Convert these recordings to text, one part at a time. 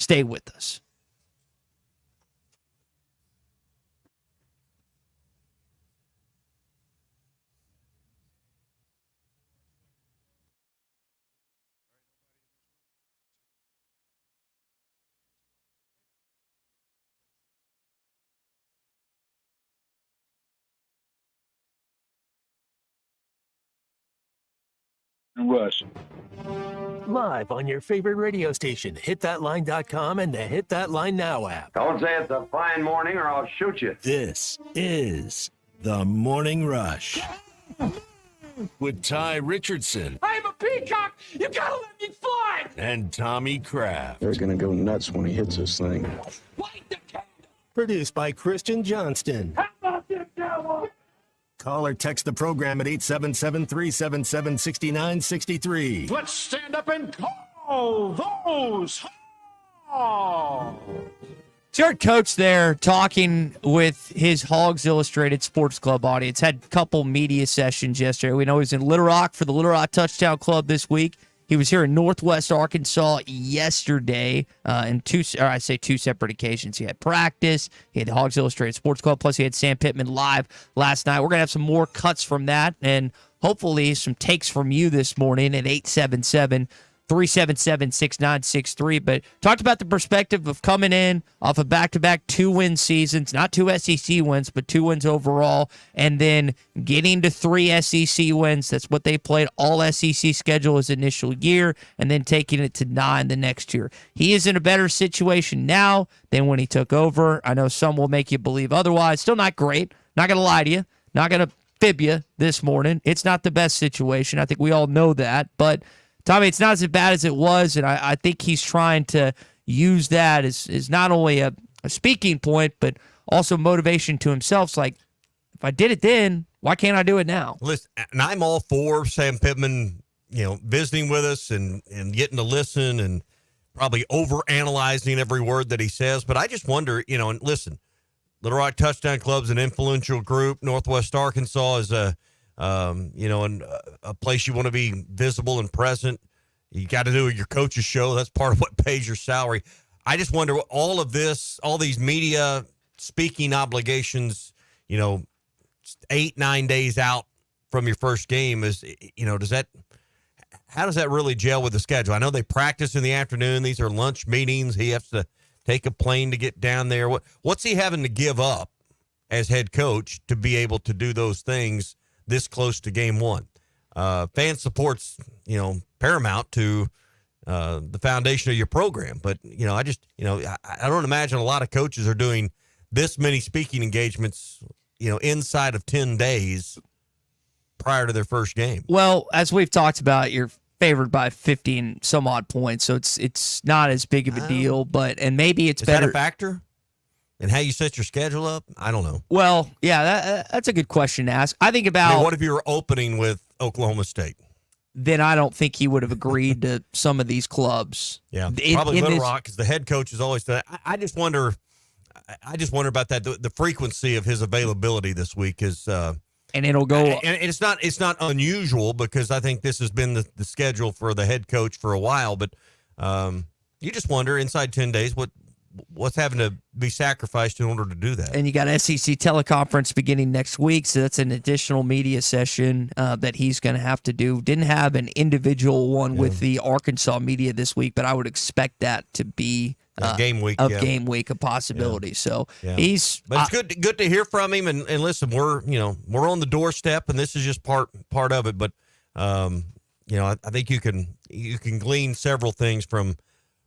Stay with us. Rush. Live on your favorite radio station, hitthatline.com and the Hit That Line Now app. Don't say it's a fine morning or I'll shoot you. This is The Morning Rush with Ty Richardson. I'm a peacock! You gotta let me fly! And Tommy Kraft. They're going to go nuts when he hits this thing. Light the candle! Produced by Christian Johnston. How about this, cowboy? Call or text the program at 877-377-6963. Let's stand up and call those Hogs! So our coach there talking with his Hogs Illustrated Sports Club audience. Had a couple media sessions yesterday. We know he's in Little Rock for the Little Rock Touchdown Club this week. He was here in Northwest Arkansas yesterday in two separate occasions. He had practice. He had the Hogs Illustrated Sports Club. Plus, he had Sam Pittman live last night. We're going to have some more cuts from that and hopefully some takes from you this morning at 877-377-6963. But talked about the perspective of coming in off of back-to-back 2-win seasons, not 2 SEC wins, but 2 wins overall, and then getting to 3 SEC wins. That's what they played all SEC schedule his initial year, and then taking it to 9 the next year. He is in a better situation now than when he took over. I know some will make you believe otherwise. Still not great. Not going to lie to you. Not going to fib you this morning. It's not the best situation. I think we all know that, but Tommy, it's not as bad as it was, and I think he's trying to use that as not only a speaking point, but also motivation to himself. It's like, if I did it then, why can't I do it now? Listen, and I'm all for Sam Pittman, visiting with us and getting to listen and probably overanalyzing every word that he says. But I just wonder, and listen, Little Rock Touchdown Club's an influential group. Northwest Arkansas is a place you want to be visible and present. You got to do your coach's show. That's part of what pays your salary. I just wonder, all of this, all these media speaking obligations, 8-9 days out from your first game is, how does that really gel with the schedule? I know they practice in the afternoon. These are lunch meetings. He has to take a plane to get down there. What's he having to give up as head coach to be able to do those things this close to game one? Fan support's, paramount to the foundation of your program. But, I don't imagine a lot of coaches are doing this many speaking engagements, inside of 10 days prior to their first game. Well, as we've talked about, you're favored by 15 some odd points, so it's not as big of a deal. And maybe it's better. Is that a factor? And how you set your schedule up? I don't know. Well, yeah, that's a good question to ask. I think about what if you were opening with Oklahoma State? Then I don't think he would have agreed to some of these clubs. Yeah, probably Little Rock, because the head coach has always done it. I just wonder about that. The frequency of his availability this week is, and it'll go. And it's not unusual, because I think this has been the schedule for the head coach for a while. But you just wonder, inside 10 days, what's having to be sacrificed in order to do that. And you got SEC teleconference beginning next week, so that's an additional media session that he's going to have to do. Didn't have an individual one with the Arkansas media this week, but I would expect that to be game week, game week a possibility. Yeah. So yeah. But it's good to hear from him. And listen, we're on the doorstep, and this is just part of it. But I think you can glean several things from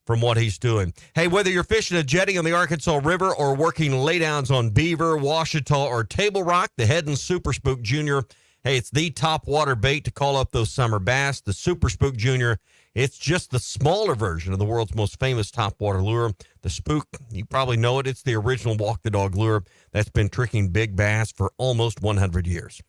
what he's doing. Hey, whether you're fishing a jetty on the Arkansas River or working laydowns on Beaver, Ouachita, or Table Rock, the Heddon Super Spook Jr., hey, it's the top water bait to call up those summer bass. The Super Spook Jr., it's just the smaller version of the world's most famous topwater lure. The Spook, you probably know it. It's the original walk-the-dog lure that's been tricking big bass for almost 100 years.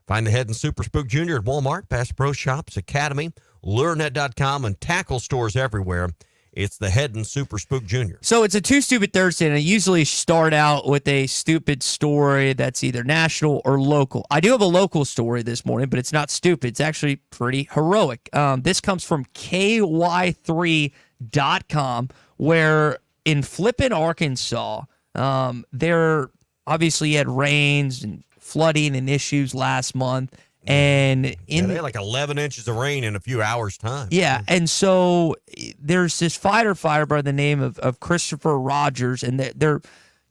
Find the Heddon Super Spook Jr. at Walmart, Bass Pro Shops, Academy, LureNet.com, and tackle stores everywhere. It's the Heddon Super Spook Jr. So it's a Too Stupid Thursday, and I usually start out with a stupid story that's either national or local. I do have a local story this morning, but it's not stupid. It's actually pretty heroic. This comes from KY3.com, where in flipping Arkansas, there obviously had rains and flooding and issues last month. And they had like 11 inches of rain in a few hours' time. Yeah, and so there's this fighter by the name of Christopher Rogers, and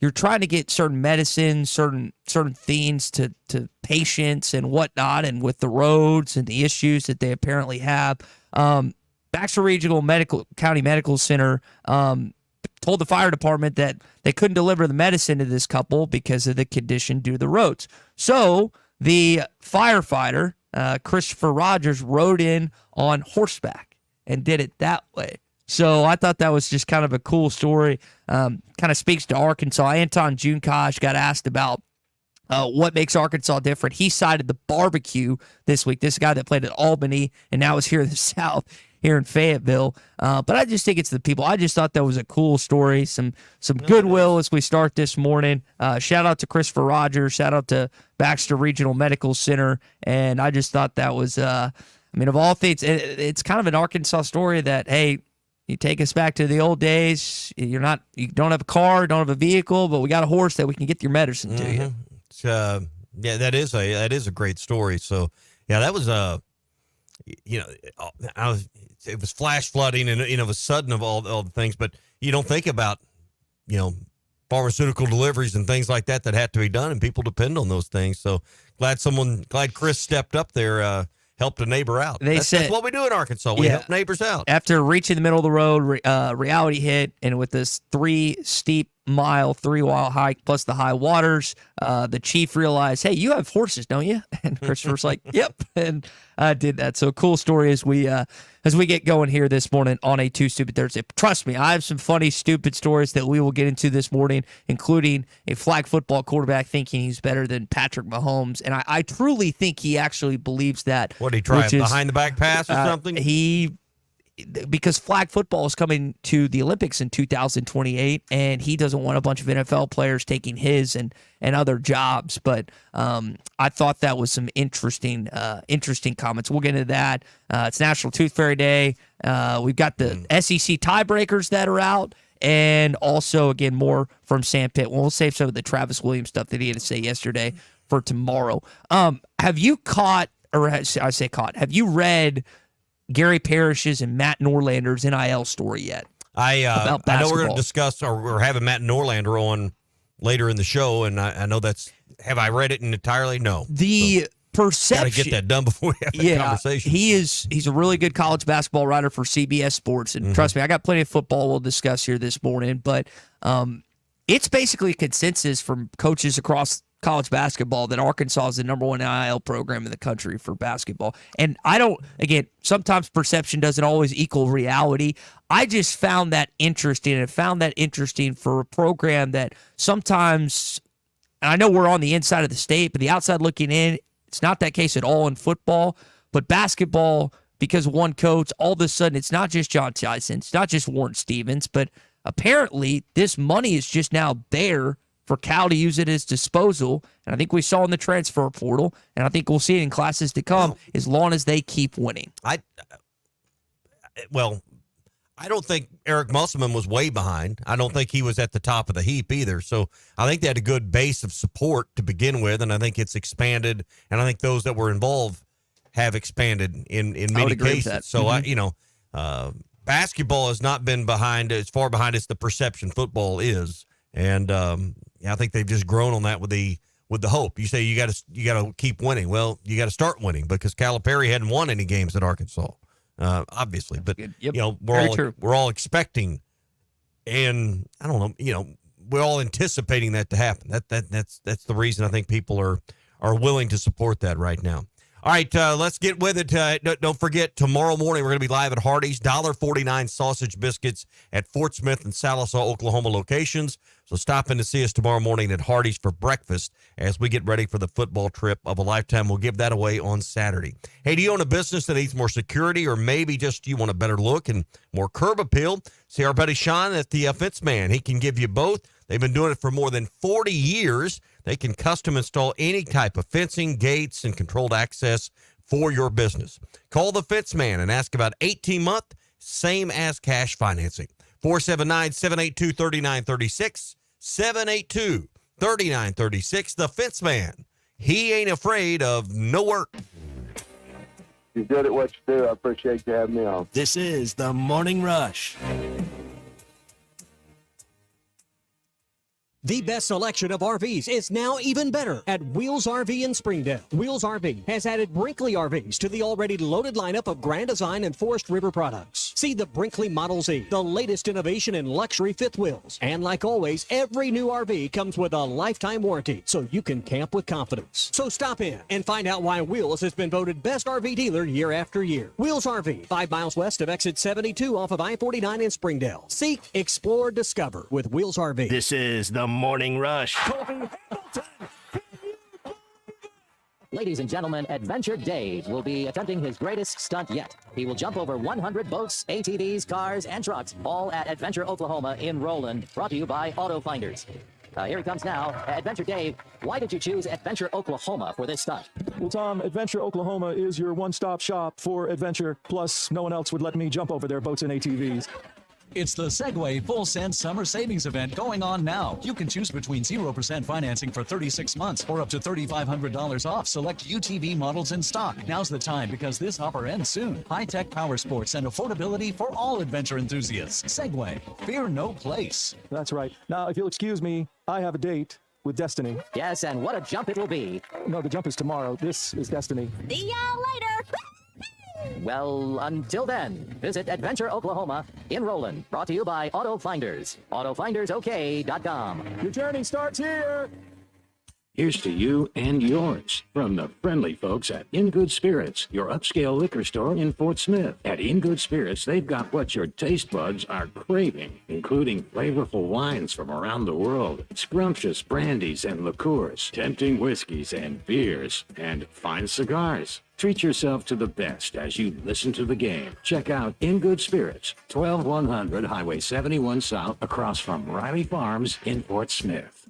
you're trying to get certain medicines, certain things to patients and whatnot, and with the roads and the issues that they apparently have. Baxter Regional County Medical Center told the fire department that they couldn't deliver the medicine to this couple because of the condition due to the roads. So the firefighter, Christopher Rogers, rode in on horseback and did it that way. So I thought that was just kind of a cool story. Kind of speaks to Arkansas. Anton Junkosh got asked about what makes Arkansas different. He cited the barbecue this week. This guy that played at Albany and now is here in the South, here in Fayetteville. But I just think it's the people. I just thought that was a cool story. Some goodwill as we start this morning. Shout out to Christopher Rogers. Shout out to Baxter Regional Medical Center. And I just thought that was, of all things, it's kind of an Arkansas story that, hey, you take us back to the old days. You don't have a car, don't have a vehicle, but we got a horse that we can get your medicine to you. It's, that is a great story. So yeah, that was it was flash flooding and it was sudden of all the things, but you don't think about pharmaceutical deliveries and things like that had to be done, and people depend on those things. So glad Chris stepped up there. Helped a neighbor out. That's what we do in Arkansas. We help neighbors out. After reaching the middle of the road, reality hit, and with this 3-mile hike plus the high waters, the chief realized, hey, you have horses, don't you? And Christopher's like, yep, and did that. So cool story as we get going here this morning on a Too Stupid Thursday. Trust me, I have some funny, stupid stories that we will get into this morning, including a flag football quarterback thinking he's better than Patrick Mahomes, and I truly think he actually believes that. What did he try, behind the back pass or something? Because flag football is coming to the Olympics in 2028, and he doesn't want a bunch of NFL players taking his and other jobs. But I thought that was some interesting comments. We'll get into that. It's National Tooth Fairy Day. We've got the SEC tiebreakers that are out, and also, again, more from Sam Pitt. We'll save some of the Travis Williams stuff that he had to say yesterday for tomorrow. Have you have you read Gary Parrish's and Matt Norlander's NIL story yet? I know we're going to discuss, or we're having Matt Norlander on later in the show, and I know have I read it entirely? No. Perception. Got to get that done before we have that conversation. He's a really good college basketball writer for CBS Sports, and trust me, I got plenty of football we'll discuss here this morning, but it's basically a consensus from coaches across college basketball that Arkansas is the number one NIL program in the country for basketball. And sometimes perception doesn't always equal reality. I just found that interesting, and found that interesting for a program that sometimes, and I know we're on the inside of the state, but the outside looking in, it's not that case at all in football. But basketball, because of one coach, all of a sudden it's not just John Tyson, it's not just Warren Stevens, but apparently this money is just now there for Cal to use at his disposal. And I think we saw in the transfer portal, and I think we'll see it in classes to come, as long as they keep winning. I don't think Eric Musselman was way behind. I don't think he was at the top of the heap either. So I think they had a good base of support to begin with, and I think it's expanded, and I think those that were involved have expanded in many cases. So basketball has not been behind, as far behind as the perception football is. And I think they've just grown on that with the hope. You say you got to keep winning. Well, you got to start winning, because Calipari hadn't won any games at Arkansas, obviously. But we're all expecting, and I don't know, we're all anticipating that to happen. That's the reason I think people are willing to support that right now. All right, let's get with it. Don't forget, tomorrow morning we're going to be live at Hardee's. $1.49 sausage biscuits at Fort Smith and Sallisaw, Oklahoma locations. So stop in to see us tomorrow morning at Hardee's for breakfast as we get ready for the football trip of a lifetime. We'll give that away on Saturday. Hey, do you own a business that needs more security, or maybe just you want a better look and more curb appeal? See our buddy Sean at the Fence Man. He can give you both. They've been doing it for more than 40 years. They can custom install any type of fencing, gates, and controlled access for your business. Call the Fence Man and ask about 18-month, same as cash financing. 479-782-3936. 782-3936. The Fence Man. He ain't afraid of no work. You're good at what you do. I appreciate you having me on. This is the Morning Rush. The best selection of RVs is now even better at Wheels RV in Springdale. Wheels RV has added Brinkley RVs to the already loaded lineup of Grand Design and Forest River products. See the Brinkley Model Z, the latest innovation in luxury fifth wheels. And like always, every new RV comes with a lifetime warranty, so you can camp with confidence. So stop in and find out why Wheels has been voted best RV dealer year after year. Wheels RV, 5 miles west of exit 72 off of I-49 in Springdale. Seek, explore, discover with Wheels RV. This is the Morning Rush. Ladies and gentlemen, Adventure Dave will be attempting his greatest stunt yet. He will jump over 100 boats, ATVs, cars, and trucks, all at Adventure Oklahoma in Roland, brought to you by Auto Finders. Here he comes now. Adventure Dave, why did you choose Adventure Oklahoma for this stunt? Well, Tom, Adventure Oklahoma is your one-stop shop for adventure. Plus, no one else would let me jump over their boats and ATVs. It's the Segway Full Send Summer Savings Event going on now. You can choose between 0% financing for 36 months or up to $3,500 off select UTV models in stock. Now's the time because this offer ends soon. High-tech power sports and affordability for all adventure enthusiasts. Segway, fear no place. That's right. Now, if you'll excuse me, I have a date with Destiny. Yes, and what a jump it will be. No, the jump is tomorrow. This is Destiny. See y'all later. Well, until then, visit Adventure Oklahoma in Roland, brought to you by Auto Finders. AutoFindersOK.com. Your journey starts here. Here's to you and yours from the friendly folks at In Good Spirits, your upscale liquor store in Fort Smith. At In Good Spirits, they've got what your taste buds are craving, including flavorful wines from around the world, scrumptious brandies and liqueurs, tempting whiskeys and beers, and fine cigars. Treat yourself to the best as you listen to the game. Check out In Good Spirits, 12100 Highway 71 South, across from Riley Farms in Fort Smith.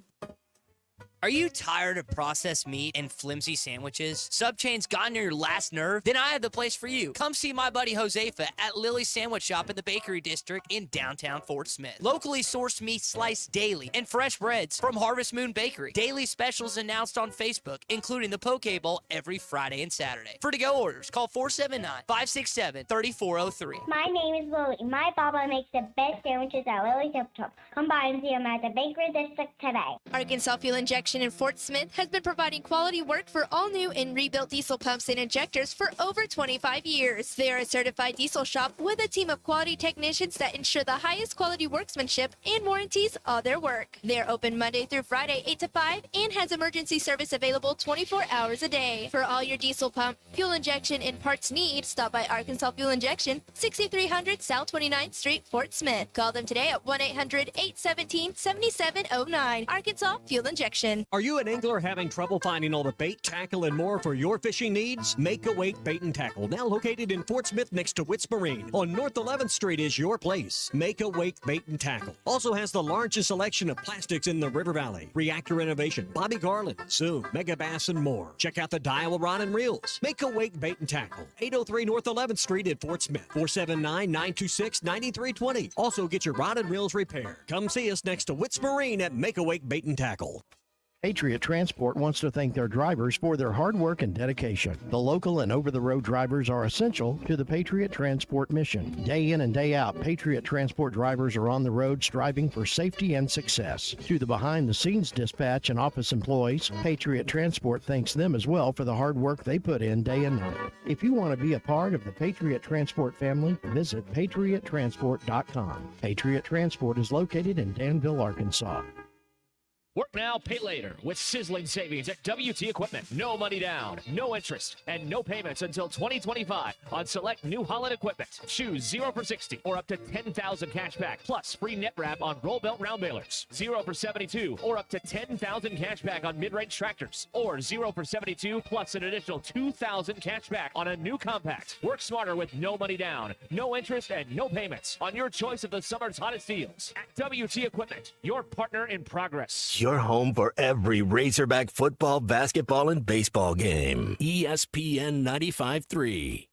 Are you tired of processed meat and flimsy sandwiches? Subchain's gotten to your last nerve? Then I have the place for you. Come see my buddy Josefa at Lily's Sandwich Shop in the Bakery District in downtown Fort Smith. Locally sourced meat sliced daily and fresh breads from Harvest Moon Bakery. Daily specials announced on Facebook, including the Poke Bowl every Friday and Saturday. For to-go orders, call 479-567-3403. My name is Lily. My Baba makes the best sandwiches at Lily's Sandwich Shop. Come by and see him at the Bakery District today. Arkansas Fuel Injection in Fort Smith has been providing quality work for all new and rebuilt diesel pumps and injectors for over 25 years. They are a certified diesel shop with a team of quality technicians that ensure the highest quality workmanship and warranties all their work. They are open Monday through Friday 8 to 5 and has emergency service available 24 hours a day. For all your diesel pump, fuel injection, and parts need, stop by Arkansas Fuel Injection, 6300 South 29th Street, Fort Smith. Call them today at 1-800-817-7709. Arkansas Fuel Injection. Are you an angler having trouble finding all the bait, tackle, and more for your fishing needs? Make a Wake Bait and Tackle, now located in Fort Smith next to Witts Marine on North 11th Street, is your place. Make a Wake Bait and Tackle also has the largest selection of plastics in the River Valley. Reactor Innovation, Bobby Garland, Zoom, Mega Bass, and more. Check out the Daiwa Rod and Reels. Make a Wake Bait and Tackle, 803 North 11th Street in Fort Smith, 479-926-9320. Also get your rod and reels repaired. Come see us next to Witts Marine at Make a Wake Bait and Tackle. Patriot Transport wants to thank their drivers for their hard work and dedication. The local and over-the-road drivers are essential to the Patriot Transport mission. Day in and day out, Patriot Transport drivers are on the road striving for safety and success. To the behind-the-scenes dispatch and office employees, Patriot Transport thanks them as well for the hard work they put in day and night. If you want to be a part of the Patriot Transport family, visit patriottransport.com. Patriot Transport is located in Danville, Arkansas. Work now, pay later with sizzling savings at WT Equipment. No money down, no interest, and no payments until 2025 on select New Holland equipment. Choose 0 for 60 or up to 10,000 cash back, plus free net wrap on roll belt round balers. 0 for 72 or up to 10,000 cash back on mid-range tractors, or 0 for 72 plus an additional 2,000 cash back on a new compact. Work smarter with no money down, no interest, and no payments on your choice of the summer's hottest deals. At WT Equipment, your partner in progress. Your home for every Razorback football, basketball, and baseball game. ESPN 95.3.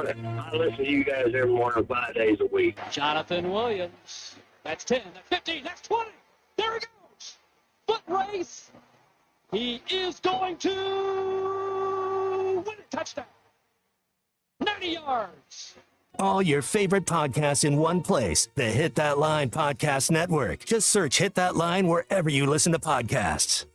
morning. I listen to you guys every morning 5 days a week. Jonathan Williams. That's 10. That's 15. That's 20. There he goes. Foot race. He is going to win a touchdown. 90 yards. All your favorite podcasts in one place. The Hit That Line Podcast Network. Just search Hit That Line wherever you listen to podcasts.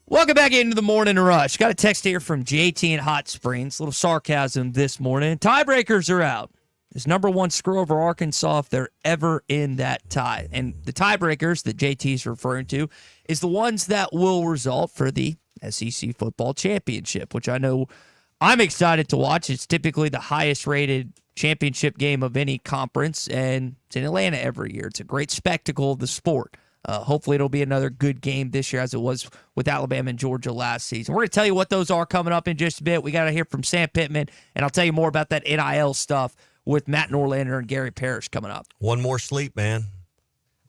Welcome back into the Morning Rush. Got a text here from JT in Hot Springs. A little sarcasm this morning. Tiebreakers are out. Is number one screw over Arkansas if they're ever in that tie. And the tiebreakers that JT's referring to is the ones that will result for the SEC football championship, which I know I'm excited to watch. It's typically the highest rated championship game of any conference, and it's in Atlanta every year. It's a great spectacle of the sport. Hopefully it'll be another good game this year as it was with Alabama and Georgia last season. We're going to tell you what those are coming up in just a bit. We got to hear from Sam Pittman, and I'll tell you more about that NIL stuff with Matt Norlander and Gary Parrish coming up. One more sleep, man.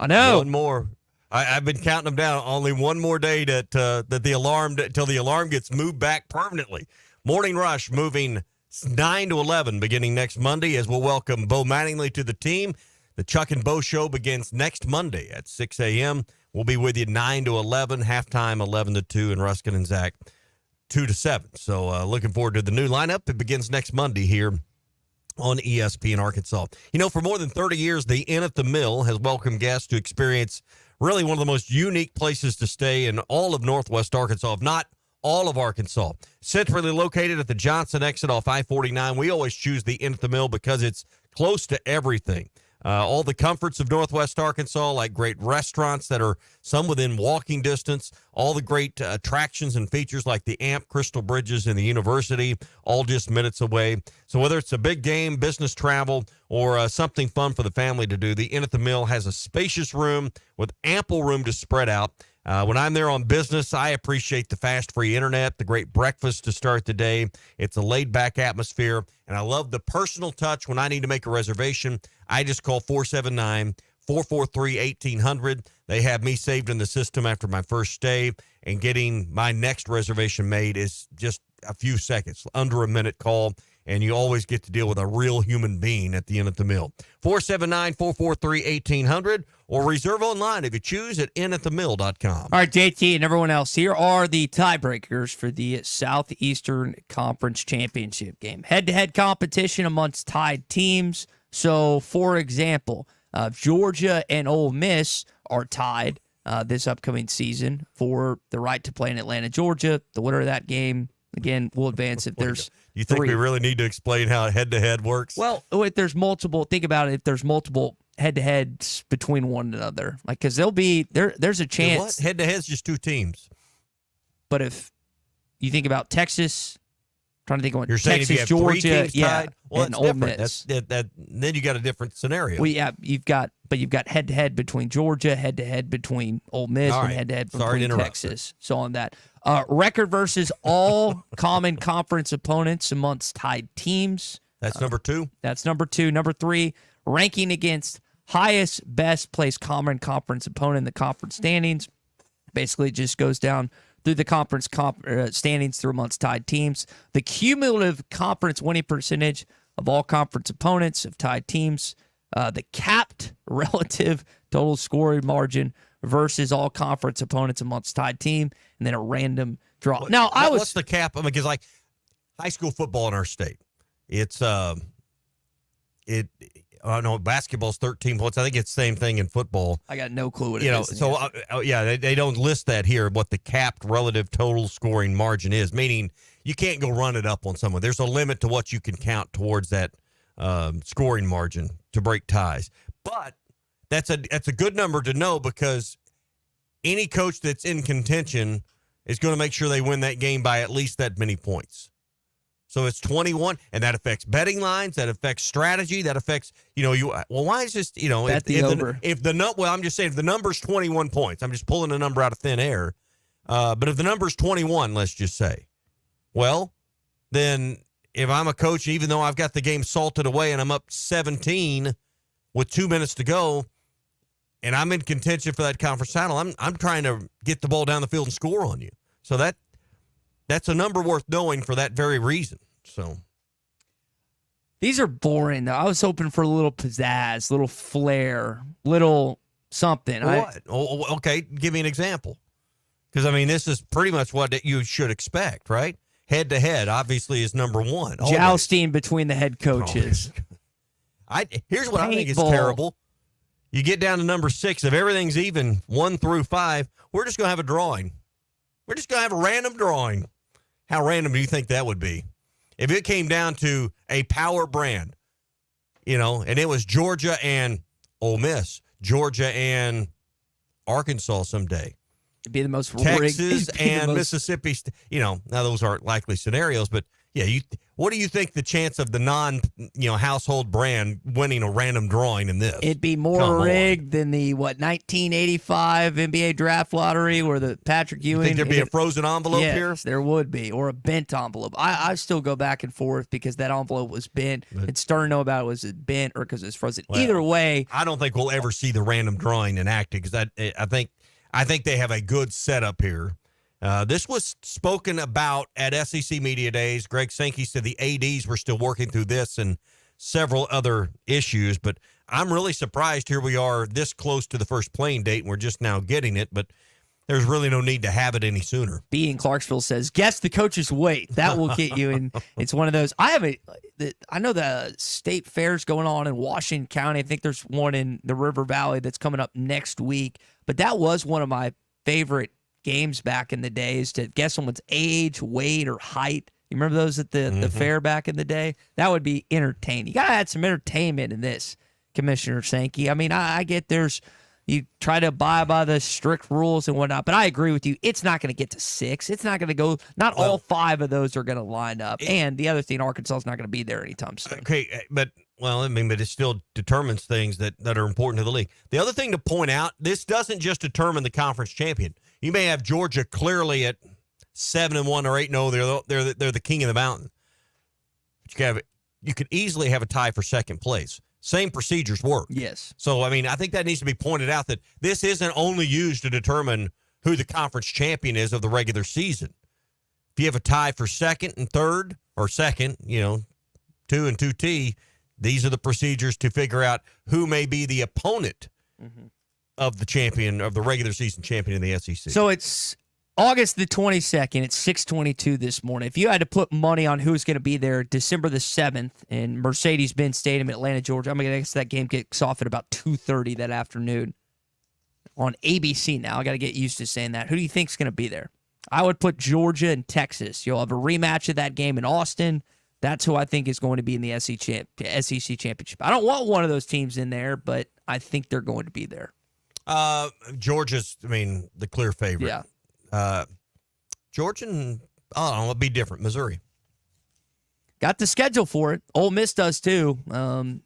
I know. One more. I've been counting them down. Only one more day that the alarm till the alarm gets moved back permanently. Morning Rush moving 9 to 11 beginning next Monday as we'll welcome Bo Mattingly to the team. The Chuck and Bo Show begins next Monday at 6 a.m. We'll be with you 9 to 11, halftime 11 to 2, and Ruskin and Zach 2 to 7. So looking forward to the new lineup. It begins next Monday here on ESPN Arkansas. You know, for more than 30 years, the Inn at the Mill has welcomed guests to experience really one of the most unique places to stay in all of Northwest Arkansas, if not all of Arkansas. Centrally located at the Johnson exit off I-49, we always choose the Inn at the Mill because it's close to everything. All the comforts of Northwest Arkansas, like great restaurants that are some within walking distance, all the great attractions and features like the AMP, Crystal Bridges, and the university, all just minutes away. So whether it's a big game, business travel, or something fun for the family to do, the Inn at the Mill has a spacious room with ample room to spread out. When I'm there on business, I appreciate the fast, free internet, the great breakfast to start the day. It's a laid-back atmosphere, and I love the personal touch. When I need to make a reservation, I just call 479-443-1800. They have me saved in the system after my first stay, and getting my next reservation made is just a few seconds, under a minute call, and you always get to deal with a real human being at the Inn at the Mill. 479-443-1800, or reserve online if you choose at innatthemill.com. All right, JT and everyone else, here are the tiebreakers for the Southeastern Conference Championship game. Head-to-head competition amongst tied teams. So, for example, Georgia and Ole Miss are tied this upcoming season for the right to play in Atlanta, Georgia. The winner of that game, again, will advance if there's You think three. we really need to explain how head-to-head works? Well, if there's multiple, think about it. If there's multiple head-to-heads between one another, like because there'll be there's a chance. What? Head-to-head's just two teams. But if you think about Texas, trying to think of what You're saying Texas, if you have Georgia, three teams yeah, tied, well, and that's Ole different. Miss. Then you got a different scenario. Well, yeah, you've got head-to-head between Georgia, head-to-head between Ole Miss, All and right. head-to-head Sorry to between interrupt. Texas. So on that, record versus all common conference opponents amongst tied teams. That's number two. That's number two. Number three, ranking against highest, best placed common conference opponent in the conference standings. Basically, it just goes down through the conference standings through amongst tied teams. The cumulative conference winning percentage of all conference opponents of tied teams. The capped relative total scoring margin versus all conference opponents amongst tied team, and then a random draw. Now, What's the cap? I mean, because like high school football in our state, it's I know basketball's 13 points. I think it's the same thing in football. I got no clue what it is. So they don't list that here, what the capped relative total scoring margin is, meaning you can't go run it up on someone. There's a limit to what you can count towards that scoring margin to break ties. But that's a good number to know, because any coach that's in contention is going to make sure they win that game by at least that many points. So it's 21, and that affects betting lines, that affects strategy, that affects, why is this, Bet the over. I'm just saying if the number's 21 points, I'm just pulling a number out of thin air. But if the number's 21, let's just say, well, then if I'm a coach, even though I've got the game salted away and I'm up 17 with 2 minutes to go, and I'm in contention for that conference title, I'm trying to get the ball down the field and score on you. So that's a number worth knowing for that very reason. So These are boring, though. I was hoping for a little pizzazz, little flair, little something. What? Okay, give me an example. Because, I mean, this is pretty much what you should expect, right? Head-to-head, obviously, is number one. Jousting between the head coaches. Here's what I think is Paintball. terrible. You get down to number 6. If everything's even 1 through 5, we're just going to have a drawing. We're just going to have a random drawing. How random do you think that would be? If it came down to a power brand, and it was Georgia and Ole Miss, Georgia and Arkansas someday. It'd be the most Texas and Mississippi. Now those aren't likely scenarios, but yeah, what do you think the chance of the household brand winning a random drawing in this? It'd be more rigged than the 1985 NBA draft lottery where the Patrick Ewing. You think there'd be a frozen envelope here? Yes, there would be, or a bent envelope. I still go back and forth because that envelope was bent. It's starting to know about it was it bent or because it's frozen. Well, Either way, I don't think we'll ever see the random drawing enacted because I think they have a good setup here. This was spoken about at SEC Media Days. Greg Sankey said the ADs were still working through this and several other issues, but I'm really surprised here we are this close to the first playing date, and we're just now getting it, but there's really no need to have it any sooner. B in Clarksville says, guess the coach's weight. That will get you. And it's one of those. I know the state fair's going on in Washington County. I think there's one in the River Valley that's coming up next week, but that was one of my favorite games back in the day is to guess someone's age, weight, or height. You remember those at the fair back in the day? That would be entertaining. You got to add some entertainment in this, Commissioner Sankey. I mean, I get you try to abide by the strict rules and whatnot, but I agree with you. It's not going to get to 6. It's not going to go. Not all 5 of those are going to line up. And the other thing, Arkansas is not going to be there anytime soon. Okay, but it still determines things that are important to the league. The other thing to point out, this doesn't just determine the conference champion. You may have Georgia clearly at 7-1 or 8-0. They're the king of the mountain. But you could easily have a tie for second place. Same procedures work. Yes. So, I think that needs to be pointed out that this isn't only used to determine who the conference champion is of the regular season. If you have a tie for second and third, or second, 2 and 2T, these are the procedures to figure out who may be the opponent of the champion, of the regular season champion in the SEC. So it's August the 22nd. It's 6:22 this morning. If you had to put money on who's going to be there December the 7th in Mercedes-Benz Stadium in Atlanta, Georgia, I'm going to guess that game kicks off at about 2:30 that afternoon on ABC now. I got to get used to saying that. Who do you think is going to be there? I would put Georgia and Texas. You'll have a rematch of that game in Austin. That's who I think is going to be in the SEC championship. I don't want one of those teams in there, but I think they're going to be there. Georgia's, the clear favorite. Yeah. Georgia, it'll be different. Missouri. Got the schedule for it. Ole Miss does too. And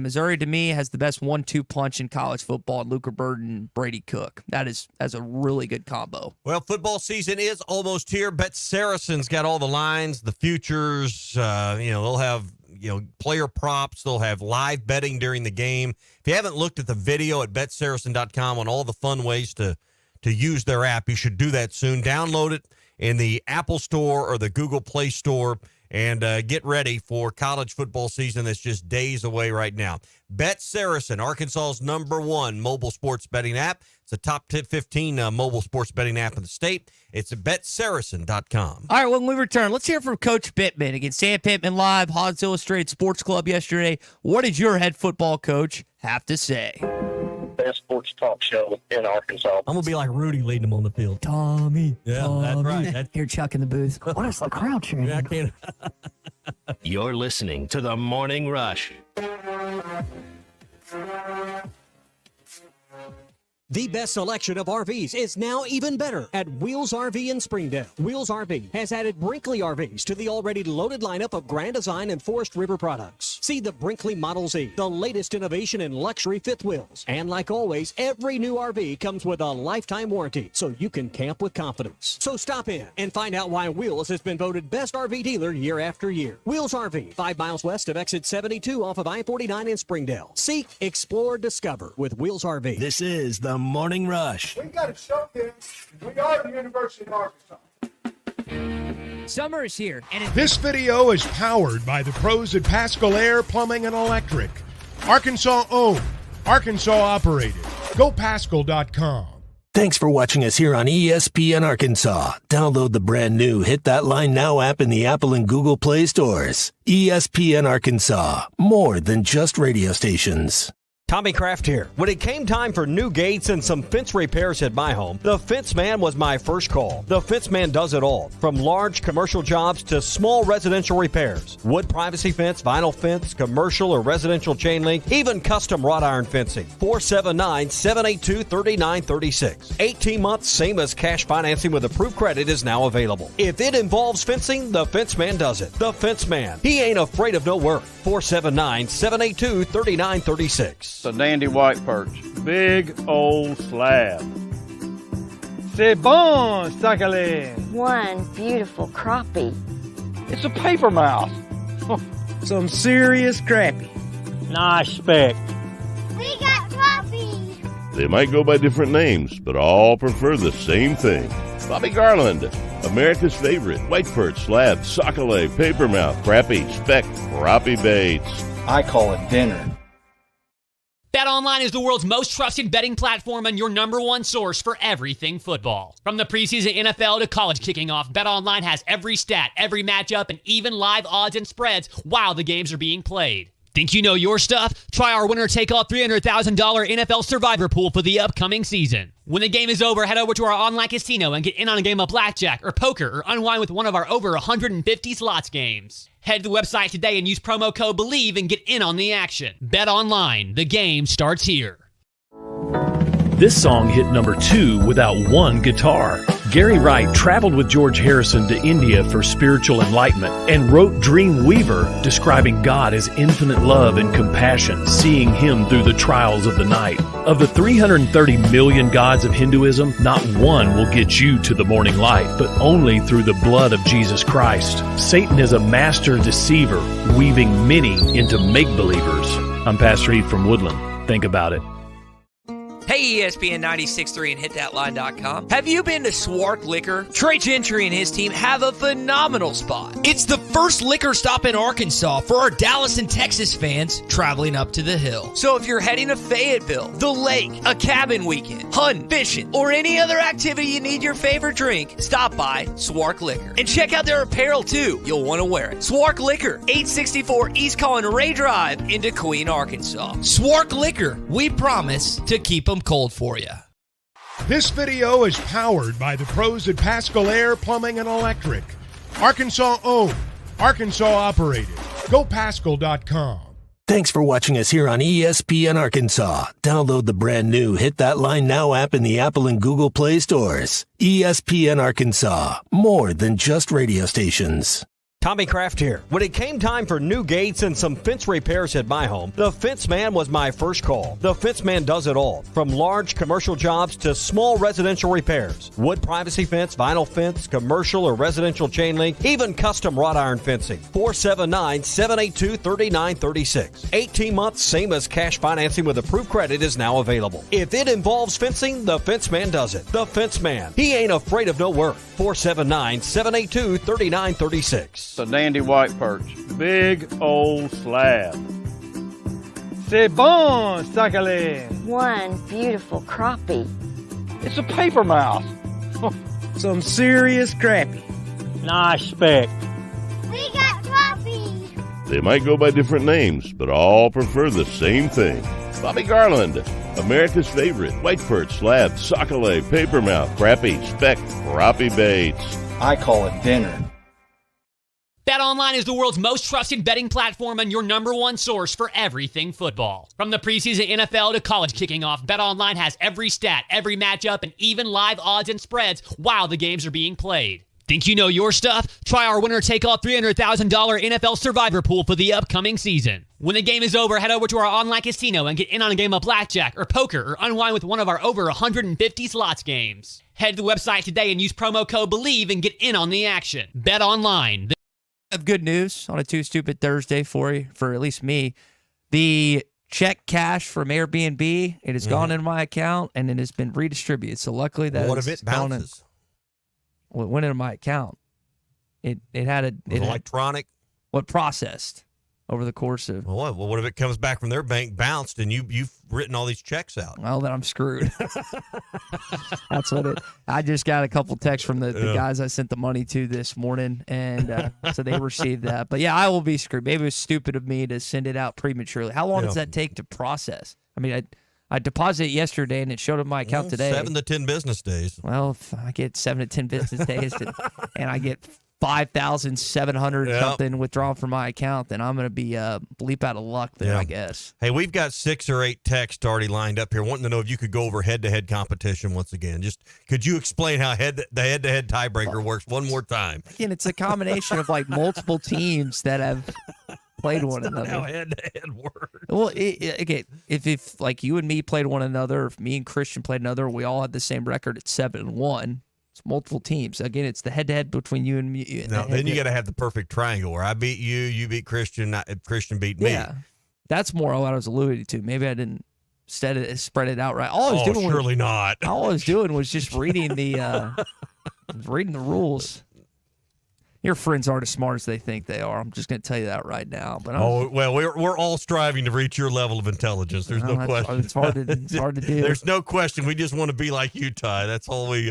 Missouri to me has the best 1-2 punch in college football. Luca Burden, Brady Cook. That's a really good combo. Well, football season is almost here. Bet Saracen's got all the lines, the futures. They'll have player props. They'll have live betting during the game. If you haven't looked at the video at betsaracen.com on all the fun ways to use their app, you should do that soon. Download it in the Apple Store or the Google Play Store and get ready for college football season that's just days away right now. Bet Saracen, Arkansas's #1 mobile sports betting app. It's a top 15 mobile sports betting app in the state. It's at betsaracen.com. All right, when we return, let's hear from Coach Pittman. Again, Sam Pittman live, Hogs Illustrated Sports Club yesterday. What did your head football coach have to say? Best sports talk show in Arkansas. I'm going to be like Rudy leading them on the field. Tommy. Yeah, that's right. Here, Chuck in the booth. What is the crowd cheering? Yeah, I can't. You're listening to The Morning Rush. The best selection of RVs is now even better at Wheels RV in Springdale. Wheels RV has added Brinkley RVs to the already loaded lineup of Grand Design and Forest River products. See the Brinkley Model Z, the latest innovation in luxury fifth wheels. And like always, every new RV comes with a lifetime warranty, so you can camp with confidence. So stop in and find out why Wheels has been voted best RV dealer year after year. Wheels RV, 5 miles west of exit 72 off of I-49 in Springdale. Seek, explore, discover with Wheels RV. This is The Morning Rush. We got to show them we are the University of Arkansas. Summer is here, and This video is powered by the pros at Pascal Air Plumbing and Electric. Arkansas owned, Arkansas operated. GoPascal.com. Thanks for watching us here on ESPN Arkansas. Download the brand new Hit That Line Now app in the Apple and Google Play stores. ESPN Arkansas, more than just radio stations. Tommy Kraft here. When it came time for new gates and some fence repairs at my home, the Fence Man was my first call. The Fence Man does it all, from large commercial jobs to small residential repairs. Wood privacy fence, vinyl fence, commercial or residential chain link, even custom wrought iron fencing. 479-782-3936. 18 months, same as cash financing with approved credit is now available. If it involves fencing, the Fence Man does it. The Fence Man. He ain't afraid of no work. 479-782-3936. A dandy white perch. Big old slab. C'est bon, Sakale. One beautiful crappie. It's a paper mouse. Some serious crappie. Nice speck. We got crappie. They might go by different names, but all prefer the same thing. Bobby Garland, America's favorite. White perch, slab, sockeye, papermouth, crappie, speck, crappie baits. I call it dinner. BetOnline is the world's most trusted betting platform and your number one source for everything football. From the preseason NFL to college kicking off, BetOnline has every stat, every matchup, and even live odds and spreads while the games are being played. Think you know your stuff? Try our winner-take-all $300,000 NFL Survivor Pool for the upcoming season. When the game is over, head over to our online casino and get in on a game of blackjack or poker or unwind with one of our over 150 slots games. Head to the website today and use promo code BELIEVE and get in on the action. Bet online. The game starts here. This song hit number 2 without one guitar. Gary Wright traveled with George Harrison to India for spiritual enlightenment and wrote Dream Weaver, describing God as infinite love and compassion, seeing him through the trials of the night. Of the 330 million gods of Hinduism, not one will get you to the morning light, but only through the blood of Jesus Christ. Satan is a master deceiver, weaving many into make-believers. I'm Pastor Heath from Woodland. Think about it. Hey, ESPN 96.3 and hitthatline.com. Have you been to Swark Liquor? Trey Gentry and his team have a phenomenal spot. It's the first liquor stop in Arkansas for our Dallas and Texas fans traveling up to the hill. So if you're heading to Fayetteville, the lake, a cabin weekend, hunting, fishing, or any other activity you need your favorite drink, stop by Swark Liquor. And check out their apparel too. You'll want to wear it. Swark Liquor, 864 East Colin-Ray Drive in Queen, Arkansas. Swark Liquor, we promise to keep them cold for you. This video is powered by the pros at Pascal Air Plumbing and Electric. Arkansas owned, Arkansas operated. GoPascal.com. Thanks for watching us here on ESPN Arkansas. Download the brand new Hit That Line Now app in the Apple and Google Play stores. ESPN Arkansas, more than just radio stations. Tommy Kraft here. When it came time for new gates and some fence repairs at my home, the Fence Man was my first call. The Fence Man does it all, from large commercial jobs to small residential repairs. Wood privacy fence, vinyl fence, commercial or residential chain link, even custom wrought iron fencing. 479-782-3936. 18 months, same as cash financing with approved credit is now available. If it involves fencing, the Fence Man does it. The Fence Man. He ain't afraid of no work. 479-782-3936. A dandy white perch. Big old slab. C'est bon, Sakale. One beautiful crappie. It's a paper mouse. Some serious crappie. Nice speck. We got crappie. They might go by different names, but all prefer the same thing. Bobby Garland, America's favorite. White perch, slab, sockeye, papermouth, crappie, speck, crappie baits. I call it dinner. BetOnline is the world's most trusted betting platform and your number one source for everything football. From the preseason NFL to college kicking off, BetOnline has every stat, every matchup, and even live odds and spreads while the games are being played. Think you know your stuff? Try our winner-take-all $300,000 NFL Survivor Pool for the upcoming season. When the game is over, head over to our online casino and get in on a game of blackjack or poker or unwind with one of our over 150 slots games. Head to the website today and use promo code BELIEVE and get in on the action. Bet online. Of good news on a Too Stupid Thursday for you, for at least me. The check cash from Airbnb, it has gone in my account and it has been redistributed. So luckily that what if it bounces? Well, it went into my account. It had a electronic. What processed over the course of? Well, what if it comes back from their bank bounced and you've written all these checks out? Well, then I'm screwed. That's what it. I just got a couple texts from the guys I sent the money to this morning, and so they received that. But yeah, I will be screwed. Maybe it was stupid of me to send it out prematurely. How long does that take to process? I mean, I deposited it yesterday and it showed up my account today. 7 to 10 business days. Well, if I get 7 to 10 business days and I get 5,700 something withdrawn from my account, then I'm going to be bleep out of luck there, I guess. Hey, we've got 6 or 8 texts already lined up here, wanting to know if you could go over head-to-head competition once again. Just could you explain how the head-to-head tiebreaker works one more time? Again, it's a combination of like multiple teams that have played one another. How head-to-head works? Well, again, if like you and me played one another, if me and Christian played another, we all had the same record at 7-1. It's multiple teams. Again, it's the head-to-head between you and me. No, then you got to have the perfect triangle where I beat you, you beat Christian, Christian beat me. Yeah, that's more what I was alluding to. Maybe I didn't spread it out right. All I was doing surely not. All I was doing was just reading the rules. Your friends aren't as smart as they think they are. I'm just going to tell you that right now. But we're all striving to reach your level of intelligence. There's no question. It's hard to do. There's no question. We just want to be like you, Ty. That's all we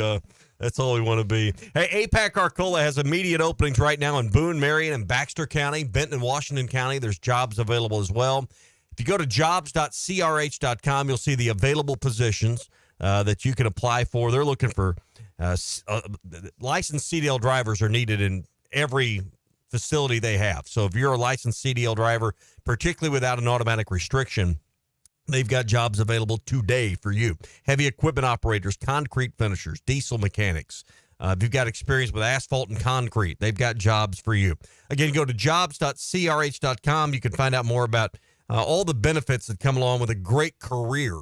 want to be. Hey, APAC Arcola has immediate openings right now in Boone, Marion, and Baxter County, Benton and Washington County. There's jobs available as well. If you go to jobs.crh.com, you'll see the available positions that you can apply for. They're looking for licensed CDL drivers are needed in every facility they have. So if you're a licensed CDL driver, particularly without an automatic restriction, they've got jobs available today for you. Heavy equipment operators, concrete finishers, diesel mechanics. If you've got experience with asphalt and concrete, they've got jobs for you. Again, go to jobs.crh.com. You can find out more about all the benefits that come along with a great career.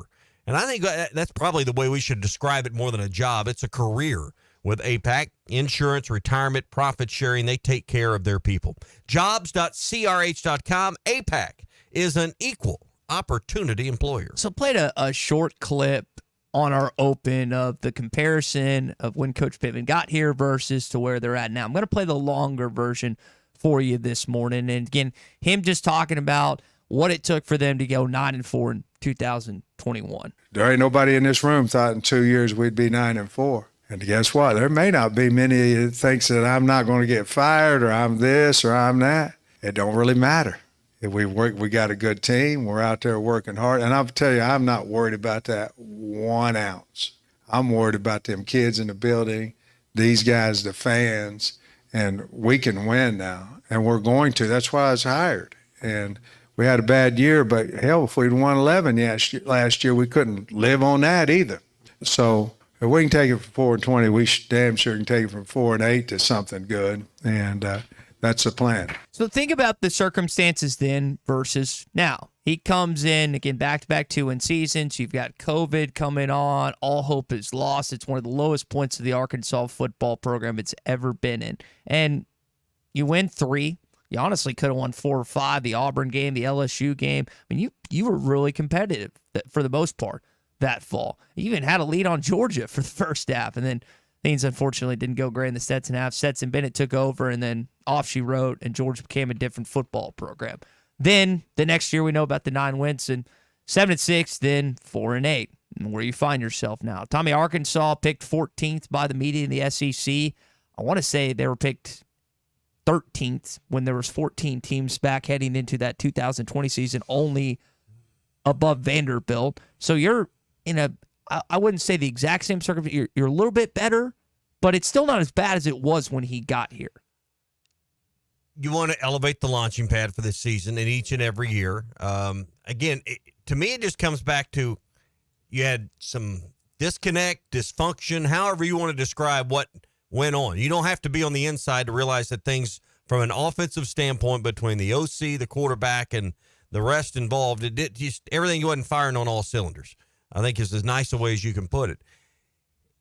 And I think that's probably the way we should describe it more than a job. It's a career with APAC. Insurance, retirement, profit sharing, they take care of their people. Jobs.crh.com. APAC is an equal opportunity employer. So played a short clip on our open of the comparison of when Coach Pittman got here versus to where they're at now. I'm going to play the longer version for you this morning. And again, him just talking about what it took for them to go 9-4 in 2021. There ain't nobody in this room thought in 2 years we'd be 9-4. And guess what? There may not be many that thinks that I'm not going to get fired or I'm this or I'm that. It don't really matter. If we work, we got a good team. We're out there working hard. And I'll tell you, I'm not worried about that 1 ounce. I'm worried about them kids in the building, these guys, the fans, and we can win now. And we're going to. That's why I was hired. And we had a bad year, but hell, if we'd won 11 last year, we couldn't live on that either. So if we can take it from 4-20, we damn sure can take it from 4-8 to something good. And that's the plan. So think about the circumstances then versus now. He comes in, again, back-to-back 2-win seasons. You've got COVID coming on. All hope is lost. It's one of the lowest points of the Arkansas football program it's ever been in. And you win 3. You honestly could have won 4 or 5. The Auburn game, the LSU game. I mean, you were really competitive for the most part that fall. You even had a lead on Georgia for the first half, and then things unfortunately didn't go great in the Stetson half. Stetson Bennett took over, and then off she wrote, and Georgia became a different football program. Then the next year we know about the 9 wins and 7-6, then 4-8, and where you find yourself now. Tommy, Arkansas picked 14th by the media in the SEC. I want to say they were picked 13th when there was 14 teams back heading into that 2020 season, only above Vanderbilt. So you're in a, I wouldn't say the exact same circumstance. You're a little bit better, but it's still not as bad as it was when he got here. You want to elevate the launching pad for this season and each and every year. Again, to me, it just comes back to you had some disconnect, dysfunction, however you want to describe what went on. You don't have to be on the inside to realize that things from an offensive standpoint between the OC, the quarterback, and the rest involved, everything wasn't firing on all cylinders. I think is as nice a way as you can put it.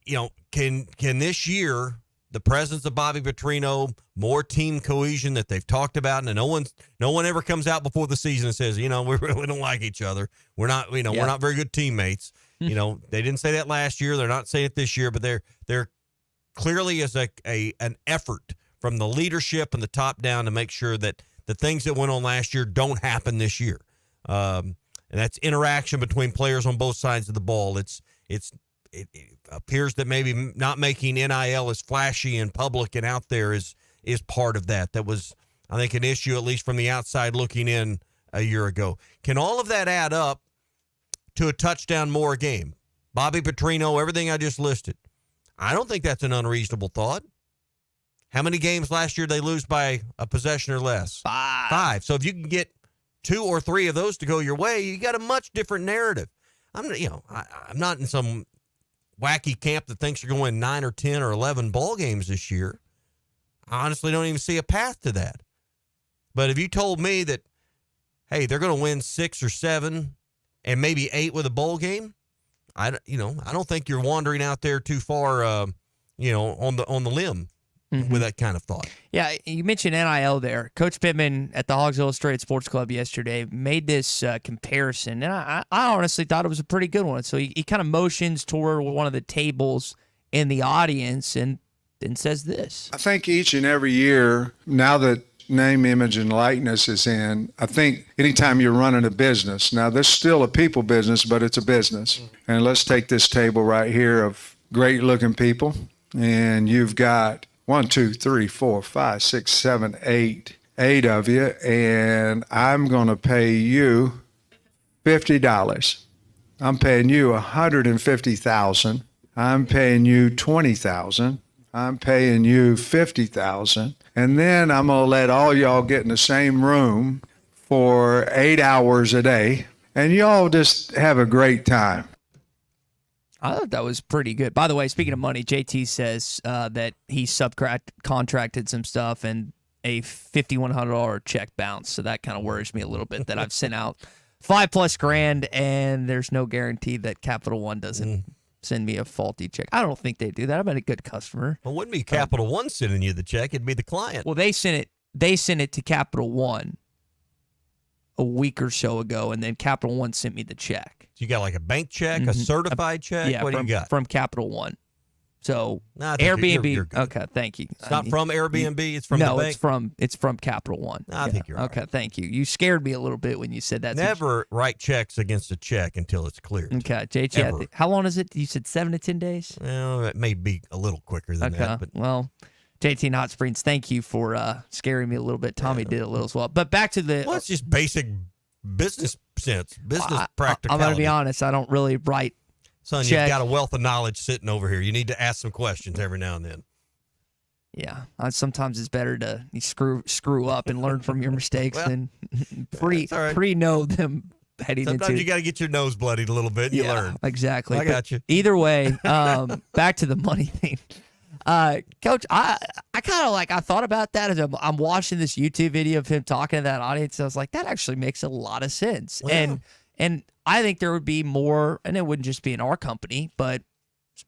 You know, can this year, the presence of Bobby Petrino, more team cohesion that they've talked about, and no one ever comes out before the season and says, we really don't like each other. We're not, we're not very good teammates. They didn't say that last year. They're not saying it this year, but there clearly is an effort from the leadership and the top down to make sure that the things that went on last year don't happen this year. And that's interaction between players on both sides of the ball. It appears that maybe not making NIL as flashy and public and out there is part of that. That was, I think, an issue, at least from the outside looking in a year ago. Can all of that add up to a touchdown more a game? Bobby Petrino, everything I just listed. I don't think that's an unreasonable thought. How many games last year they lose by a possession or less? 5. So if you can get 2 or 3 of those to go your way, you got a much different narrative. I'm not in some wacky camp that thinks you're going 9 or 10 or 11 ball games this year. I honestly don't even see a path to that. But if you told me that, hey, they're going to win 6 or 7 and maybe 8 with a bowl game, I don't think you're wandering out there too far, on the limb with that kind of thought. Yeah, you mentioned NIL there. Coach Pittman at the Hogs Illustrated Sports Club yesterday made this comparison, and I honestly thought it was a pretty good one. So he kind of motions toward one of the tables in the audience and says this. I think each and every year, now that name, image, and likeness is in, I think anytime you're running a business, now this is still a people business, but it's a business. And let's take this table right here of great looking people. And you've got 1, 2, 3, 4, 5, 6, 7, 8 of you. And I'm going to pay you $50. I'm paying you $150,000. I'm paying you $20,000. I'm paying you $50,000. And then I'm going to let all y'all get in the same room for 8 hours a day, and y'all just have a great time. I thought that was pretty good. By the way, speaking of money, JT says that he subcontracted some stuff and a $5,100 check bounced. So that kind of worries me a little bit that I've sent out $5+ grand and there's no guarantee that Capital One doesn't send me a faulty check. I don't think they do that. I've been a good customer. Well, it wouldn't be Capital One sending you the check. It'd be the client. Well, they sent it to Capital One a week or so ago, and then Capital One sent me the check. So you got like a bank check, a certified check? Yeah, what do you got? From Capital One. So I think Airbnb. you're good. Okay, thank you. It's not from Airbnb. It's from the bank. No, it's from Capital One. I think you're okay. Right. Thank you. You scared me a little bit when you said that. Never write checks against a check until it's cleared. Okay, JT. How long is it? You said 7 to 10 days. Well, it may be a little quicker than that. But well, JT Hot Springs, thank you for scaring me a little bit. Tommy did a little as well. But back to the. Well, it's just basic business sense, business practicality. I'm going to be honest. I don't really write. Son, check. You've got a wealth of knowledge sitting over here. You need to ask some questions every now and then. Yeah, sometimes it's better to screw up and learn from your mistakes than pre-know them heading Sometimes into. you got to get your nose bloodied a little bit and you learn. Exactly. I got you. Either way, back to the money thing. Coach, I kind of I thought about that as I'm watching this YouTube video of him talking to that audience. I was like, that actually makes a lot of sense. Well, And I think there would be more, and it wouldn't just be in our company, but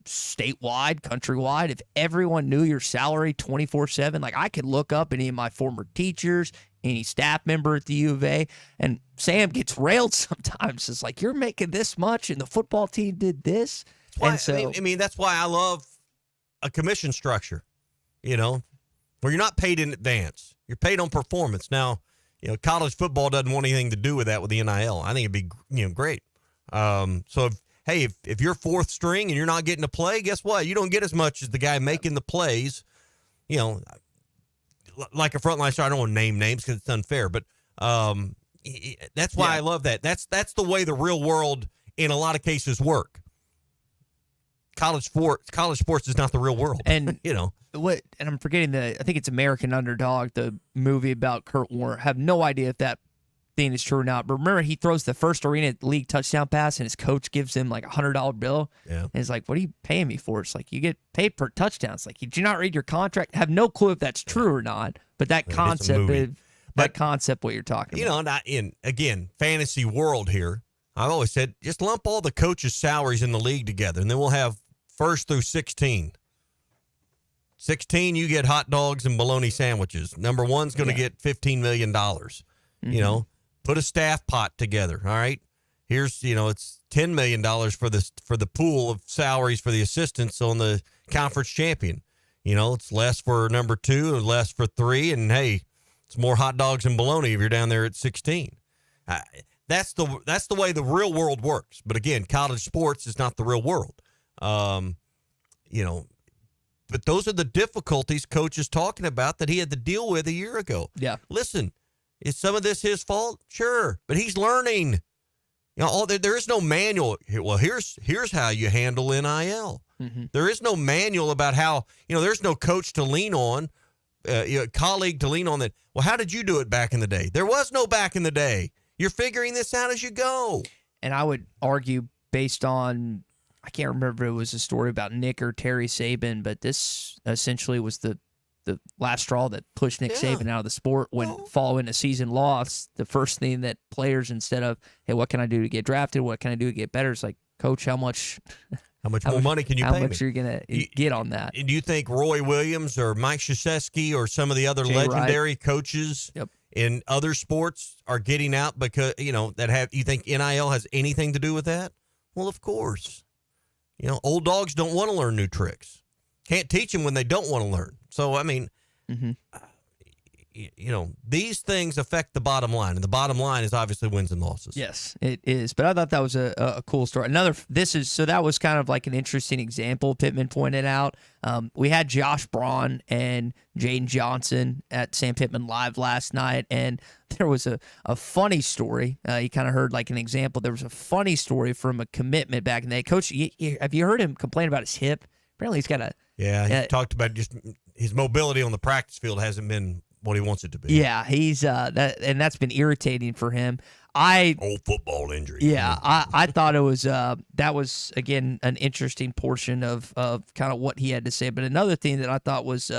statewide, countrywide, if everyone knew your salary 24/7, like I could look up any of my former teachers, any staff member at the U of A, and Sam gets railed sometimes. It's like, you're making this much and the football team did this. That's why I love a commission structure, where you're not paid in advance. You're paid on performance. Now, college football doesn't want anything to do with that with the NIL. I think it'd be, great. So if you're fourth string and you're not getting to play, guess what? You don't get as much as the guy making the plays, like a frontline star. I don't want to name names because it's unfair, but that's why I love that. That's the way the real world in a lot of cases work. College sports is not the real world. And and I'm forgetting I think it's American Underdog, the movie about Kurt Warner. Have no idea if that thing is true or not. But remember, he throws the first Arena League touchdown pass, and his coach gives him like $100 bill. Yeah. And it's like, what are you paying me for? It's like, you get paid per touchdown. It's like, did you not read your contract? Have no clue if that's true or not. But that concept, what you're talking about. Not in, again, fantasy world here. I've always said, just lump all the coaches' salaries in the league together, and then we'll have 1st through 16. 16, you get hot dogs and bologna sandwiches. Number 1's going to get $15 million. Put a staff pot together. All right. Here's, it's $10 million for the pool of salaries for the assistants on the conference champion. It's less for number 2 and less for 3. And, hey, it's more hot dogs and bologna if you're down there at 16. That's the way the real world works. But, again, college sports is not the real world. But those are the difficulties Coach is talking about that he had to deal with a year ago. Yeah. Listen, is some of this his fault? Sure. But he's learning. There is no manual. Well, here's how you handle NIL. Mm-hmm. There is no manual about how, there's no coach to lean on, colleague to lean on that. Well, how did you do it back in the day? There was no back in the day. You're figuring this out as you go. And I would argue based on, I can't remember if it was a story about Nick or Terry Saban, but this essentially was the last straw that pushed Nick Saban out of the sport when following a season loss. The first thing that players, instead of, hey, what can I do to get drafted? What can I do to get better? It's like, Coach, how much more money can you pay me? How much are you going to get on that? Do you think Roy Williams or Mike Krzyzewski or some of the other legendary coaches in other sports are getting out because, you think NIL has anything to do with that? Well, of course. Old dogs don't want to learn new tricks. Can't teach them when they don't want to learn. So, I mean, these things affect the bottom line, and the bottom line is obviously wins and losses. Yes, it is. But I thought that was a cool story. That was kind of like an interesting example Pittman pointed out. We had Josh Braun and Jaden Johnson at Sam Pittman Live last night, and there was a funny story. You kind of heard like an example. There was a funny story from a commitment back in the day. Coach, have you heard him complain about his hip? Apparently he's got a... Yeah, he talked about just his mobility on the practice field hasn't been what he wants it to be. Yeah, he's that's been irritating for him. Old football injury. Yeah, I thought it was that was again an interesting portion of kind of what he had to say. But another thing that I thought was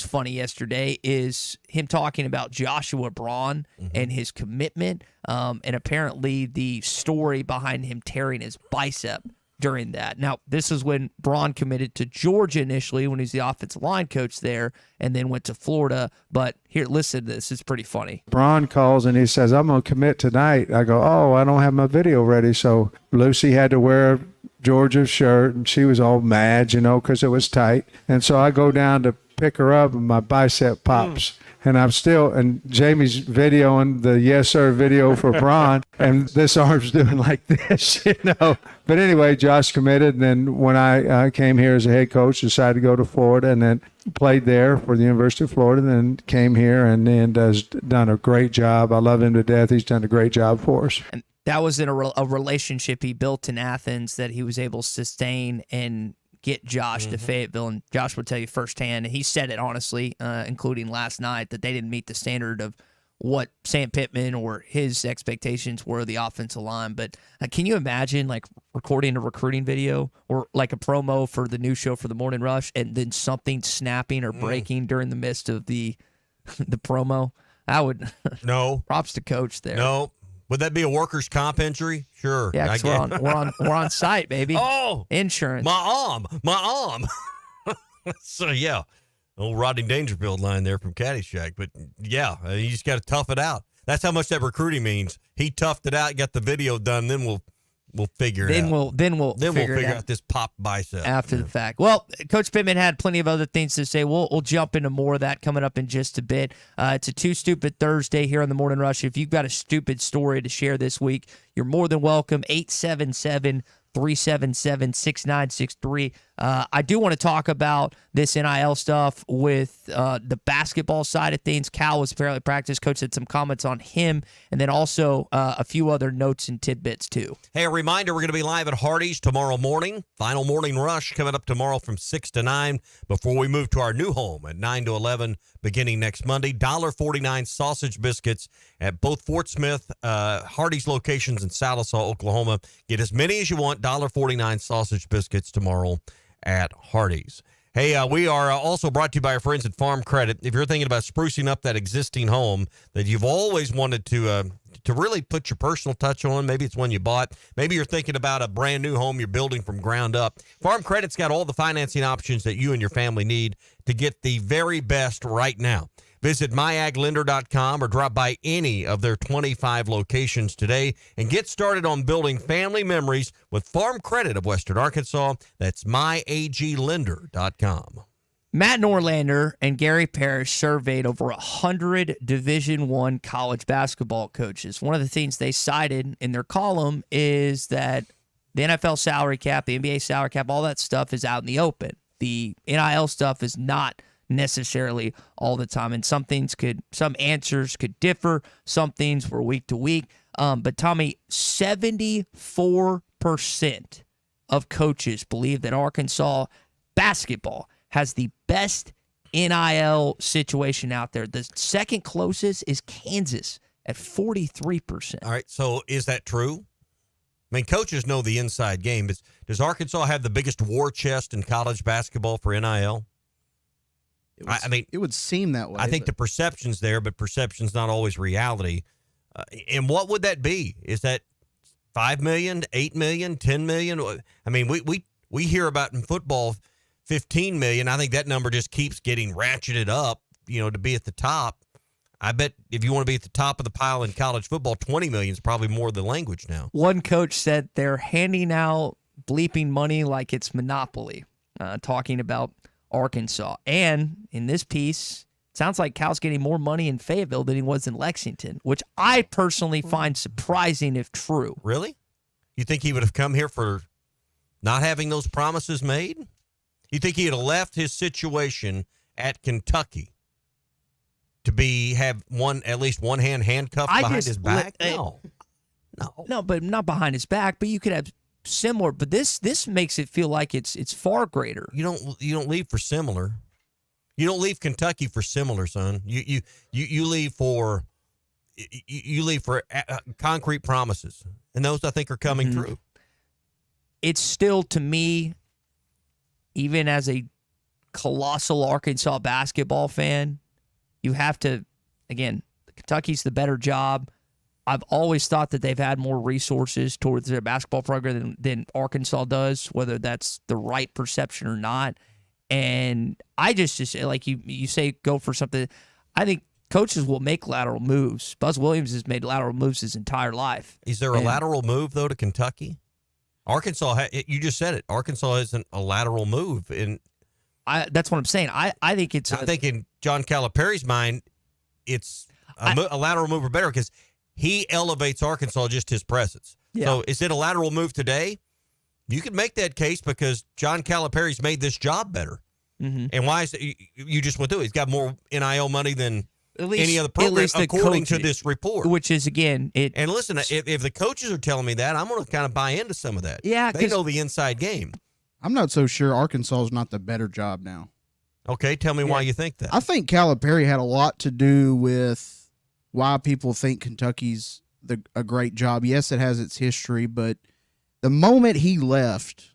funny yesterday is him talking about Joshua Braun and his commitment, and apparently the story behind him tearing his bicep during that. Now, this is when Braun committed to Georgia initially when he was the offensive line coach there and then went to Florida. But here, listen to this. It's pretty funny. Braun calls and he says, I'm going to commit tonight. I go, oh, I don't have my video ready. So Lucy had to wear Georgia's shirt and she was all mad, because it was tight. And so I go down to pick her up and my bicep pops. And and Jamie's videoing the yes sir video for Braun, and this arm's doing like this, But anyway, Josh committed, and then when I came here as a head coach, decided to go to Florida, and then played there for the University of Florida, and then came here and has done a great job. I love him to death. He's done a great job for us. And that was in a relationship he built in Athens that he was able to sustain and get Josh to Fayetteville, and Josh would tell you firsthand, and he said it honestly, including last night, that they didn't meet the standard of what Sam Pittman or his expectations were of the offensive line. But can you imagine like recording a recruiting video or like a promo for the new show for the Morning Rush and then something snapping or breaking during the midst of the promo? I would. No. Props to Coach there. No. Would that be a workers' comp injury? Sure. Yeah, because we're on site, baby. Oh, insurance. My arm. So yeah, old Rodney Dangerfield line there from Caddyshack. But yeah, you just got to tough it out. That's how much that recruiting means. He toughed it out, got the video done. Then we'll figure it out. Then we'll figure out this pop bicep after the fact. Well, Coach Pittman had plenty of other things to say. We'll jump into more of that coming up in just a bit. It's a Too Stupid Thursday here on the Morning Rush. If you've got a stupid story to share this week, you're more than welcome. 877-377-6963. I do want to talk about this NIL stuff with the basketball side of things. Cal was apparently practice. Coach had some comments on him, and then also a few other notes and tidbits too. Hey, a reminder, we're going to be live at Hardee's tomorrow morning. Final Morning Rush coming up tomorrow from 6 to 9 before we move to our new home at 9 to 11 beginning next Monday. $1.49 sausage biscuits at both Fort Smith, Hardee's locations in Sallisaw, Oklahoma. Get as many as you want. $1.49 sausage biscuits tomorrow at Hardee's. Hey, we are also brought to you by our friends at Farm Credit. If you're thinking about sprucing up that existing home that you've always wanted to really put your personal touch on, maybe it's one you bought, maybe you're thinking about a brand new home you're building from ground up, Farm Credit's got all the financing options that you and your family need to get the very best right now. Visit myaglender.com or drop by any of their 25 locations today and get started on building family memories with Farm Credit of Western Arkansas. That's myaglender.com. Matt Norlander and Gary Parrish surveyed over 100 Division I college basketball coaches. One of the things they cited in their column is that the NFL salary cap, the NBA salary cap, all that stuff is out in the open. The NIL stuff is not necessarily all the time, and some answers could differ. Some things were week to week. But Tommy, 74% of coaches believe that Arkansas basketball has the best NIL situation out there. The second closest is Kansas at 43%. All right, so is that true? I mean, coaches know the inside game. Does Arkansas have the biggest war chest in college basketball for NIL? It would seem that way. I think the perception's there, but perception's not always reality. And what would that be? Is that $5 million, $8 million, $10 million? I mean, we hear about in football $15 million. I think that number just keeps getting ratcheted up, to be at the top. I bet if you want to be at the top of the pile in college football, $20 million is probably more the language now. One coach said they're handing out bleeping money like it's Monopoly, talking about Arkansas. And in this piece, it sounds like Cal's getting more money in Fayetteville than he was in Lexington, which I personally find surprising if true. Really? You think he would have come here for not having those promises made? You think he'd have left his situation at Kentucky to have at least one hand handcuffed behind his back? No, but not behind his back. But you could have similar. But this makes it feel like it's far greater. You don't leave for similar. You don't leave Kentucky for similar, son. You leave for concrete promises, and those I think are coming through. It's still, to me, even as a colossal Arkansas basketball fan, you have to, again, Kentucky's the better job. I've always thought that they've had more resources towards their basketball program than Arkansas does, whether that's the right perception or not. And I just like you say, go for something. I think coaches will make lateral moves. Buzz Williams has made lateral moves his entire life. Is there a lateral move, though, to Kentucky? Arkansas, you just said it. Arkansas isn't a lateral move. And that's what I'm saying. I think it's. I think in John Calipari's mind, it's a lateral move or better because he elevates Arkansas just his presence. Yeah. So is it a lateral move today? You could make that case because John Calipari's made this job better. Mm-hmm. And why is it? You just went through it. He's got more NIL money than any other at program, least according to this report. Which is, again, And listen, if the coaches are telling me that, I'm going to kind of buy into some of that. Yeah, they know the inside game. I'm not so sure Arkansas is not the better job now. Okay, tell me why you think that. I think Calipari had a lot to do with why people think Kentucky's a great job. Yes, it has its history, but the moment he left,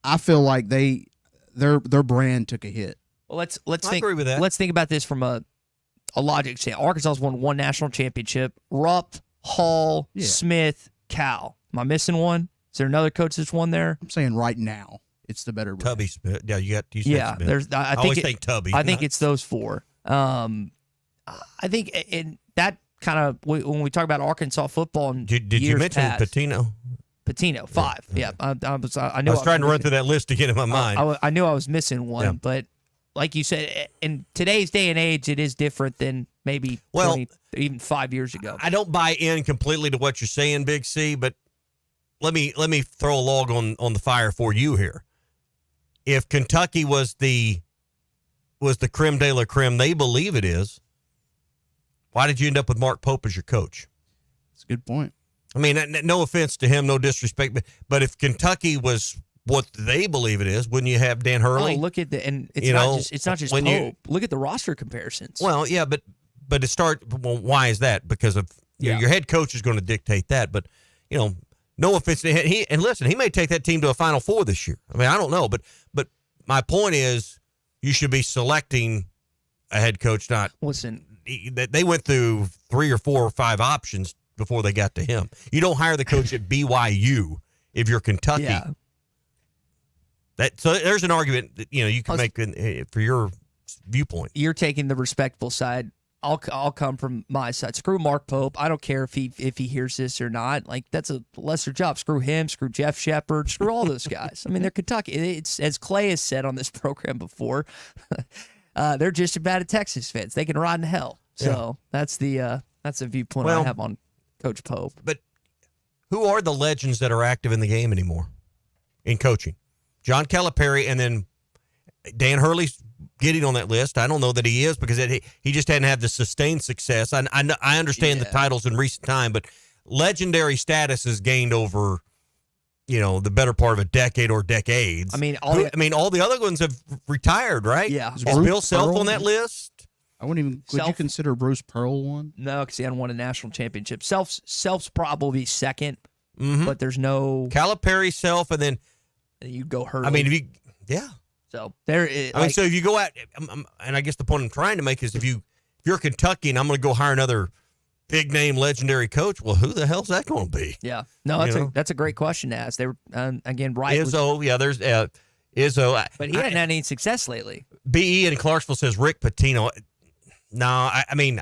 I feel like their brand took a hit. Well, let's I think. agree with that. Let's think about this from a logic standpoint. Arkansas's won one national championship. Rupp, Hall, Smith, Cal. Am I missing one? Is there another coach that's won there? I'm saying right now it's the better brand. Tubby Smith. Yeah, you said Smith. There's. I always think Tubby. I think it's those four. I think in that kind of when we talk about Arkansas football and did you mention Patino? Patino, 5. Yeah, I was trying to run through that list to get in my mind. I knew I was missing one, Yeah. but like you said, in today's day and age, it is different than maybe 20, even 5 years ago. I don't buy in completely to what you're saying, Big C, but let me throw a log on the fire for you here. If Kentucky was the creme de la creme they believe it is, why did you end up with Mark Pope as your coach? That's a good point. I mean, no offense to him, no disrespect, but if Kentucky was what they believe it is, wouldn't you have Dan Hurley? Oh, look at it's not just when Pope. Look at the roster comparisons. Well, yeah, but why is that? Because of your head coach is going to dictate that. But no offense to him. And listen, he may take that team to a Final Four this year. I mean, I don't know, but my point is, you should be selecting a head coach. Not listen. They went through 3 or 4 or 5 options before they got to him. You don't hire the coach at BYU if you're Kentucky. Yeah. So there's an argument that you can make for your viewpoint. You're taking the respectful side. I'll come from my side. Screw Mark Pope. I don't care if he hears this or not. Like, that's a lesser job. Screw him. Screw Jeff Shepard. Screw all those guys. I mean, they're Kentucky. It's as Clay has said on this program before. They're just as bad as Texas fans. They can ride in hell. So that's the viewpoint I have on Coach Pope. But who are the legends that are active in the game anymore in coaching? John Calipari, and then Dan Hurley's getting on that list. I don't know that he is because he just hadn't had the sustained success. I understand the titles in recent time, but legendary status is gained over, the better part of a decade or decades. I mean, all the other ones have retired, right? Yeah. Is Bill Self on that list? I wouldn't even. Would you consider Bruce Pearl one? No, because he hadn't won a national championship. Self's probably second, but there's no Calipari, Self, and then you go Hurley. I mean, So there is. So if you go out, and I guess the point I'm trying to make is if you're Kentucky and I'm going to go hire another big name legendary coach, well, who the hell's that going to be? Yeah, no, that's a great question to ask. They were again right. Izzo, there's Izzo, but he hadn't had any success lately. BE in Clarksville says Rick Pitino. No, I mean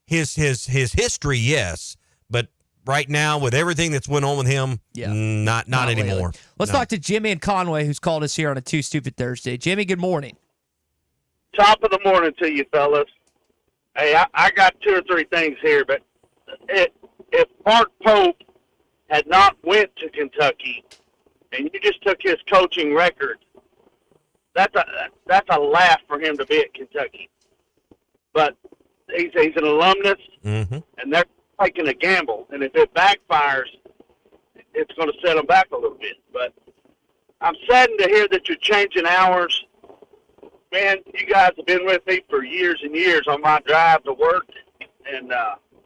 his history, yes, but right now with everything that's went on with him, not anymore. Lately. Let's talk to Jimmy in Conway, who's called us here on a Too Stupid Thursday. Jimmy, good morning. Top of the morning to you, fellas. Hey, I got 2 or 3 things here, but if Mark Pope had not went to Kentucky and you just took his coaching record, that's a laugh for him to be at Kentucky. But he's an alumnus, and they're taking a gamble. And if it backfires, it's going to set them back a little bit. But I'm saddened to hear that you're changing hours. Man, you guys have been with me for years and years on my drive to work. And,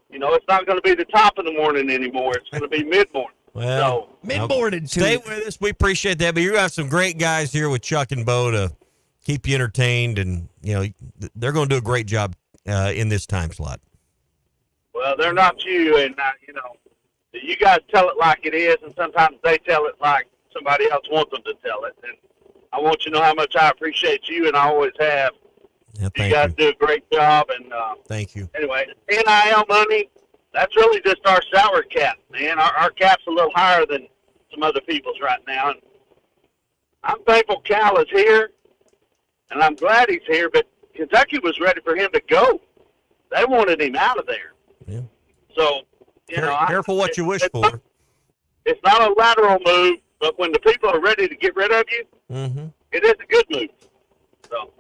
it's not going to be the top of the morning anymore. It's going to be mid-morning. Well, mid-morning, too. Stay with us. We appreciate that. But you have some great guys here with Chuck and Bo to keep you entertained. And, they're going to do a great job in this time slot. Well, they're not you. And, you guys tell it like it is. And sometimes they tell it like somebody else wants them to tell it. And I want you to know how much I appreciate you, and I always have. Yeah, you guys do a great job. And thank you. Anyway, NIL money, that's really just our salary cap, man. Our cap's a little higher than some other people's right now. And I'm thankful Cal is here, and I'm glad he's here, but Kentucky was ready for him to go. They wanted him out of there. Yeah. So, careful what you wish for. It's not a lateral move, but when the people are ready to get rid of you, it is a good move. So,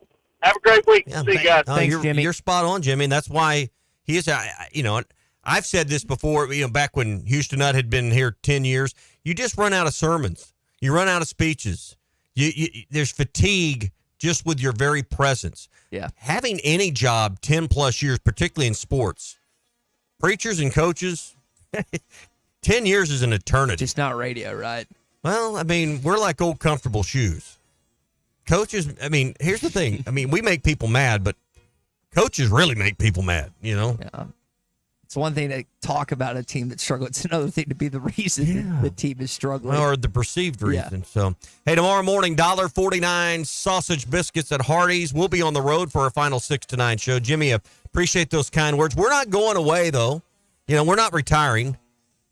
have a great week. See you guys. Thanks, Jimmy. You're spot on, Jimmy, and that's why he is. I've said this before. Back when Houston Nutt had been here 10 years, you just run out of sermons. You run out of speeches. There's fatigue just with your very presence. Yeah. Having any job 10 plus years, particularly in sports, preachers and coaches, 10 years is an eternity. Just not radio, right? Well, I mean, we're like old comfortable shoes. Coaches, I mean, here's the thing. I mean, we make people mad, but coaches really make people mad, Yeah. It's one thing to talk about a team that's struggling. It's another thing to be the reason the team is struggling. Or the perceived reason. So, hey, tomorrow morning, $1.49 sausage biscuits at Hardee's. We'll be on the road for our final 6 to 9 show. Jimmy, appreciate those kind words. We're not going away, though. We're not retiring.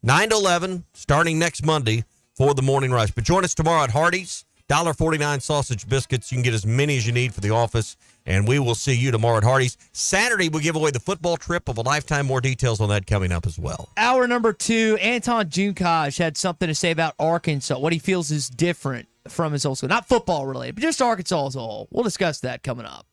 9 to 11, starting next Monday for the Morning Rush. But join us tomorrow at Hardee's. $1.49 sausage biscuits. You can get as many as you need for the office, and we will see you tomorrow at Hardee's. Saturday, we'll give away the football trip of a lifetime. More details on that coming up as well. Hour number 2, Anton Junkaj had something to say about Arkansas, what he feels is different from his old school. Not football related, but just Arkansas as a whole. We'll discuss that coming up.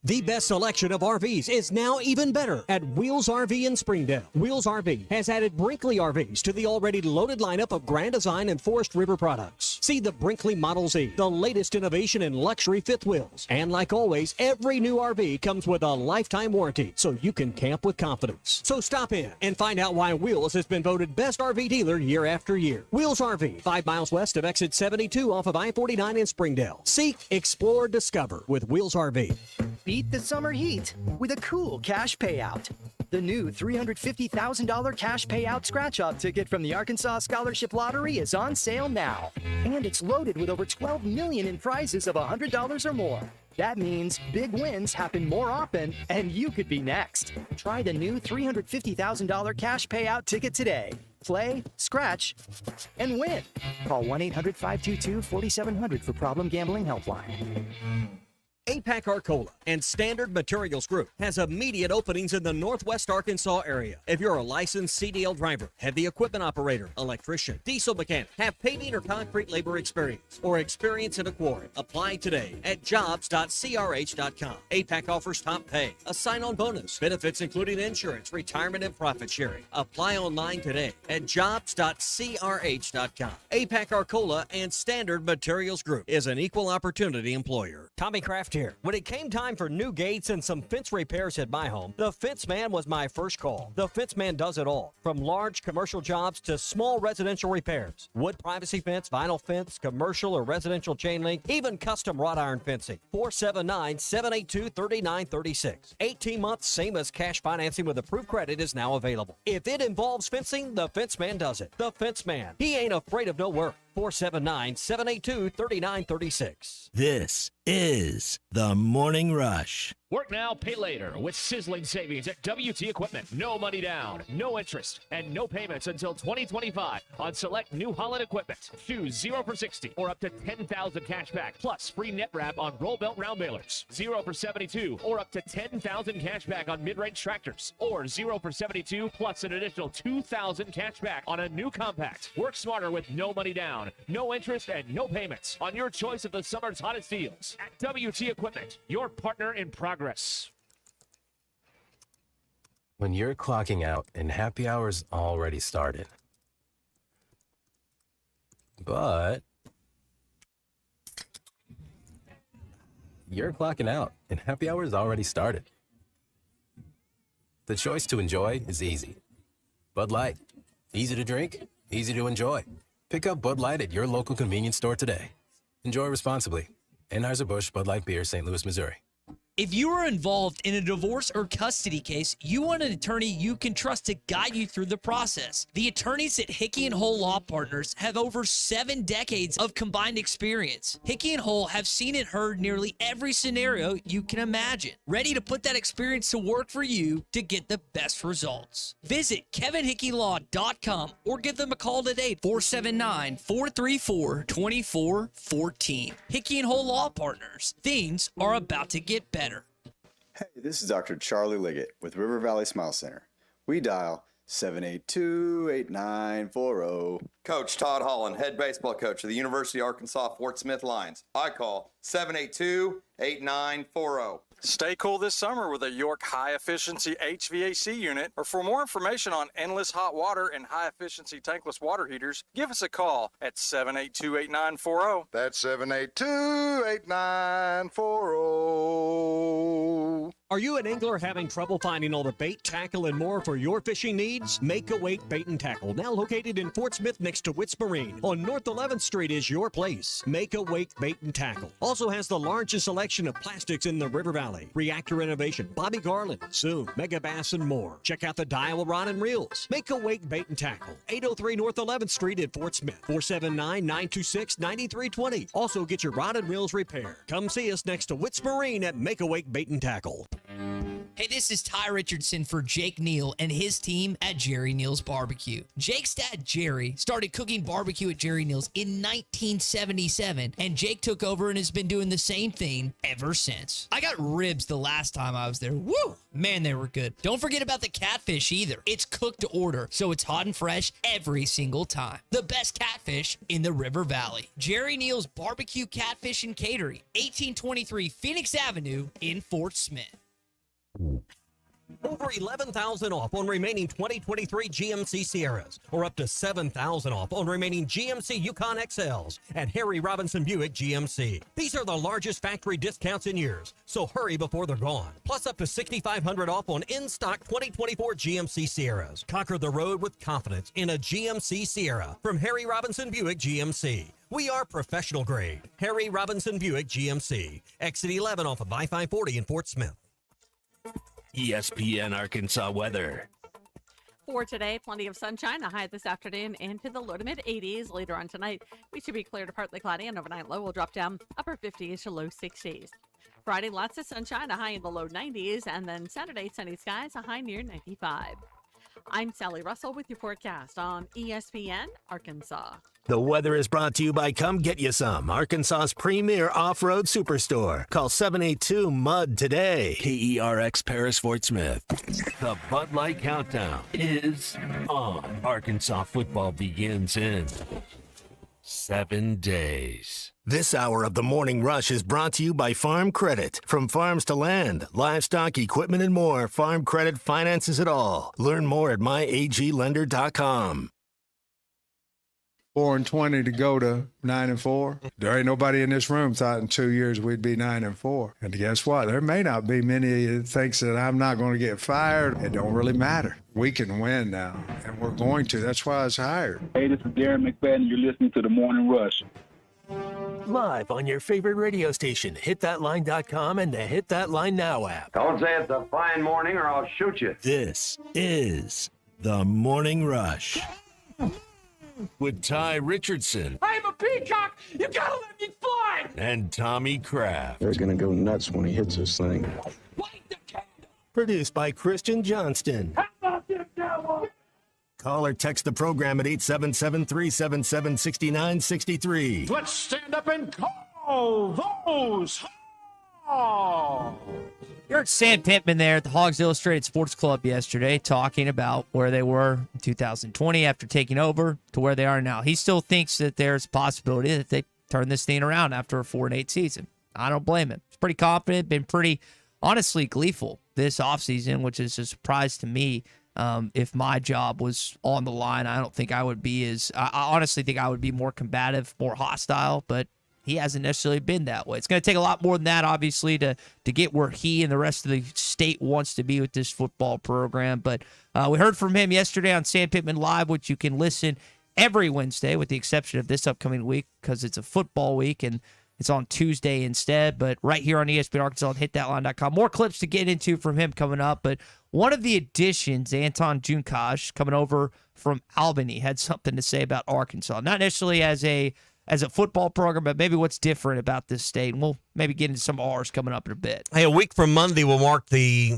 The best selection of RVs is now even better at Wheels RV in Springdale. Wheels RV has added Brinkley RVs to the already loaded lineup of Grand Design and Forest River products. See the Brinkley Model Z, the latest innovation in luxury fifth wheels. And like always, every new RV comes with a lifetime warranty, so you can camp with confidence. So stop in and find out why Wheels has been voted best RV dealer year after year. Wheels RV, 5 miles west of exit 72 off of I-49 in Springdale. Seek, explore, discover with Wheels RV. Beat the summer heat with a cool cash payout. The new $350,000 cash payout scratch-off ticket from the Arkansas Scholarship Lottery is on sale now. And it's loaded with over $12 million in prizes of $100 or more. That means big wins happen more often, and you could be next. Try the new $350,000 cash payout ticket today. Play, scratch, and win. Call 1-800-522-4700 for Problem Gambling Helpline. APAC Arcola and Standard Materials Group has immediate openings in the Northwest Arkansas area. If you're a licensed CDL driver, heavy equipment operator, electrician, diesel mechanic, have paving or concrete labor experience, or experience in a quarry, apply today at jobs.crh.com. APAC offers top pay, a sign-on bonus, benefits including insurance, retirement, and profit sharing. Apply online today at jobs.crh.com. APAC Arcola and Standard Materials Group is an equal opportunity employer. Tommy Kraft here. When it came time for new gates and some fence repairs at my home, the Fence Man was my first call. The Fence Man does it all, from large commercial jobs to small residential repairs. Wood privacy fence, vinyl fence, commercial or residential chain link, even custom wrought iron fencing. 479-782-3936. 18 months same as cash financing with approved credit is now available. If it involves fencing, the Fence Man does it. The Fence Man. He ain't afraid of no work. 479-782-3936. This is the Morning Rush. Work now, pay later with sizzling savings at WT Equipment. No money down, no interest, and no payments until 2025 on select New Holland equipment. Choose 0 for 60 or up to 10,000 cash back, plus free net wrap on roll belt round balers. 0 for 72 or up to 10,000 cash back on mid-range tractors, or 0 for 72 plus an additional 2,000 cash back on a new compact. Work smarter with no money down, no interest, and no payments on your choice of the summer's hottest deals at WT Equipment, your partner in progress. When you're clocking out and happy hour's already started. But you're clocking out and happy hour's already started. The choice to enjoy is easy. Bud Light. Easy to drink, easy to enjoy. Pick up Bud Light at your local convenience store today. Enjoy responsibly. Anheuser-Busch Bud Light Beer, St. Louis, Missouri. If you are involved in a divorce or custody case, you want an attorney you can trust to guide you through the process. The attorneys at Hickey and Hole Law Partners have over 7 decades of combined experience. Hickey and Hole have seen and heard nearly every scenario you can imagine, ready to put that experience to work for you to get the best results. Visit kevinhickeylaw.com or give them a call today, 479-434-2414. Hickey and Hole Law Partners. Things are about to get better. Hey, this is Dr. Charlie Liggett with River Valley Smile Center. We dial 782-8940. Coach Todd Holland, head baseball coach of the University of Arkansas Fort Smith Lions. I call 782-8940. Stay cool this summer with a York high-efficiency HVAC unit, or for more information on endless hot water and high-efficiency tankless water heaters, give us a call at 782-8940. That's 782-8940. Are you an angler having trouble finding all the bait, tackle, and more for your fishing needs? Make a Wake Bait and Tackle, now located in Fort Smith next to Witts Marine on North 11th Street, is your place. Make a Wake Bait and Tackle also has the largest selection of plastics in the River Valley. Reactor Innovation, Bobby Garland, Zoom, Mega Bass, and more. Check out the Daiwa Rod and Reels. Make a Wake Bait and Tackle, 803 North 11th Street in Fort Smith, 479-926-9320. Also get your rod and reels repaired. Come see us next to Witts Marine at Make a Wake Bait and Tackle. Hey, this is Ty Richardson for Jake Neal and his team at Jerry Neal's Barbecue. Jake's dad, Jerry, started cooking barbecue at Jerry Neal's in 1977, and Jake took over and has been doing the same thing ever since. I got ribs the last time I was there. Woo! Man, they were good. Don't forget about the catfish either. It's cooked to order, so it's hot and fresh every single time. The best catfish in the River Valley. Jerry Neal's Barbecue, Catfish, and Catering, 1823 Phoenix Avenue in Fort Smith. Over $11,000 off on remaining 2023 GMC Sierras, or up to $7,000 off on remaining GMC Yukon XLs at Harry Robinson Buick GMC. These are the largest factory discounts in years, so hurry before they're gone. Plus up to $6,500 off on in-stock 2024 GMC Sierras. Conquer the road with confidence in a GMC Sierra from Harry Robinson Buick GMC. We are professional grade. Harry Robinson Buick GMC. Exit 11 off of I-540 in Fort Smith. ESPN Arkansas weather. For today, plenty of sunshine, a high this afternoon into the low to mid 80s. Later on tonight, we should be clear to partly cloudy, and overnight low will drop down upper 50s to low 60s. Friday, lots of sunshine, a high in the low 90s, and then Saturday, sunny skies, a high near 95. I'm Sally Russell with your forecast on ESPN Arkansas. The weather is brought to you by Come Get You Some, Arkansas's premier off-road superstore. Call 782-MUD today. KERX Paris Fort Smith. The Bud Light Countdown is on. Arkansas football begins in 7 days. This hour of the Morning Rush is brought to you by Farm Credit. From farms to land, livestock, equipment, and more, Farm Credit finances it all. Learn more at myaglender.com. 4-20 to go to 9-4. There ain't nobody in this room thought in 2 years we'd be 9-4. And guess what? There may not be many that thinks that I'm not going to get fired. It don't really matter. We can win now, and we're going to. That's why I was hired. Hey, this is Darren McFadden. You're listening to The Morning Rush. Live on your favorite radio station, hitthatline.com and the Hit That Line Now app. Don't say it's a fine morning or I'll shoot you. This is The Morning Rush with Ty Richardson I'm a peacock. You gotta let me fly. and Tommy Kraft. They're going to go nuts when he hits this thing. Produced by Christian Johnston. Call or text the program at 877-377-6963. Let's stand up and call those. You heard Sam Pittman there at the Hogs Illustrated Sports Club yesterday talking about where they were in 2020 after taking over to where they are now. He still thinks that there's a possibility that they turn this thing around after a 4-8 season. I don't blame him. He's pretty confident, been pretty, honestly, gleeful this offseason, which is a surprise to me. If my job was on the line, I don't think I would be I honestly think I would be more combative, more hostile, but he hasn't necessarily been that way. It's going to take a lot more than that, obviously, to get where he and the rest of the state wants to be with this football program. But we heard from him yesterday on Sam Pittman Live, which you can listen every Wednesday with the exception of this upcoming week because it's a football week and it's on Tuesday instead. But right here on ESPN Arkansas and hitthatline.com. More clips to get into from him coming up. But one of the additions, Anton Junkash, coming over from Albany, had something to say about Arkansas. Not necessarily as a football program, but maybe what's different about this state. And we'll maybe get into some R's coming up in a bit. Hey, a week from Monday will mark the,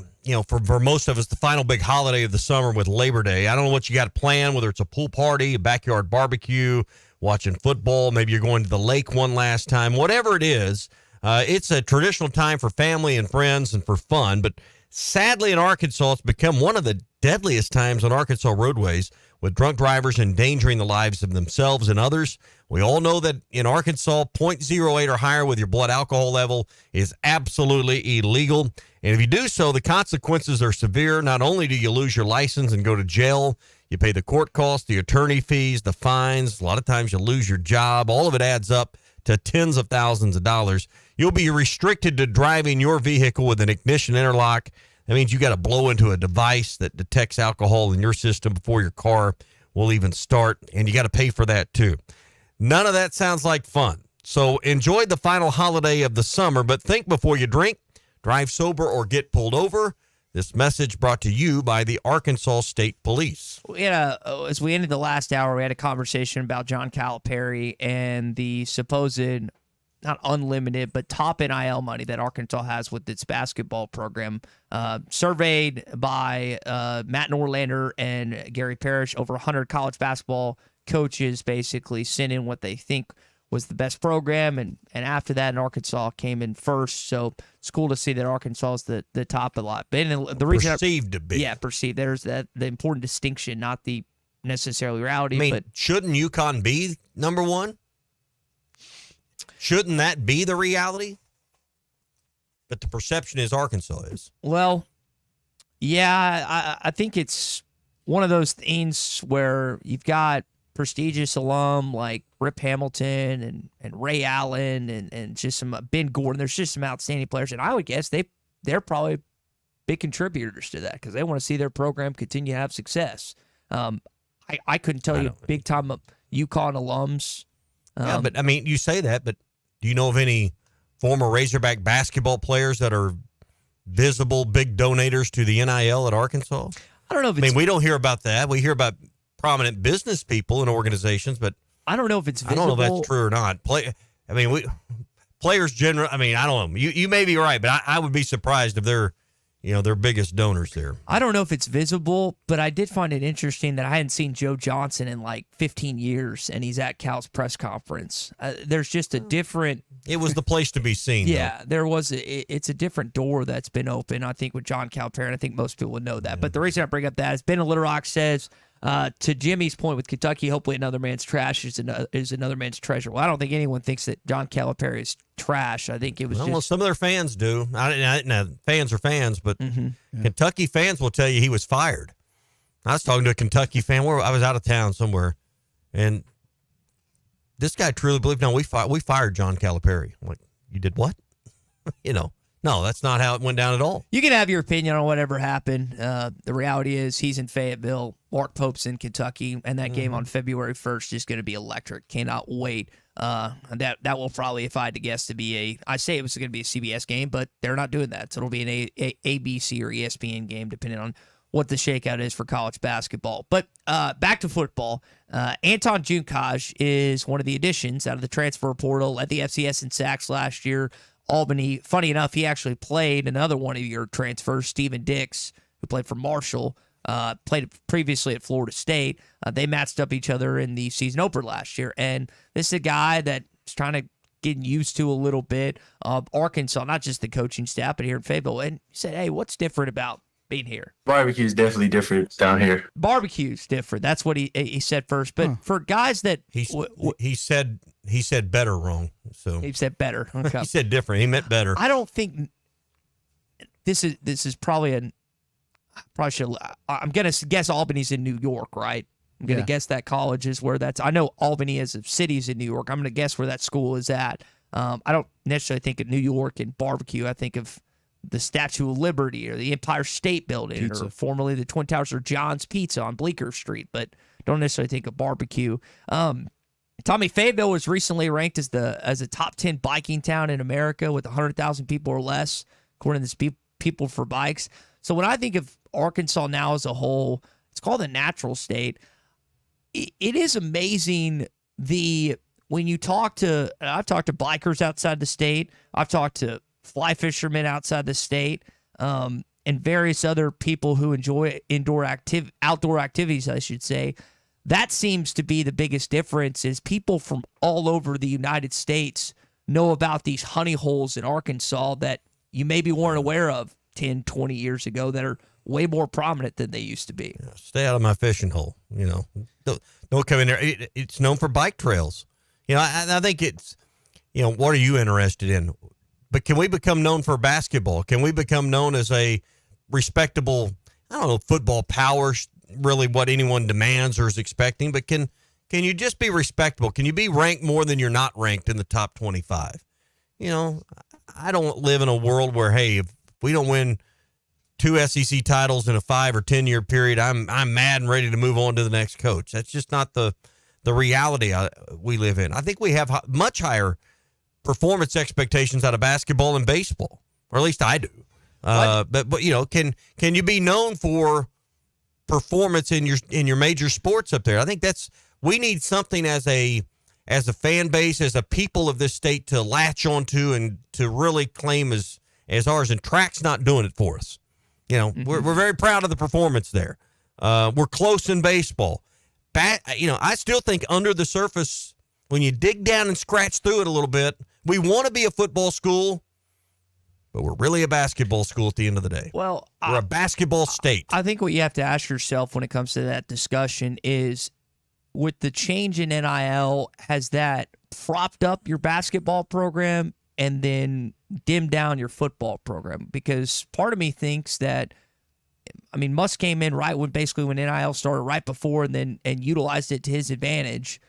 for most of us, the final big holiday of the summer with Labor Day. I don't know what you got planned, whether it's a pool party, a backyard barbecue, watching football, maybe you're going to the lake one last time. Whatever it is, it's a traditional time for family and friends and for fun. But sadly, in Arkansas, it's become one of the deadliest times on Arkansas roadways, with drunk drivers endangering the lives of themselves and others. We all know that in Arkansas, 0.08 or higher with your blood alcohol level is absolutely illegal. And if you do so, the consequences are severe. Not only do you lose your license and go to jail, you pay the court costs, the attorney fees, the fines. A lot of times you lose your job. All of it adds up to tens of thousands of dollars. You'll be restricted to driving your vehicle with an ignition interlock. That means you got to blow into a device that detects alcohol in your system before your car will even start, and you got to pay for that too. None of that sounds like fun. So enjoy the final holiday of the summer, but think before you drink, drive sober, or get pulled over. This message brought to you by the Arkansas State Police. As we ended the last hour, we had a conversation about John Calipari and the supposed, not unlimited, but top NIL money that Arkansas has with its basketball program. Surveyed by Matt Norlander and Gary Parrish, over 100 college basketball coaches basically sent in what they think was the best program, and after that, Arkansas came in first. So it's cool to see that Arkansas is the top a lot. But the reason perceived to be. Yeah, perceived. There's the important distinction, not the necessarily reality. I mean, but shouldn't UConn be number one? Shouldn't that be the reality? But the perception is Arkansas is. Well, yeah, I think it's one of those things where you've got prestigious alum like Rip Hamilton and Ray Allen and just some Ben Gordon. There's just some outstanding players, and I would guess they're probably big contributors to that because they want to see their program continue to have success. I couldn't tell you big time UConn alums. Yeah, but I mean, you say that, but do you know of any former Razorback basketball players that are visible big donators to the NIL at Arkansas? I don't know if I mean, we don't hear about that. We hear about prominent business people and organizations, but I don't know if it's visible. I don't know if that's true or not. players generally, I mean, I don't know. You may be right, but I would be surprised if they're, their biggest donors there. I don't know if it's visible, but I did find it interesting that I hadn't seen Joe Johnson in like 15 years, and he's at Cal's press conference. There's just a different... It was the place to be seen. Yeah, there was. It's a different door that's been open, I think, with John Calipari. I think most people would know that. But the reason I bring up that is Ben Little Rock says, to Jimmy's point with Kentucky, hopefully another man's trash is another man's treasure. Well, I don't think anyone thinks that John Calipari is trash. I think it was well, some of their fans do. Now, fans are fans, but Kentucky fans will tell you he was fired. I was talking to a Kentucky fan where I was out of town somewhere, and this guy truly believed, no, we fired John Calipari. I'm like, you did what? No, that's not how it went down at all. You can have your opinion on whatever happened. The reality is he's in Fayetteville. Mark Pope's in Kentucky, and that game on February 1st is going to be electric. Cannot wait. That will probably, if I had to guess, to be I say it was going to be a CBS game, but they're not doing that. So it'll be an ABC or ESPN game, depending on what the shakeout is for college basketball. But back to football. Anton Junkaj is one of the additions out of the transfer portal, led the FCS in sacks last year. Albany, funny enough, he actually played another one of your transfers, Steven Dix, who played for Marshall, played previously at Florida State. They matched up each other in the season opener last year. And this is a guy that's trying to get used to a little bit of Arkansas, not just the coaching staff, but here in Fayetteville. And he said, hey, what's different about being here? Barbecue is definitely different down here. Barbecue's different. That's what he said first. But for guys that he said better wrong. So he said better. Okay. He said different. He meant better. I don't think this is probably I'm gonna guess Albany's in New York, right? I'm gonna guess that college is where that's. I know Albany as a city is in New York. I'm gonna guess where that school is at. I don't necessarily think of New York and barbecue. I think of the Statue of Liberty or the Empire State Building or formerly the Twin Towers or John's Pizza on Bleecker Street, but don't necessarily think of barbecue. Tommy, Fayetteville was recently ranked as a top 10 biking town in America with 100,000 people or less, according to this People for Bikes. So when I think of Arkansas now as a whole, it's called the natural state. It is amazing when you talk to, I've talked to bikers outside the state, I've talked to fly fishermen outside the state, and various other people who enjoy outdoor activities, I should say. That seems to be the biggest difference is people from all over the United States know about these honey holes in Arkansas that you maybe weren't aware of 10, 20 years ago that are way more prominent than they used to be. Yeah, stay out of my fishing hole. Don't come in there. It's known for bike trails. I think it's, what are you interested in? But can we become known for basketball? Can we become known as a respectable, football power, really what anyone demands or is expecting? But can you just be respectable? Can you be ranked more than you're not ranked in the top 25? I don't live in a world where, hey, if we don't win 2 SEC titles in a 5 or 10 year period, I'm mad and ready to move on to the next coach. That's just not the reality we live in. I think we have much higher performance expectations out of basketball and baseball, or at least I do. But can you be known for performance in your major sports up there? I think we need something as a fan base, as a people of this state to latch onto and to really claim as ours. And track's not doing it for us. We're very proud of the performance there. We're close in baseball. I still think under the surface, when you dig down and scratch through it a little bit, we want to be a football school, but we're really a basketball school at the end of the day. Well, we're a basketball state. I think what you have to ask yourself when it comes to that discussion is, with the change in NIL, has that propped up your basketball program and then dimmed down your football program? Because part of me thinks that, Musk came in right when NIL started, right before, and utilized it to his advantage.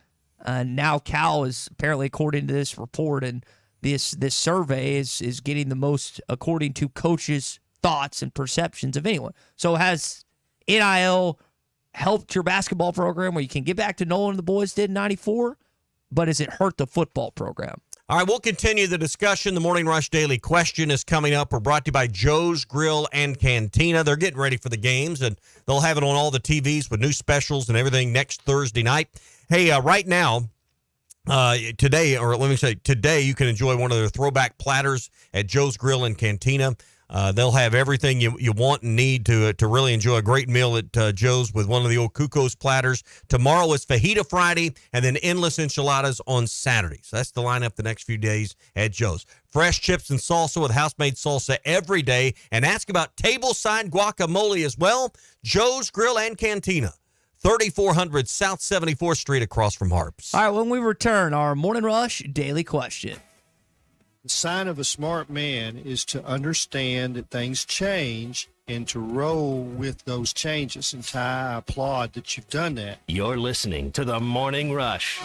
Now Cal is apparently, according to this report and this survey, is getting the most according to coaches' thoughts and perceptions of anyone. So has NIL helped your basketball program where you can get back to Nolan and the boys did in '94, but has it hurt the football program? All right, we'll continue the discussion. The Morning Rush Daily Question is coming up. We're brought to you by Joe's Grill and Cantina. They're getting ready for the games, and they'll have it on all the TVs with new specials and everything next Thursday night. Hey, right now, today you can enjoy one of their throwback platters at Joe's Grill and Cantina. They'll have everything you want and need to really enjoy a great meal at Joe's with one of the old Cuco's platters. Tomorrow is Fajita Friday, and then endless enchiladas on Saturday. So that's the lineup the next few days at Joe's. Fresh chips and salsa with house-made salsa every day. And ask about table-side guacamole as well. Joe's Grill and Cantina, 3400 South 74th Street across from Harps. All right, when we return, our Morning Rush Daily Question. The sign of a smart man is to understand that things change and to roll with those changes. And Ty, I applaud that you've done that. You're listening to the Morning Rush.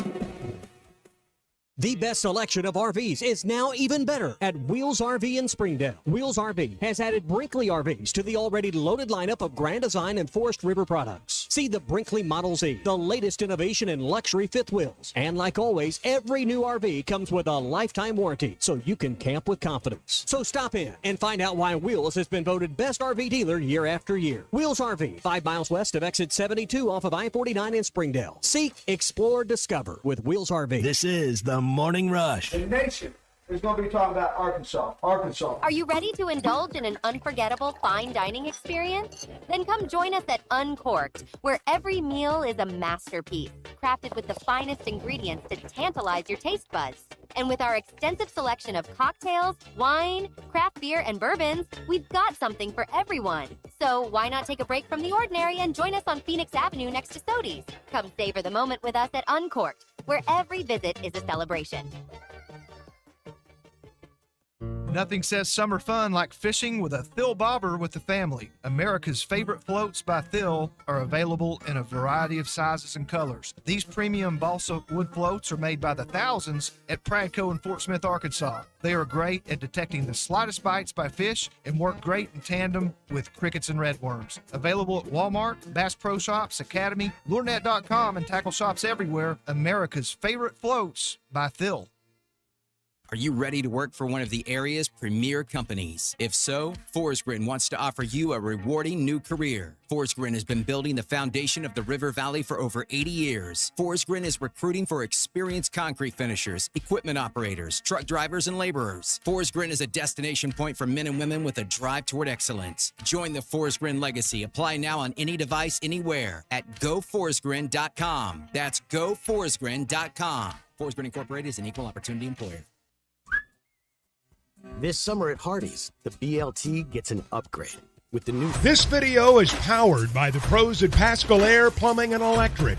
The best selection of RVs is now even better at Wheels RV in Springdale. Wheels RV has added Brinkley RVs to the already loaded lineup of Grand Design and Forest River products. See the Brinkley Model Z, the latest innovation in luxury fifth wheels. And like always, every new RV comes with a lifetime warranty, so you can camp with confidence. So stop in and find out why Wheels has been voted best RV dealer year after year. Wheels RV, 5 miles west of exit 72 off of I-49 in Springdale. Seek, explore, discover with Wheels RV. This is the Morning Rush. The nation is going to be talking about Arkansas. Are you ready to indulge in an unforgettable fine dining experience? Then come join us at Uncorked, where every meal is a masterpiece, crafted with the finest ingredients to tantalize your taste buds. And with our extensive selection of cocktails, wine, craft beer, and bourbons, we've got something for everyone. So why not take a break from the ordinary and join us on Phoenix Avenue next to Sodi's? Come savor the moment with us at Uncorked, where every visit is a celebration. Nothing says summer fun like fishing with a Thill Bobber with the family. America's favorite floats by Thill are available in a variety of sizes and colors. These premium balsa wood floats are made by the thousands at Pradco in Fort Smith, Arkansas. They are great at detecting the slightest bites by fish and work great in tandem with crickets and redworms. Available at Walmart, Bass Pro Shops, Academy, LureNet.com, and tackle shops everywhere. America's favorite floats by Thill. Are you ready to work for one of the area's premier companies? If so, Forrest Grin wants to offer you a rewarding new career. Forrest Grin has been building the foundation of the River Valley for over 80 years. Forrest Grin is recruiting for experienced concrete finishers, equipment operators, truck drivers, and laborers. Forrest Grin is a destination point for men and women with a drive toward excellence. Join the Forrest Grin legacy. Apply now on any device, anywhere at GoForrestGrin.com. That's GoForrestGrin.com. Forrest Grin Incorporated is an equal opportunity employer. This summer at Hardee's, the BLT gets an upgrade with the new... This video is powered by the pros at Pascal Air Plumbing and Electric.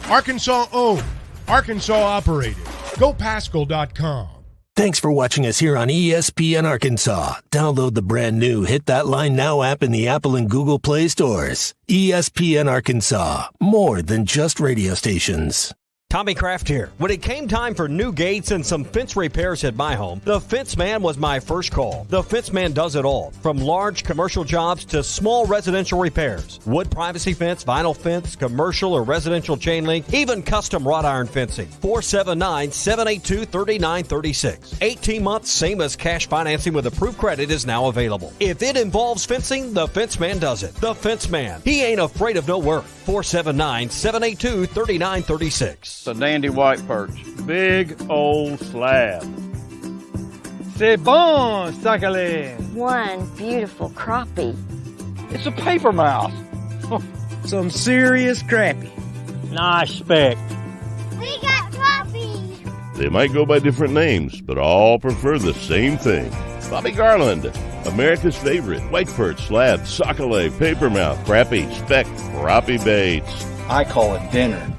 Arkansas owned, Arkansas operated. GoPascal.com. Thanks for watching us here on ESPN Arkansas. Download the brand new Hit That Line Now app in the Apple and Google Play stores. ESPN Arkansas, more than just radio stations. Tommy Kraft here. When it came time for new gates and some fence repairs at my home, the Fence Man was my first call. The Fence Man does it all, from large commercial jobs to small residential repairs. Wood privacy fence, vinyl fence, commercial or residential chain link, even custom wrought iron fencing. 479-782-3936. 18 months, same as cash financing with approved credit is now available. If it involves fencing, the Fence Man does it. The Fence Man. He ain't afraid of no work. 479-782-3936. A dandy white perch. Big old slab. C'est bon, sacalé. One beautiful crappie. It's a paper mouse. Some serious crappie. Nice speck. We got crappie. They might go by different names, but all prefer the same thing. Bobby Garland, America's favorite white perch, slab, sockeye, papermouth, crappie, speck, crappie baits. I call it dinner.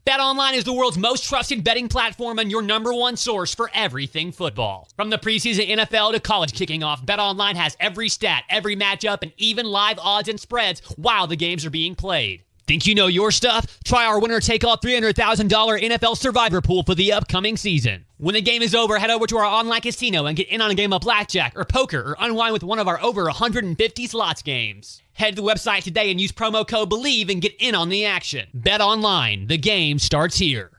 BetOnline is the world's most trusted betting platform and your number one source for everything football. From the preseason NFL to college kicking off, BetOnline has every stat, every matchup, and even live odds and spreads while the games are being played. Think you know your stuff? Try our winner-take-all $300,000 NFL Survivor Pool for the upcoming season. When the game is over, head over to our online casino and get in on a game of blackjack or poker or unwind with one of our over 150 slots games. Head to the website today and use promo code BELIEVE and get in on the action. Bet online. The game starts here.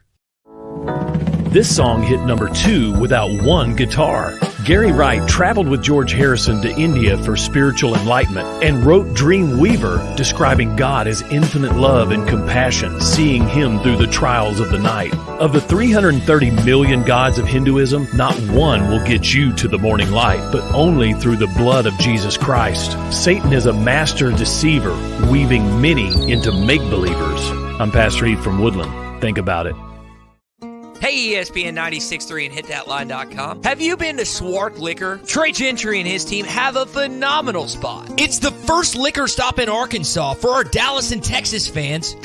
This song hit number 2 without one guitar. Gary Wright traveled with George Harrison to India for spiritual enlightenment and wrote Dream Weaver, describing God as infinite love and compassion, seeing him through the trials of the night. Of the 330 million gods of Hinduism, not one will get you to the morning light, but only through the blood of Jesus Christ. Satan is a master deceiver, weaving many into make-believers. I'm Pastor Eve from Woodland. Think about it. Hey, ESPN 96.3 and hitthatline.com. Have you been to Swart Liquor? Trey Gentry and his team have a phenomenal spot. It's the first liquor stop in Arkansas for our Dallas and Texas fans.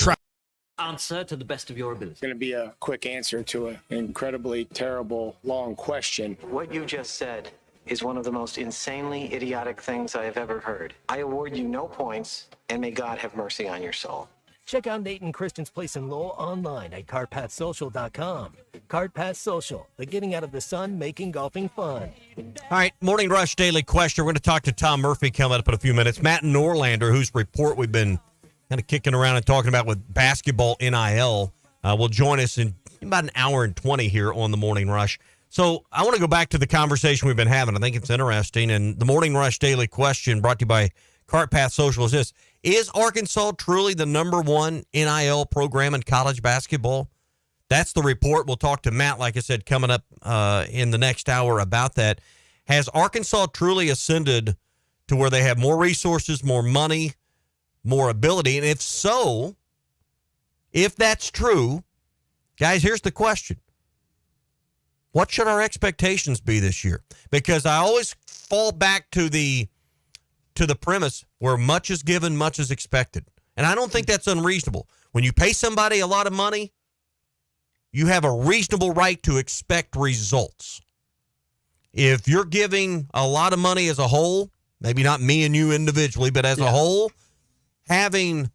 Answer to the best of your ability. It's going to be a quick answer to an incredibly terrible, long question. What you just said is one of the most insanely idiotic things I have ever heard. I award you no points, and may God have mercy on your soul. Check out Nate and Christian's Place in Lowell online at CartPathSocial.com. CartPath Social, the getting out of the sun, making golfing fun. All right, Morning Rush Daily Question. We're going to talk to Tom Murphy coming up in a few minutes. Matt Norlander, whose report we've been kind of kicking around and talking about with basketball NIL, will join us in about an hour and 20 here on the Morning Rush. So I want to go back to the conversation we've been having. I think it's interesting. And the Morning Rush Daily Question brought to you by CartPath Social is this. Is Arkansas truly the number one NIL program in college basketball? That's the report. We'll talk to Matt, like I said, coming up in the next hour about that. Has Arkansas truly ascended to where they have more resources, more money, more ability? And if so, if that's true, guys, here's the question. What should our expectations be this year? Because I always fall back to the premise where much is given, much is expected. And I don't think that's unreasonable. When you pay somebody a lot of money, you have a reasonable right to expect results. If you're giving a lot of money as a whole, maybe not me and you individually, but as a whole, having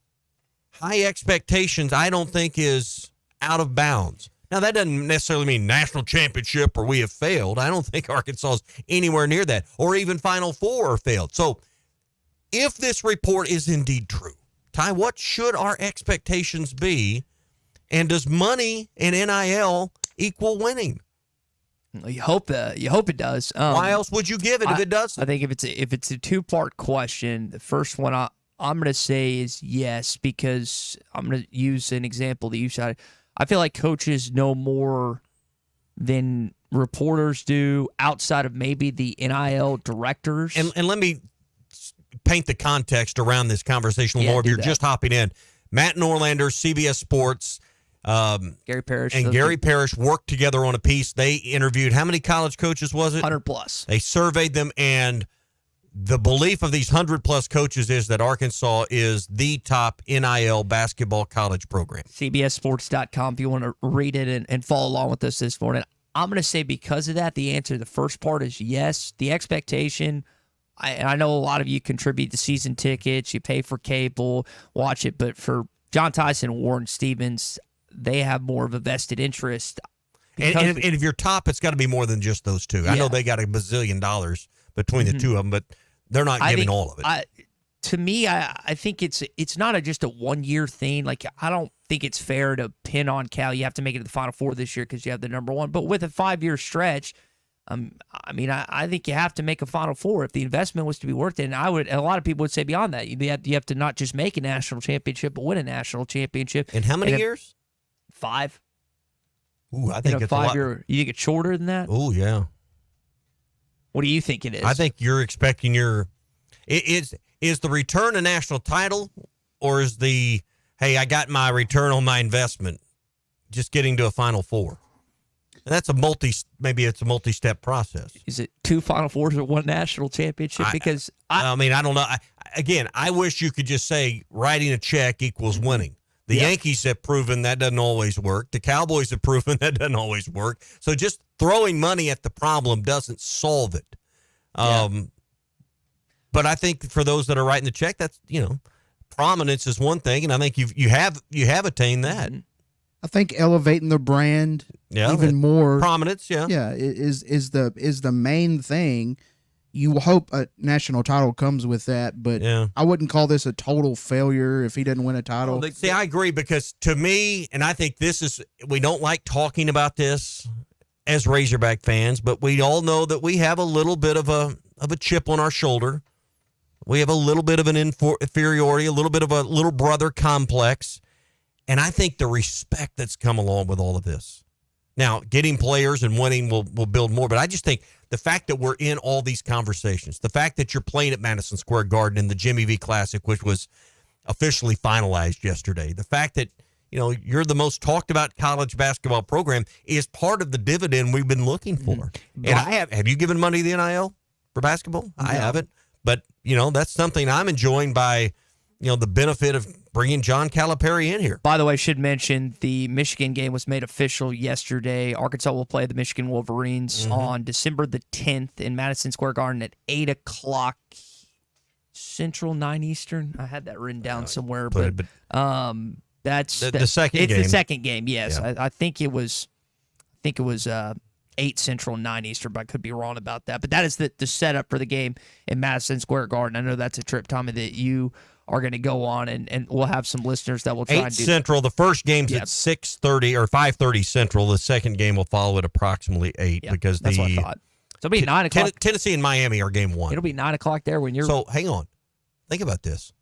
high expectations, I don't think is out of bounds. Now, that doesn't necessarily mean national championship or we have failed. I don't think Arkansas is anywhere near that, or even Final Four or failed. So if this report is indeed true, Ty, what should our expectations be? And does money in NIL equal winning? You hope it does. Why else would you give it if it doesn't? I think if it's a two-part question, the first one I'm going to say is yes, because I'm going to use an example that you cited. I feel like coaches know more than reporters do outside of maybe the NIL directors. And let me paint the context around this conversation more if you're just hopping in. Matt Norlander, CBS Sports, Gary Parrish. And Gary Parrish worked together on a piece. They interviewed, how many college coaches was it? 100 plus. They surveyed them, and the belief of these 100-plus coaches is that Arkansas is the top NIL basketball college program. CBSSports.com if you want to read it and follow along with us this morning. I'm going to say because of that, the answer to the first part is yes. The expectation, I know a lot of you contribute to season tickets, you pay for cable, watch it, but for John Tyson and Warren Stevens, they have more of a vested interest. And if you're top, it's got to be more than just those two. I know they got $1 bazillion between the two of them, but they're not giving all of it. To me, I think it's not just a one-year thing. Like, I don't think it's fair to pin on Cal. You have to make it to the Final Four this year because you have the number one. But with a 5-year stretch, I think you have to make a Final Four if the investment was to be worth it. And a lot of people would say beyond that, you have to not just make a national championship, but win a national championship. In how many years? 5. Ooh, I think it's 5 year. You think it's shorter than that? Oh, yeah. What do you think it is? I think you're expecting is the return a national title, or is the, hey, I got my return on my investment, just getting to a Final Four? And that's maybe it's a multi-step process. Is it 2 Final Fours or 1 national championship? Because I don't know. I wish you could just say writing a check equals winning. The Yankees have proven that doesn't always work. The Cowboys have proven that doesn't always work. So just throwing money at the problem doesn't solve it. But I think for those that are writing the check, that's, prominence is one thing, and I think you have attained that. I think elevating the brand even more, prominence, is the main thing. You hope a national title comes with that, but I wouldn't call this a total failure if he doesn't win a title. Well, see, I agree, because to me, and I think we don't like talking about this as Razorback fans, but we all know that we have a little bit of a chip on our shoulder. We have a little bit of an inferiority, a little bit of a little brother complex. And I think the respect that's come along with all of this. Now, getting players and winning will build more, but I just think the fact that we're in all these conversations, the fact that you're playing at Madison Square Garden in the Jimmy V Classic, which was officially finalized yesterday, the fact that you're the most talked about college basketball program is part of the dividend we've been looking for. And have you given money to the NIL for basketball? No. I haven't. But, that's something I'm enjoying by, the benefit of bringing John Calipari in here. By the way, I should mention the Michigan game was made official yesterday. Arkansas will play the Michigan Wolverines on December the 10th in Madison Square Garden at 8 o'clock Central, 9 Eastern. I had that written down somewhere. But that's the second game. It's the second game, yes. Yeah. I think it was 8 Central, 9 Eastern, but I could be wrong about that. But that is the setup for the game in Madison Square Garden. I know that's a trip, Tommy, that you are going to go on, and we'll have some listeners that will try 8 and do Central. The first game's at 6:30 or 5:30 Central. The second game will follow at approximately 8 because that's what I thought. So it'll be 9 o'clock. Tennessee and Miami are game 1. It'll be 9 o'clock there when you're. So hang on. Think about this.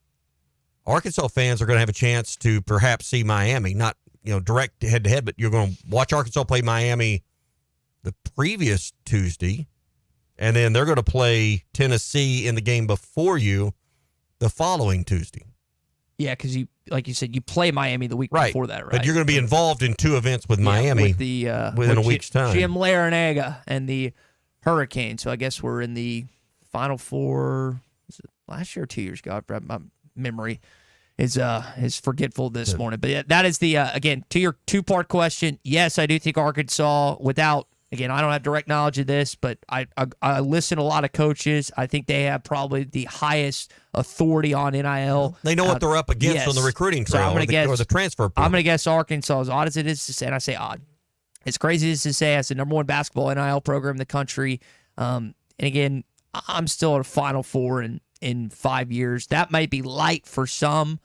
Arkansas fans are going to have a chance to perhaps see Miami, not direct head-to-head, but you're going to watch Arkansas play Miami the previous Tuesday, and then they're going to play Tennessee in the game before you the following Tuesday. Yeah, because like you said, you play Miami the week before that, right? But you're going to be involved in 2 events with Miami within a week's time. Jim Larranaga and the Hurricanes. So I guess we're in the Final Four. Was it last year or 2 years ago? My memory is forgetful this morning. But yeah, that is the again, to your 2-part question. Yes, I do think Arkansas, without, again, I don't have direct knowledge of this, but I listen to a lot of coaches. I think they have probably the highest authority on NIL. They know what they're up against on the recruiting trail or the transfer portal. I'm going to guess Arkansas, as odd as it is to say, and I say odd, as crazy as to say, as the number 1 basketball NIL program in the country. And again, I'm still at a Final Four in 5 years. That might be light for some,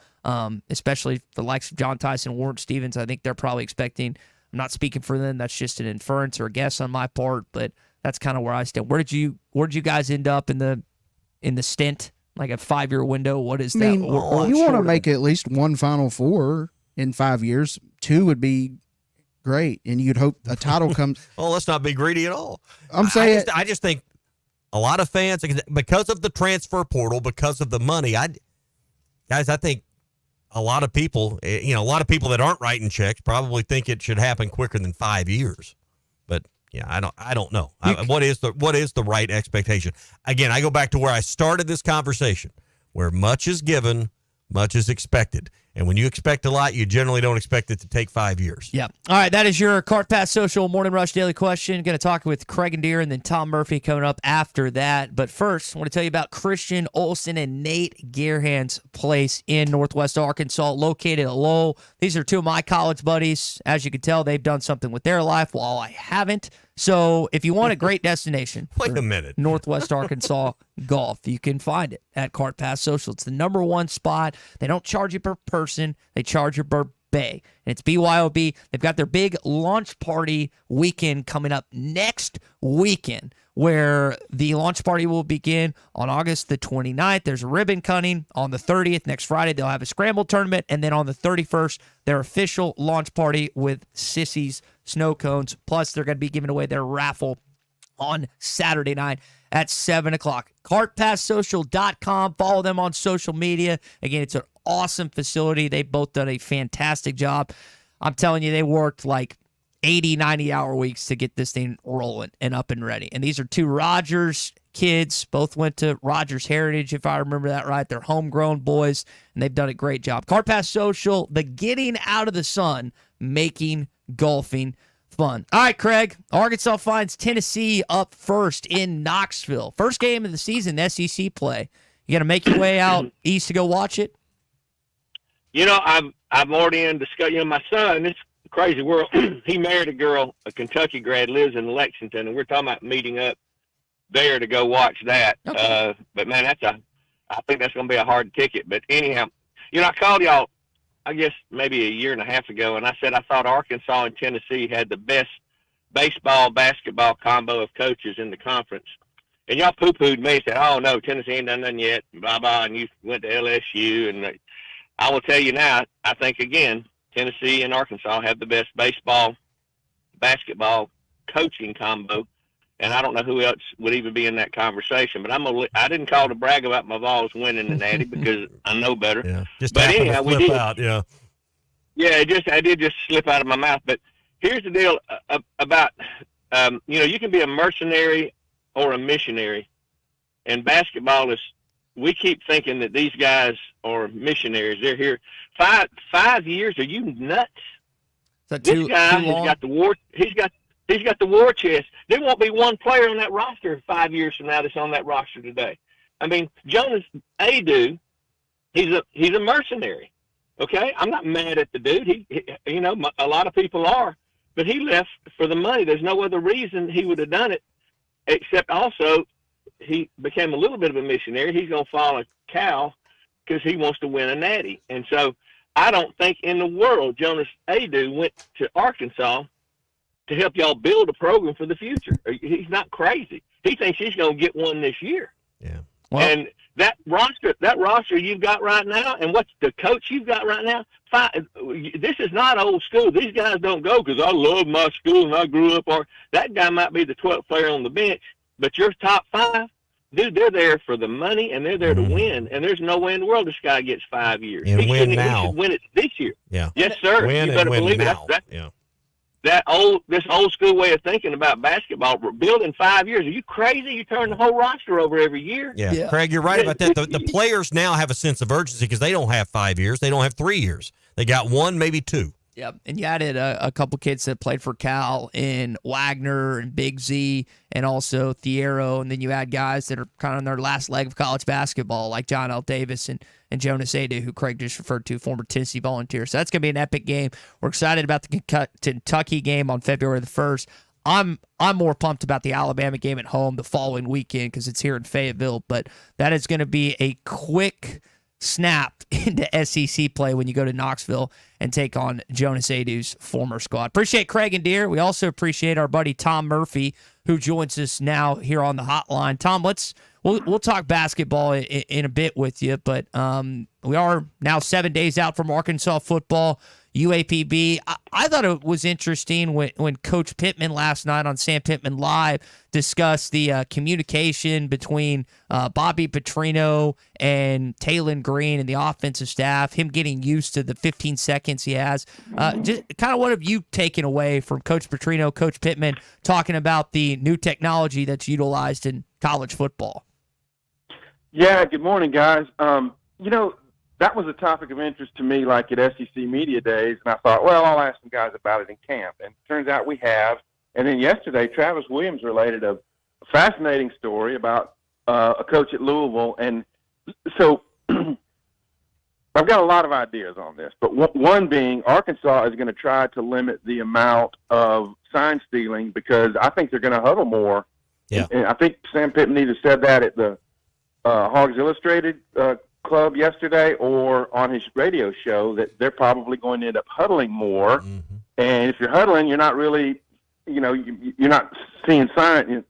especially the likes of John Tyson, Warren Stevens. I think they're probably expecting. I'm not speaking for them. That's just an inference or a guess on my part, but that's kind of where I stand. Where did you guys end up in the stint? Like a 5-year window? What is that? You want to make at least 1 Final Four in 5 years. 2 would be great, and you'd hope a title comes. Well, let's not be greedy at all. I'm saying I just think a lot of fans, because of the transfer portal, because of the money, I think a lot of people, that aren't writing checks probably think it should happen quicker than 5 years. But yeah, I don't know. What is the right expectation? Again, I go back to where I started this conversation, where much is given, much is expected. And when you expect a lot, you generally don't expect it to take 5 years. Yeah. All right, that is your Cart Pass Social Morning Rush Daily Question. Going to talk with Craig and Deere and then Tom Murphy coming up after that. But first, I want to tell you about Christian Olson and Nate Gearhand's place in Northwest Arkansas, located at Lowell. These are 2 of my college buddies. As you can tell, they've done something with their life while I haven't. So if you want a great destination, wait a minute, Northwest Arkansas golf, you can find it at Cart Pass Social. It's the number 1 spot. They don't charge you per person. They charge you per bay. And it's BYOB. They've got their big launch party weekend coming up next weekend, where the launch party will begin on August the 29th. There's a ribbon cutting on the 30th. Next Friday, they'll have a scramble tournament. And then on the 31st, their official launch party with Sissy's snow cones. Plus, they're going to be giving away their raffle on Saturday night at 7 o'clock. CartPassSocial.com. Follow them on social media. Again, it's an awesome facility. They've both done a fantastic job. I'm telling you, they worked like 80, 90-hour weeks to get this thing rolling and up and ready. And these are 2 Rogers kids. Both went to Rogers Heritage, if I remember that right. They're homegrown boys, and they've done a great job. Cart Pass Social, the getting out of the sun, making golfing fun. All right, Craig. Arkansas finds Tennessee up first in Knoxville. First game of the season, SEC play. You got to make your way out east to go watch it? I'm already in discussion. My son, this crazy world, he married a girl, a Kentucky grad, lives in Lexington, and we're talking about meeting up there to go watch that. Okay. But man, I think that's going to be a hard ticket. But anyhow, I called y'all, I guess maybe a year and a half ago, and I said I thought Arkansas and Tennessee had the best baseball, basketball combo of coaches in the conference. And y'all poo-pooed me and said, oh, no, Tennessee ain't done nothing yet, blah, and you went to LSU. And I will tell you now, I think, again, Tennessee and Arkansas have the best baseball, basketball coaching combo. And I don't know who else would even be in that conversation. But I didn't call to brag about my Vols winning the Natty because I know better. Yeah, just but happened anyhow, to flip out, yeah. Yeah, I did just slip out of my mouth. But here's the deal about, you can be a mercenary or a missionary. And basketball is, we keep thinking that these guys are missionaries. They're here 5 years. Are you nuts? This guy has got the war. He's got the war chest. There won't be one player on that roster 5 years from now that's on that roster today. I mean, Jonas Aidoo, he's a mercenary. Okay, I'm not mad at the dude. He a lot of people are, but he left for the money. There's no other reason he would have done it, except also he became a little bit of a missionary. He's going to follow Cal because he wants to win a Natty. And so I don't think in the world Jonas Aidoo went to Arkansas to help y'all build a program for the future. He's not crazy. He thinks he's going to get one this year. Yeah. Well, and that roster you've got right now, and what's the coach you've got right now, this is not old school. These guys don't go because I love my school and I grew up. Or that guy might be the 12th player on the bench, but your top 5, dude, they're there for the money and they're there to win. And there's no way in the world this guy gets 5 years. And he win now. He should win it this year. Yeah. Yes, sir. Win you better and win believe now. it. This old school way of thinking about basketball, building 5 years. Are you crazy? You turn the whole roster over every year. Yeah. Craig, you're right about that. The players now have a sense of urgency because they don't have 5 years. They don't have 3 years. They got 1, maybe 2. Yep, and you added a couple kids that played for Cal in Wagner and Big Z and also Thiero, and then you add guys that are kind of on their last leg of college basketball like John L. Davis and Jonas Aidoo, who Craig just referred to, former Tennessee Volunteer. So that's going to be an epic game. We're excited about the Kentucky game on February the 1st. I'm more pumped about the Alabama game at home the following weekend because it's here in Fayetteville, but that is going to be a quick snap into SEC play when you go to Knoxville and take on Jonas Aidoo's former squad. Appreciate Craig and Deere. We also appreciate our buddy Tom Murphy, who joins us now here on the hotline. Tom, we'll talk basketball in a bit with you, but we are now 7 days out from Arkansas football. UAPB. I thought it was interesting when Coach Pittman last night on Sam Pittman Live discussed the communication between Bobby Petrino and Taylon Green and the offensive staff, him getting used to the 15 seconds he has. Just kind of what have you taken away from Coach Petrino, Coach Pittman, talking about the new technology that's utilized in college football? Yeah, good morning, guys. That was a topic of interest to me, like at SEC Media Days, and I thought, well, I'll ask some guys about it in camp. And it turns out we have. And then yesterday, Travis Williams related a fascinating story about a coach at Louisville. And so I've got a lot of ideas on this, but one being Arkansas is going to try to limit the amount of sign stealing because I think they're going to huddle more. Yeah. And I think Sam Pittman either said that at the Hogs Illustrated Club yesterday or on his radio show that they're probably going to end up huddling more. Mm-hmm. And if you're huddling, you're not really, you're not seeing sign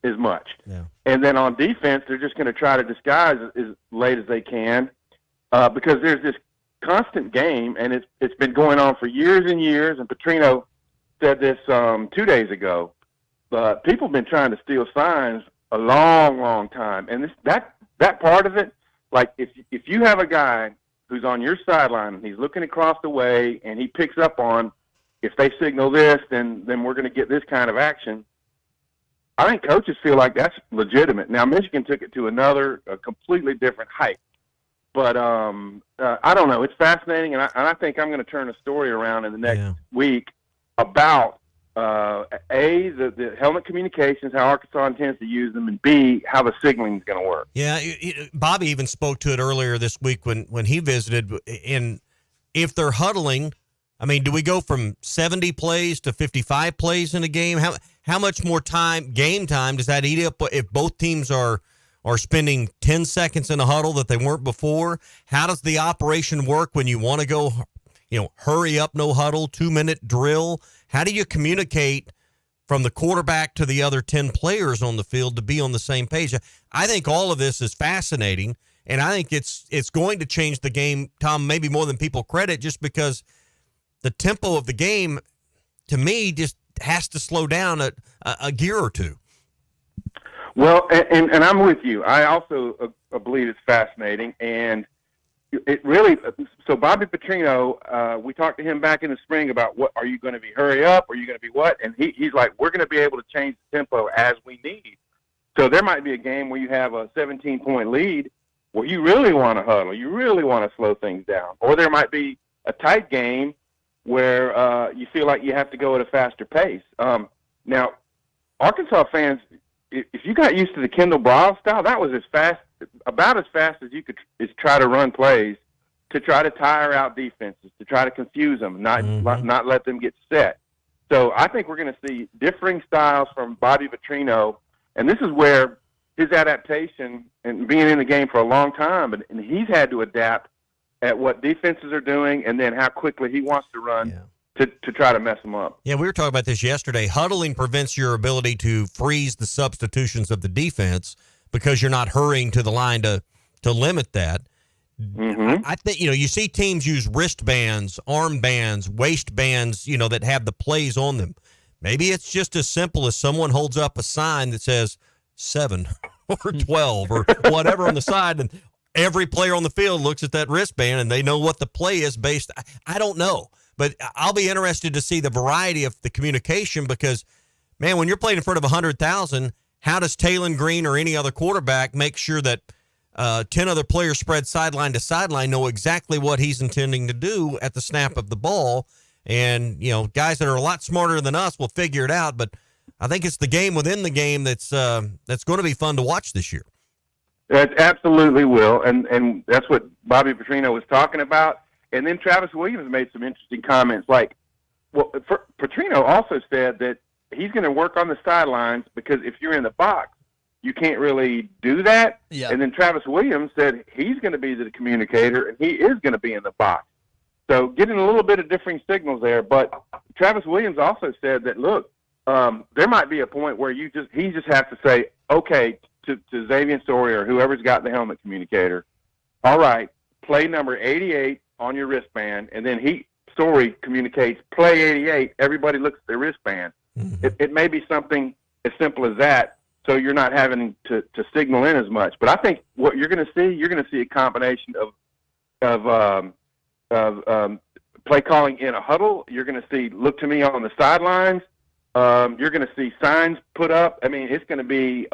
as much. Yeah. And then on defense, they're just going to try to disguise as late as they can because there's this constant game, and it's been going on for years and years. And Petrino said this 2 days ago. But people have been trying to steal signs a long, long time. And that part of it, like if you have a guy who's on your sideline and he's looking across the way and he picks up on if they signal this, then we're going to get this kind of action. I think coaches feel like that's legitimate. Now Michigan took it to a completely different height, but I don't know. It's fascinating, and I think I'm going to turn a story around in the next week about the helmet communications, how Arkansas intends to use them, and B, how the signaling is going to work. Yeah, Bobby even spoke to it earlier this week when he visited. And if they're huddling, I mean, do we go from 70 plays to 55 plays in a game? How much more game time does that eat up if both teams are spending 10 seconds in a huddle that they weren't before? How does the operation work when you want to go, hurry up, no huddle, 2-minute drill? How do you communicate from the quarterback to the other 10 players on the field to be on the same page. I think all of this is fascinating, and I think it's going to change the game, Tom, maybe more than people credit, just because the tempo of the game, to me, just has to slow down a gear or two. Well, and I'm with you. I also believe it's fascinating, and it really. So Bobby Petrino, we talked to him back in the spring about what are you going to be hurry up? Are you going to be what? And he's like, we're going to be able to change the tempo as we need. So there might be a game where you have a 17-point lead where you really want to huddle, you really want to slow things down, or there might be a tight game where you feel like you have to go at a faster pace. Now, Arkansas fans, if you got used to the Kendall Briles style, that was about as fast as you could is try to run plays to try to tire out defenses, to try to confuse them, not let them get set. So I think we're going to see differing styles from Bobby Petrino, and this is where his adaptation and being in the game for a long time, and he's had to adapt at what defenses are doing and then how quickly he wants to run to try to mess them up. Yeah, we were talking about this yesterday. Huddling prevents your ability to freeze the substitutions of the defense because you're not hurrying to the line to limit that. Mm-hmm. I think, you see teams use wristbands, armbands, waistbands, that have the plays on them. Maybe it's just as simple as someone holds up a sign that says 7 or 12 or whatever on the side, and every player on the field looks at that wristband and they know what the play is based. I don't know, but I'll be interested to see the variety of the communication because, man, when you're playing in front of 100,000, how does Taylon Green or any other quarterback make sure that 10 other players spread sideline to sideline know exactly what he's intending to do at the snap of the ball? And, guys that are a lot smarter than us will figure it out, but I think it's the game within the game that's going to be fun to watch this year. It absolutely will, and that's what Bobby Petrino was talking about. And then Travis Williams made some interesting comments. Petrino also said that he's going to work on the sidelines because if you're in the box, you can't really do that. Yeah. And then Travis Williams said he's going to be the communicator, and he is going to be in the box. So getting a little bit of differing signals there. But Travis Williams also said that, look, there might be a point where he just has to say, okay, to Xavier Story or whoever's got the helmet communicator, all right, play number 88 on your wristband, and then Story communicates play 88. Everybody looks at their wristband. Mm-hmm. It may be something as simple as that, so you're not having to signal in as much. But I think what you're going to see a combination of play calling in a huddle. You're going to see look to me on the sidelines. You're going to see signs put up. I mean, it's going to be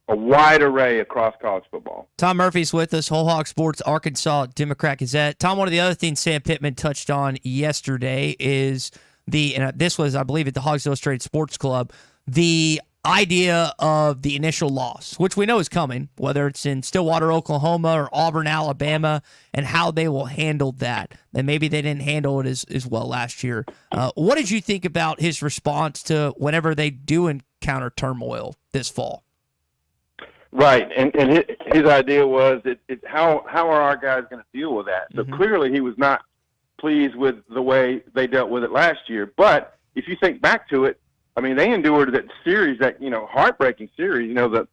a wide array across college football. Tom Murphy's with us, Whole Hog Sports, Arkansas Democrat-Gazette. Tom, one of the other things Sam Pittman touched on yesterday is and this was, I believe, at the Hogs Illustrated Sports Club, the idea of the initial loss, which we know is coming, whether it's in Stillwater, Oklahoma, or Auburn, Alabama, and how they will handle that. And maybe they didn't handle it as well last year. What did you think about his response to whenever they do encounter turmoil this fall? Right, and his idea was it's how are our guys going to deal with that? So clearly he was not pleased with the way they dealt with it last year. But if you think back to it, I mean, they endured that series, that heartbreaking series. The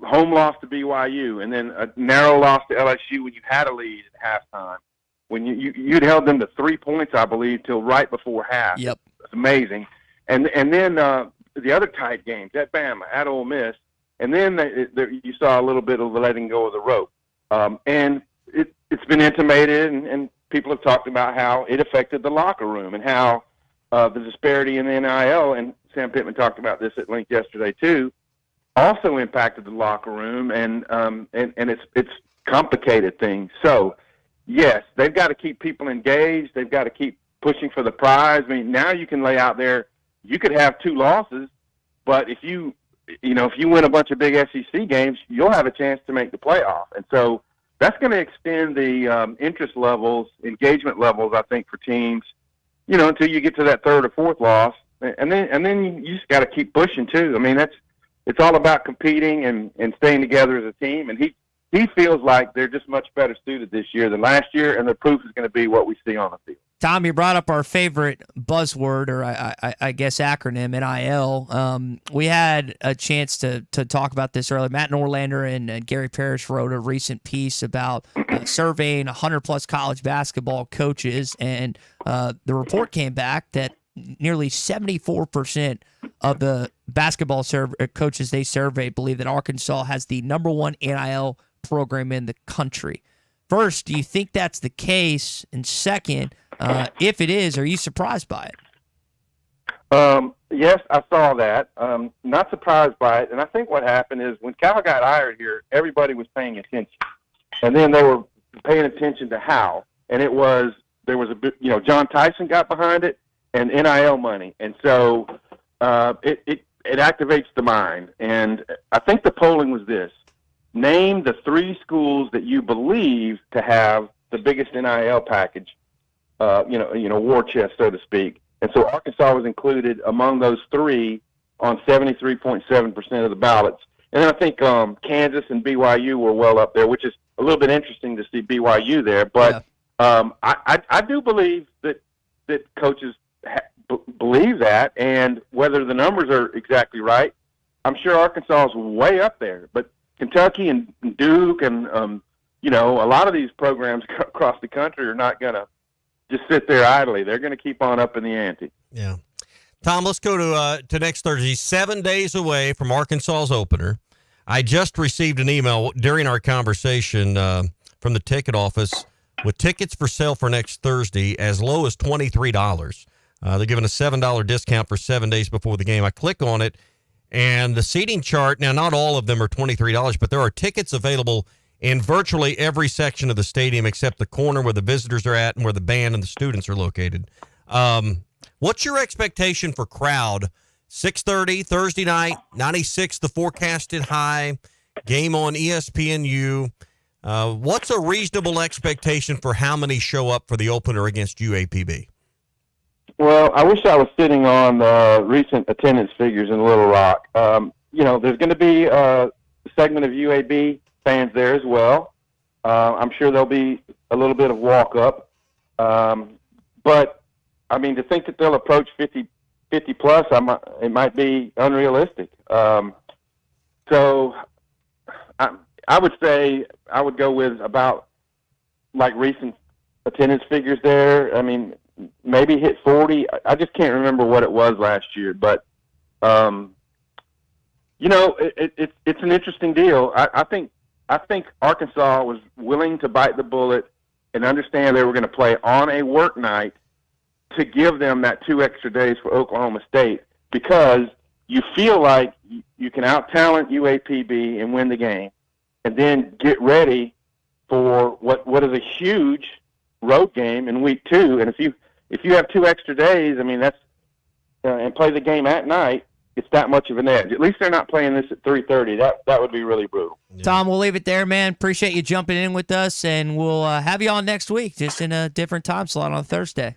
home loss to BYU, and then a narrow loss to LSU when you had a lead at halftime. When you'd held them to 3 points, I believe, till right before half. Yep, it's amazing. And then the other tight games at Bama, at Ole Miss. And then you saw a little bit of the letting go of the rope. And it's been intimated, and people have talked about how it affected the locker room and how the disparity in the NIL, and Sam Pittman talked about this at length yesterday too, also impacted the locker room, and it's complicated things. So, yes, they've got to keep people engaged. They've got to keep pushing for the prize. I mean, now you can lay out there, you could have 2 losses, but if you win a bunch of big SEC games, you'll have a chance to make the playoff. And so that's going to extend the interest levels, engagement levels, I think, for teams, until you get to that 3rd or 4th loss. And then you just got to keep pushing too. I mean, it's all about competing and staying together as a team. And he feels like they're just much better suited this year than last year, and the proof is going to be what we see on the field. Tom, you brought up our favorite buzzword, or I guess acronym, NIL. We had a chance to talk about this earlier. Matt Norlander and Gary Parrish wrote a recent piece about surveying 100-plus college basketball coaches, and the report came back that nearly 74% of the basketball coaches they surveyed believe that Arkansas has the number one NIL program in the country. First, do you think that's the case? And second, if it is, are you surprised by it? Yes, I saw that. Not surprised by it. And I think what happened is when Cal got hired here, everybody was paying attention. And then they were paying attention to how. And there was a bit, John Tyson got behind it and NIL money. And so it activates the mind. And I think the polling was this. Name the 3 schools that you believe to have the biggest NIL package, war chest, so to speak. And so Arkansas was included among those 3 on 73.7% of the ballots. And then I think Kansas and BYU were well up there, which is a little bit interesting to see BYU there. But I do believe that coaches believe that, and whether the numbers are exactly right, I'm sure Arkansas is way up there. But Kentucky and Duke and, a lot of these programs across the country are not going to just sit there idly. They're going to keep on up in the ante. Yeah. Tom, let's go to next Thursday, 7 days away from Arkansas's opener. I just received an email during our conversation from the ticket office with tickets for sale for next Thursday as low as $23. They're giving a $7 discount for 7 days before the game. I click on it, and the seating chart, now not all of them are $23, but there are tickets available in virtually every section of the stadium except the corner where the visitors are at and where the band and the students are located. What's your expectation for crowd? 6:30 Thursday night, 96 the forecasted high, game on ESPNU. What's a reasonable expectation for how many show up for the opener against UAPB? Well, I wish I was sitting on recent attendance figures in Little Rock. There's going to be a segment of UAB fans there as well. I'm sure there'll be a little bit of walk-up. But, to think that they'll approach 50 plus, it might be unrealistic. So I would say I would go with about like recent attendance figures there. Maybe hit 40. I just can't remember what it was last year, but it's an interesting deal. I think Arkansas was willing to bite the bullet and understand they were going to play on a work night to give them that 2 extra days for Oklahoma State, because you feel like you can out-talent UAPB and win the game, and then get ready for what is a huge road game in week 2. And if you have 2 extra days, that's and play the game at night, it's that much of an edge. At least they're not playing this at 3:30. That would be really brutal. Yeah. Tom, we'll leave it there, man. Appreciate you jumping in with us, and we'll have you on next week, just in a different time slot on Thursday.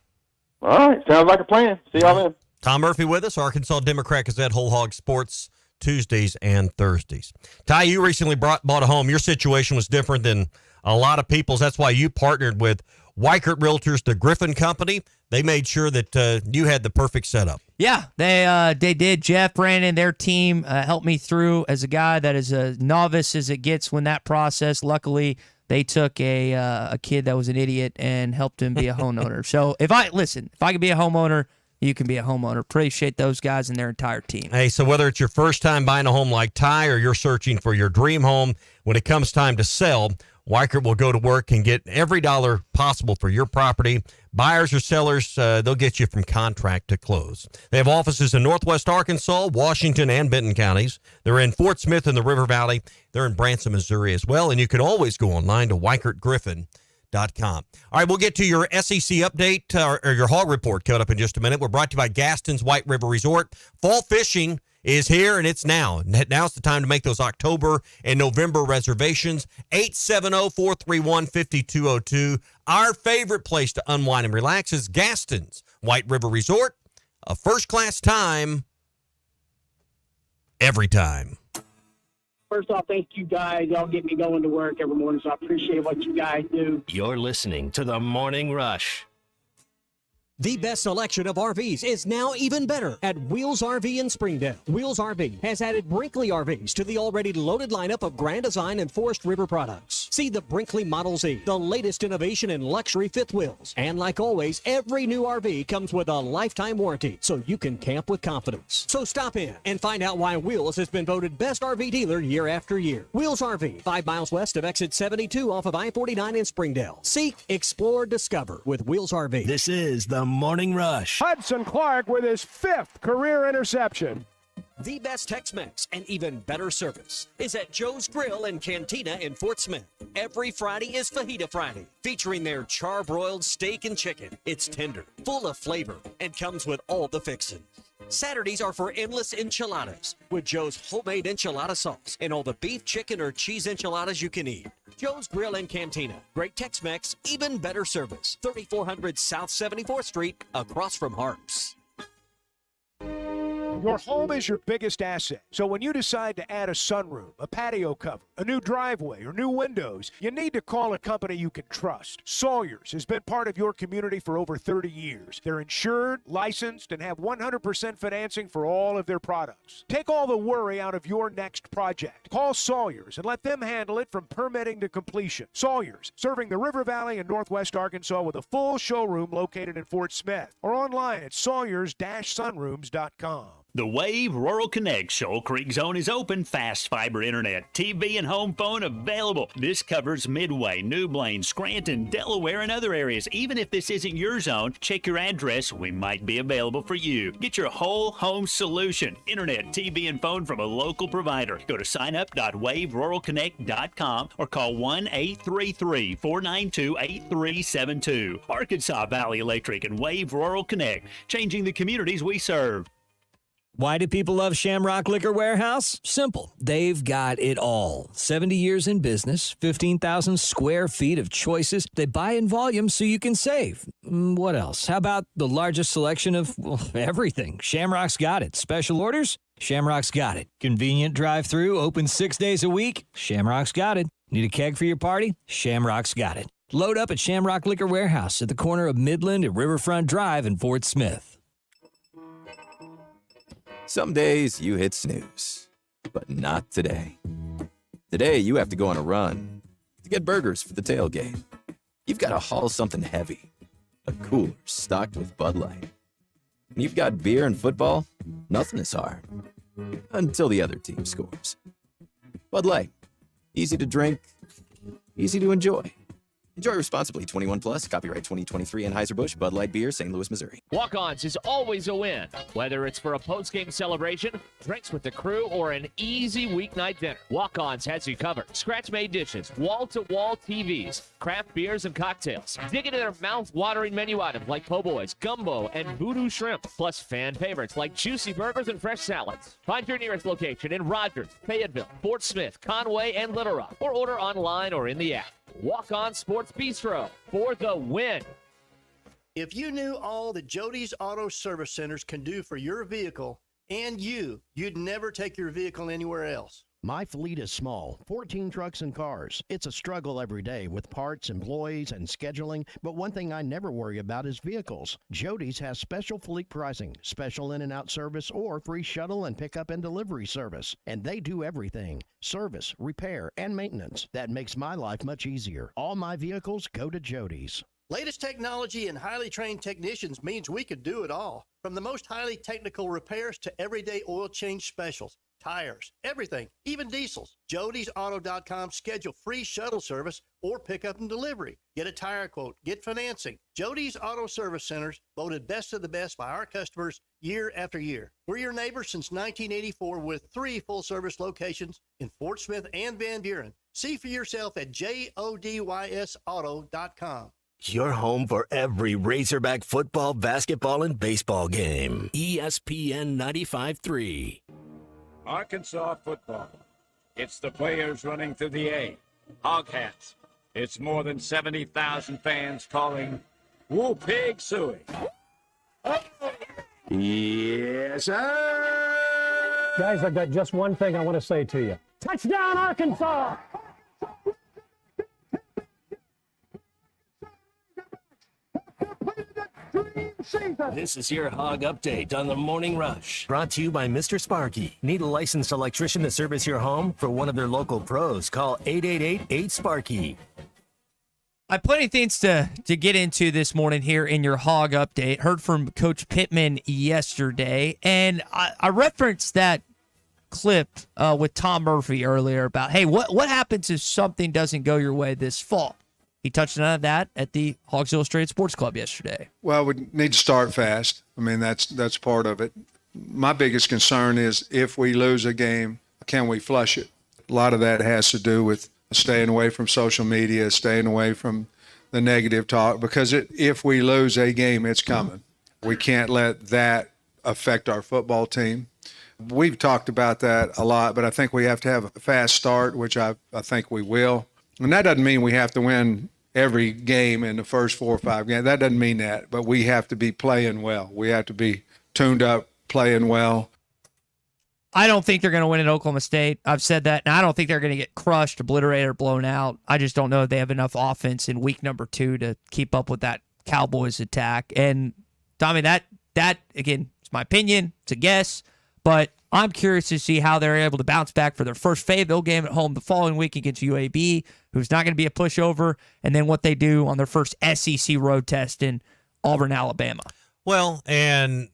All right. Sounds like a plan. See y'all then. Tom Murphy with us, Arkansas Democrat Gazette, Whole Hog Sports, Tuesdays and Thursdays. Ty, you recently bought a home. Your situation was different than a lot of people's. That's why you partnered with Weichert Realtors, the Griffin Company. They made sure that you had the perfect setup. Yeah, they did. Jeff, Brandon, their team helped me through as a guy that is a novice as it gets when that process. Luckily, they took a kid that was an idiot and helped him be a homeowner. So if I can be a homeowner, you can be a homeowner. Appreciate those guys and their entire team. Hey, so whether it's your first time buying a home like Ty or you're searching for your dream home, when it comes time to sell, Weichert will go to work and get every dollar possible for your property. Buyers or sellers, they'll get you from contract to close. They have offices in Northwest Arkansas, Washington, and Benton counties. They're in Fort Smith in the River Valley. They're in Branson, Missouri as well. And you can always go online to WeichertGriffin.com. All right, we'll get to your SEC update or your hog report coming up in just a minute. We're brought to you by Gaston's White River Resort. Fall fishing is here, and it's now. Now's the time to make those October and November reservations. 870-431-5202. Our favorite place to unwind and relax is Gaston's White River Resort. A first-class time every time. First off, thank you guys. Y'all get me going to work every morning, so I appreciate what you guys do. You're listening to The Morning Rush. The best selection of RVs is now even better at Wheels RV in Springdale. Wheels RV has added Brinkley RVs to the already loaded lineup of Grand Design and Forest River products. See the Brinkley Model Z, the latest innovation in luxury fifth wheels. And like always, every new RV comes with a lifetime warranty, so you can camp with confidence. So stop in and find out why Wheels has been voted best RV dealer year after year. Wheels RV, 5 miles west of exit 72 off of I-49 in Springdale. Seek, explore, discover with Wheels RV. This is the Morning Rush. Hudson Clark with his 5th career interception. The best Tex-Mex and even better service is at Joe's Grill and Cantina in Fort Smith. Every Friday is Fajita Friday, featuring their charbroiled steak and chicken. It's tender, full of flavor, and comes with all the fixings. Saturdays are for endless enchiladas with Joe's homemade enchilada sauce and all the beef, chicken, or cheese enchiladas you can eat. Joe's Grill and Cantina. Great Tex-Mex, even better service. 3400 South 74th Street, across from Harps. Your home is your biggest asset. So when you decide to add a sunroom, a patio cover, a new driveway, or new windows, you need to call a company you can trust. Sawyers has been part of your community for over 30 years. They're insured, licensed, and have 100% financing for all of their products. Take all the worry out of your next project. Call Sawyers and let them handle it from permitting to completion. Sawyers, serving the River Valley and Northwest Arkansas with a full showroom located in Fort Smith or online at sawyers-sunrooms.com. The Wave Rural Connect Shoal Creek Zone is open. Fast fiber internet, TV, and home phone available. This covers Midway, New Blaine, Scranton, Delaware, and other areas. Even if this isn't your zone, check your address. We might be available for you. Get your whole home solution. Internet, TV, and phone from a local provider. Go to signup.waveruralconnect.com or call 1-833-492-8372. Arkansas Valley Electric and Wave Rural Connect, changing the communities we serve. Why do people love Shamrock Liquor Warehouse? Simple. They've got it all. 70 years in business, 15,000 square feet of choices. They buy in volume so you can save. What else? How about the largest selection of everything? Shamrock's got it. Special orders? Shamrock's got it. Convenient drive-through, open 6 days a week? Shamrock's got it. Need a keg for your party? Shamrock's got it. Load up at Shamrock Liquor Warehouse at the corner of Midland and Riverfront Drive in Fort Smith. Some days you hit snooze, but not today. Today you have to go on a run to get burgers for the tailgate. You've got to haul something heavy, a cooler stocked with Bud Light. When you've got beer and football, nothing is hard, until the other team scores. Bud Light, easy to drink, easy to enjoy. Enjoy responsibly. 21 plus. Copyright 2023 Anheuser-Busch Bud Light Beer, St. Louis, Missouri. Walk-Ons is always a win. Whether it's for a post-game celebration, drinks with the crew, or an easy weeknight dinner, Walk-Ons has you covered. Scratch-made dishes, wall-to-wall TVs, craft beers and cocktails. Dig into their mouth-watering menu items like po' boys, gumbo, and voodoo shrimp, plus fan favorites like juicy burgers and fresh salads. Find your nearest location in Rogers, Fayetteville, Fort Smith, Conway, and Little Rock, or order online or in the app. Walk-On Sports Bistro for the win. If you knew all that Jody's Auto Service Centers can do for your vehicle and you'd never take your vehicle anywhere else. My fleet is small, 14 trucks and cars. It's a struggle every day with parts, employees, and scheduling, but one thing I never worry about is vehicles. Jody's has special fleet pricing, special in and out service, or free shuttle and pickup and delivery service. And they do everything, service, repair, and maintenance. That makes my life much easier. All my vehicles go to Jody's. Latest technology and highly trained technicians means we could do it all. From the most highly technical repairs to everyday oil change specials. Tires, everything, even diesels. Jody'sAuto.com. Schedule free shuttle service or pickup and delivery. Get a tire quote, get financing. Jody's Auto Service Centers, voted best of the best by our customers year after year. We're your neighbors since 1984 with 3 full-service locations in Fort Smith and Van Buren. See for yourself at JODYSAuto.com. Your home for every Razorback football, basketball, and baseball game. ESPN 95.3. Arkansas football. It's the players running through the A. Hog hats. It's more than 70,000 fans calling Woo Pig Suey. Yes, sir. Guys, I've got just one thing I want to say to you. Touchdown, Arkansas! This is your Hog Update on the Morning Rush. Brought to you by Mr. Sparky. Need a licensed electrician to service your home? For one of their local pros, call 888-8-SPARKY. I have plenty of things to get into this morning here in your Hog Update. Heard from Coach Pittman yesterday, and I referenced that clip with Tom Murphy earlier about, hey, what happens if something doesn't go your way this fall? He touched on that at the Hogs Illustrated Sports Club yesterday. Well, we need to start fast. I mean, that's part of it. My biggest concern is if we lose a game, can we flush it? A lot of that has to do with staying away from social media, staying away from the negative talk, because if we lose a game, it's coming. We can't let that affect our football team. We've talked about that a lot, but I think we have to have a fast start, which I think we will. And that doesn't mean we have to win every game in the first 4 or 5 games. That doesn't mean that, but we have to be playing well. We have to be tuned up, playing well. I don't think they're going to win at Oklahoma State. I've said that, and I don't think they're going to get crushed, obliterated, or blown out. I just don't know if they have enough offense in week number 2 to keep up with that Cowboys attack. And, Tommy, that again, it's my opinion. It's a guess. But I'm curious to see how they're able to bounce back for their first Fayetteville game at home the following week against UAB, who's not going to be a pushover, and then what they do on their first SEC road test in Auburn, Alabama. Well, and,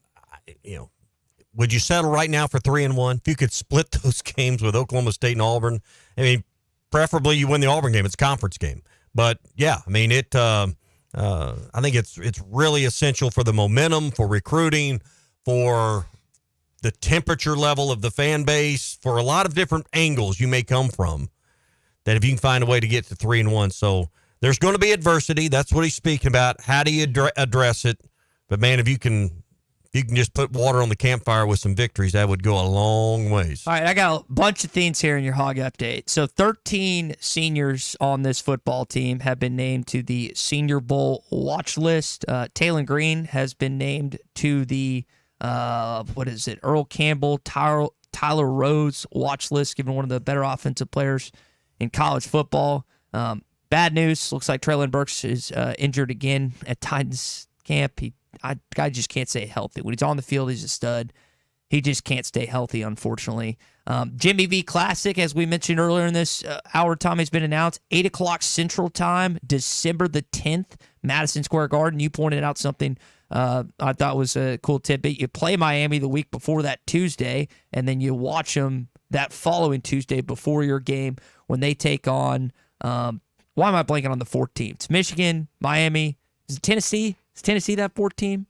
would you settle right now for 3-1? If you could split those games with Oklahoma State and Auburn, I mean, preferably you win the Auburn game. It's a conference game. But, yeah, I mean, I think it's really essential for the momentum, for recruiting, for the temperature level of the fan base, for a lot of different angles you may come from, that if you can find a way to get to 3-1. So there's going to be adversity. That's what he's speaking about. How do you address it? But, man, if you can just put water on the campfire with some victories, that would go a long ways. All right, I got a bunch of things here in your Hog Update. So 13 seniors on this football team have been named to the Senior Bowl watch list. Taylon Green has been named to the, Earl Campbell, Tyler Rose watch list, given one of the better offensive players in college football. Bad news, looks like Treylon Burks is injured again at Titans camp. Guy just can't stay healthy. When he's on the field, he's a stud. He just can't stay healthy, unfortunately. Jimmy V Classic, as we mentioned earlier in this hour, Tommy, has been announced. 8 o'clock Central Time, December the 10th, Madison Square Garden. You pointed out something I thought was a cool tidbit. You play Miami the week before that Tuesday, and then you watch them that following Tuesday before your game when they take on, why am I blanking on the 4 teams? Michigan, Miami, is it Tennessee? Is Tennessee that 4th team?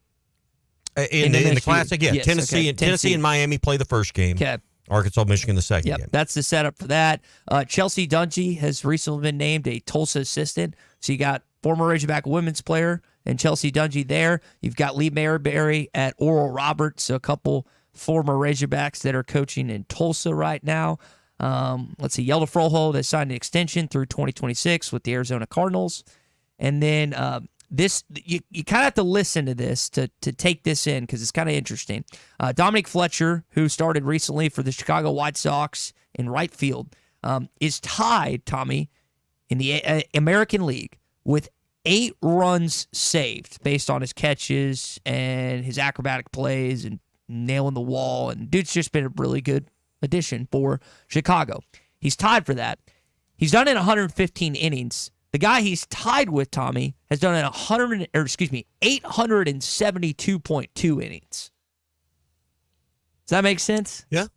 In the Classic, yeah. Yes, Tennessee and Miami play the first game. Okay. Arkansas, Michigan the second game. That's the setup for that. Chelsea Dungy has recently been named a Tulsa assistant. So you got former Razorback women's player and Chelsea Dungy there. You've got Lee Mayberry at Oral Roberts, so a couple former Razorbacks that are coaching in Tulsa right now. Let's see, Yelda Froholt has signed an extension through 2026 with the Arizona Cardinals. And then this, you kind of have to listen to this to take this in because it's kind of interesting. Dominic Fletcher, who started recently for the Chicago White Sox in right field, is tied, Tommy, in the American League with 8 runs saved based on his catches and his acrobatic plays and nailing the wall. And dude's just been a really good addition for Chicago. He's tied for that. He's done it in 115 innings. The guy he's tied with, Tommy, has done it 872.2 innings. Does that make sense? Yeah.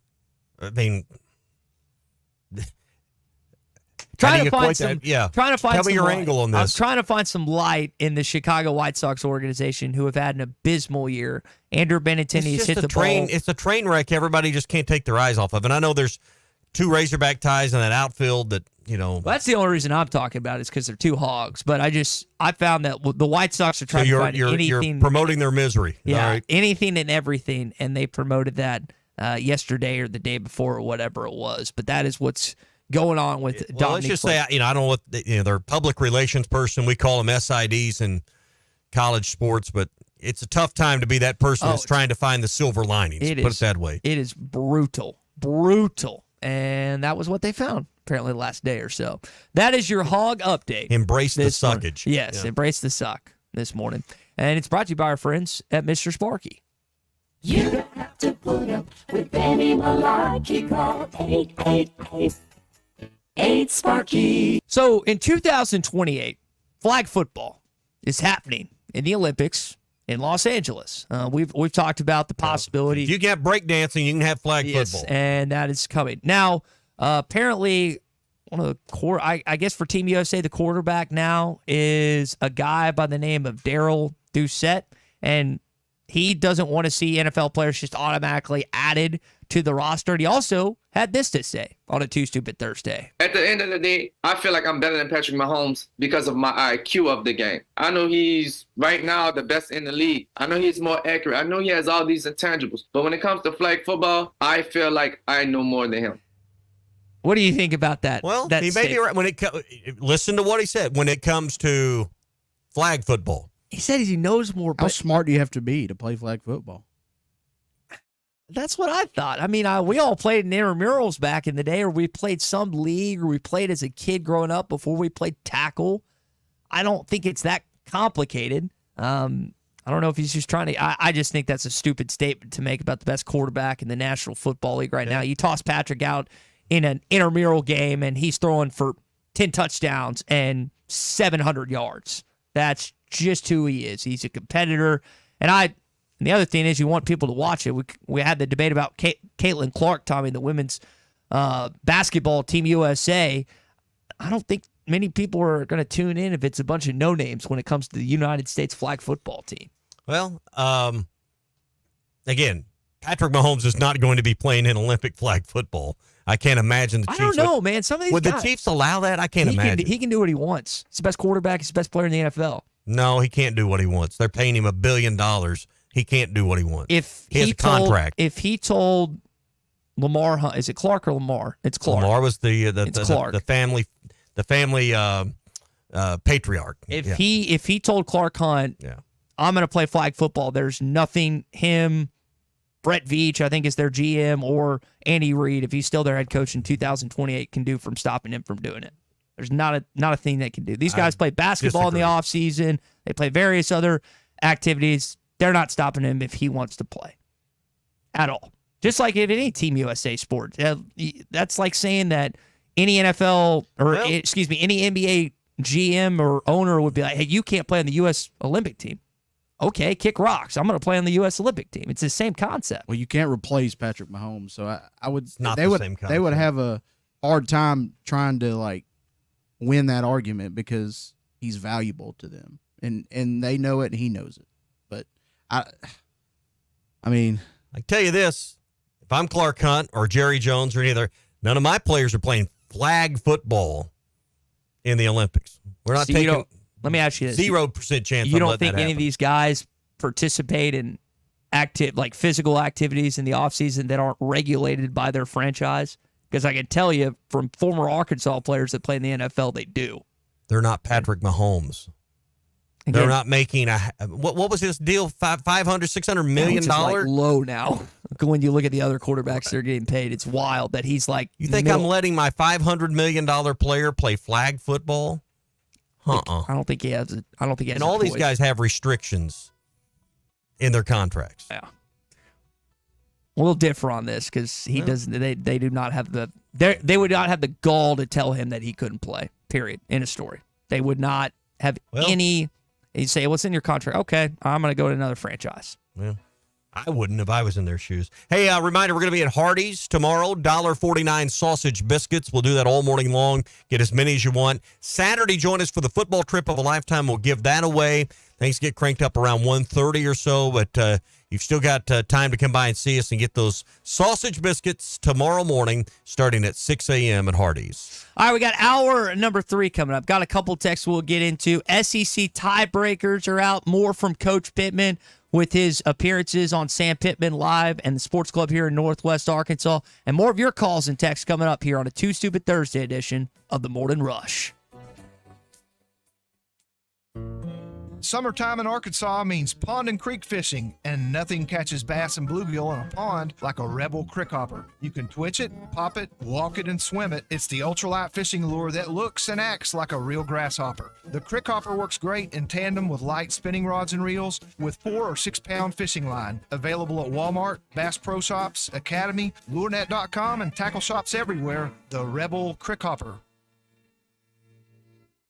I mean, trying to find some Tell me your light. angle on this. I'm trying to find some light in the Chicago White Sox organization who have had an abysmal year. Andrew Benintendi has hit the ball. It's a train wreck everybody just can't take their eyes off of. And I know there's 2 Razorback ties in that outfield that, Well, that's the only reason I'm talking about is because they're 2 hogs. But I found that the White Sox are trying to find anything. You're promoting their misery. Yeah, all right? Anything and everything. And they promoted that yesterday or the day before or whatever it was. But that is what's going on with Dominic. Well, let's just say, I don't know what, they're public relations person. We call them SIDs in college sports, but it's a tough time to be that person that's trying to find the silver linings. Put it that way. It is brutal. And that was what they found, apparently, the last day or so. That is your hog update. Embrace the suckage. Yes, embrace the suck. this morning. And it's brought to you by our friends at Mr. Sparky. You don't have to put up with any malarkey. Call 888-8-SPARKY. So in 2028, flag football is happening in the Olympics in Los Angeles. We've talked about the possibility. If you get breakdancing, you can have flag football. And that is coming. Now, apparently, one of the I guess for Team USA, the quarterback now is a guy by the name of Darrell Doucette, and he doesn't want to see NFL players just automatically added to the roster. And he also had this to say on a Too Stupid Thursday. At the end of the day, I feel like I'm better than Patrick Mahomes because of my IQ of the game. I know he's right now the best in the league. I know he's more accurate. I know he has all these intangibles. But when it comes to flag football, I feel like I know more than him. What do you think about that? Well, that he may be right. Listen to what he said when it comes to flag football. He said he knows more. How smart do you have to be to play flag football? That's what I thought. I mean, we all played in intramurals back in the day, or we played some league, or we played as a kid growing up before we played tackle. I don't think it's that complicated. I don't know if he's just trying to. I just think that's a stupid statement to make about the best quarterback in the National Football League right now. You toss Patrick out in an intramural game, and he's throwing for 10 touchdowns and 700 yards. That's just who he is. He's a competitor. And the other thing is you want people to watch it. We had the debate about Caitlin Clark, Tommy, the women's basketball Team USA. I don't think many people are going to tune in if it's a bunch of no-names when it comes to the United States flag football team. Well, again, Patrick Mahomes is not going to be playing in Olympic flag football. I can't imagine the Chiefs. I don't know, man. Some of these would guys, the Chiefs allow that? I can't imagine. He can do what he wants. He's the best quarterback. He's the best player in the NFL. No, he can't do what he wants. They're paying him $1 billion. He can't do what he wants. If he has a contract. If he told Lamar, is it Clark or Lamar? It's Clark. Lamar was the family patriarch. If he told Clark Hunt, I'm going to play flag football, there's nothing him, Brett Veach, I think is their GM, or Andy Reid, if he's still their head coach in 2028, can do from stopping him from doing it. There's not a thing they can do. These guys play basketball in the offseason. They play various other activities. They're not stopping him if he wants to play at all. Just like in any Team USA sport. That's like saying that any NFL any NBA GM or owner would be like, hey, you can't play on the U.S. Olympic team. Okay, kick rocks. I'm going to play on the U.S. Olympic team. It's the same concept. Well, you can't replace Patrick Mahomes, so I would. Not they the would. same concept. They would have a hard time trying to win that argument because he's valuable to them, and they know it, and he knows it. But I mean, I tell you this: if I'm Clark Hunt or Jerry Jones or any other, none of my players are playing flag football in the Olympics. We're not taking. Let me ask you this: 0% chance. You don't think any of these guys participate in physical activities in the offseason that aren't regulated by their franchise? Because I can tell you from former Arkansas players that play in the NFL, they do. They're not Patrick Mahomes. Again, they're not making what was his deal? $500-600 million. It's low now. When you look at the other quarterbacks that are getting paid, it's wild that he's like. You think I'm letting my $500 million player play flag football? I don't think he has. And all these guys have restrictions in their contracts. Yeah. We'll differ on this because he doesn't. They do not have the. They would not have the gall to tell him that he couldn't play. Period. In a story, they would not have any. You say, "What's in your contract?" Okay, I'm going to go to another franchise. Yeah. I wouldn't if I was in their shoes. Hey, reminder, we're going to be at Hardee's tomorrow. $1.49 sausage biscuits. We'll do that all morning long. Get as many as you want. Saturday, join us for the football trip of a lifetime. We'll give that away. Things get cranked up around 1:30 or so, but you've still got time to come by and see us and get those sausage biscuits tomorrow morning starting at 6 a.m. at Hardee's. All right, we got hour number 3 coming up. Got a couple texts we'll get into. SEC tiebreakers are out. More from Coach Pittman with his appearances on Sam Pittman Live and the Sports Club here in Northwest Arkansas. And more of your calls and texts coming up here on a Too Stupid Thursday edition of the Morning Rush. Summertime in Arkansas means pond and creek fishing, and nothing catches bass and bluegill in a pond like a Rebel crickhopper. You can twitch it, pop it, walk it, and swim it. It's the ultralight fishing lure that looks and acts like a real grasshopper. The crickhopper works great in tandem with light spinning rods and reels with 4 or 6 pound fishing line. Available at Walmart, Bass Pro Shops, Academy, LureNet.com, and tackle shops everywhere. The Rebel crickhopper.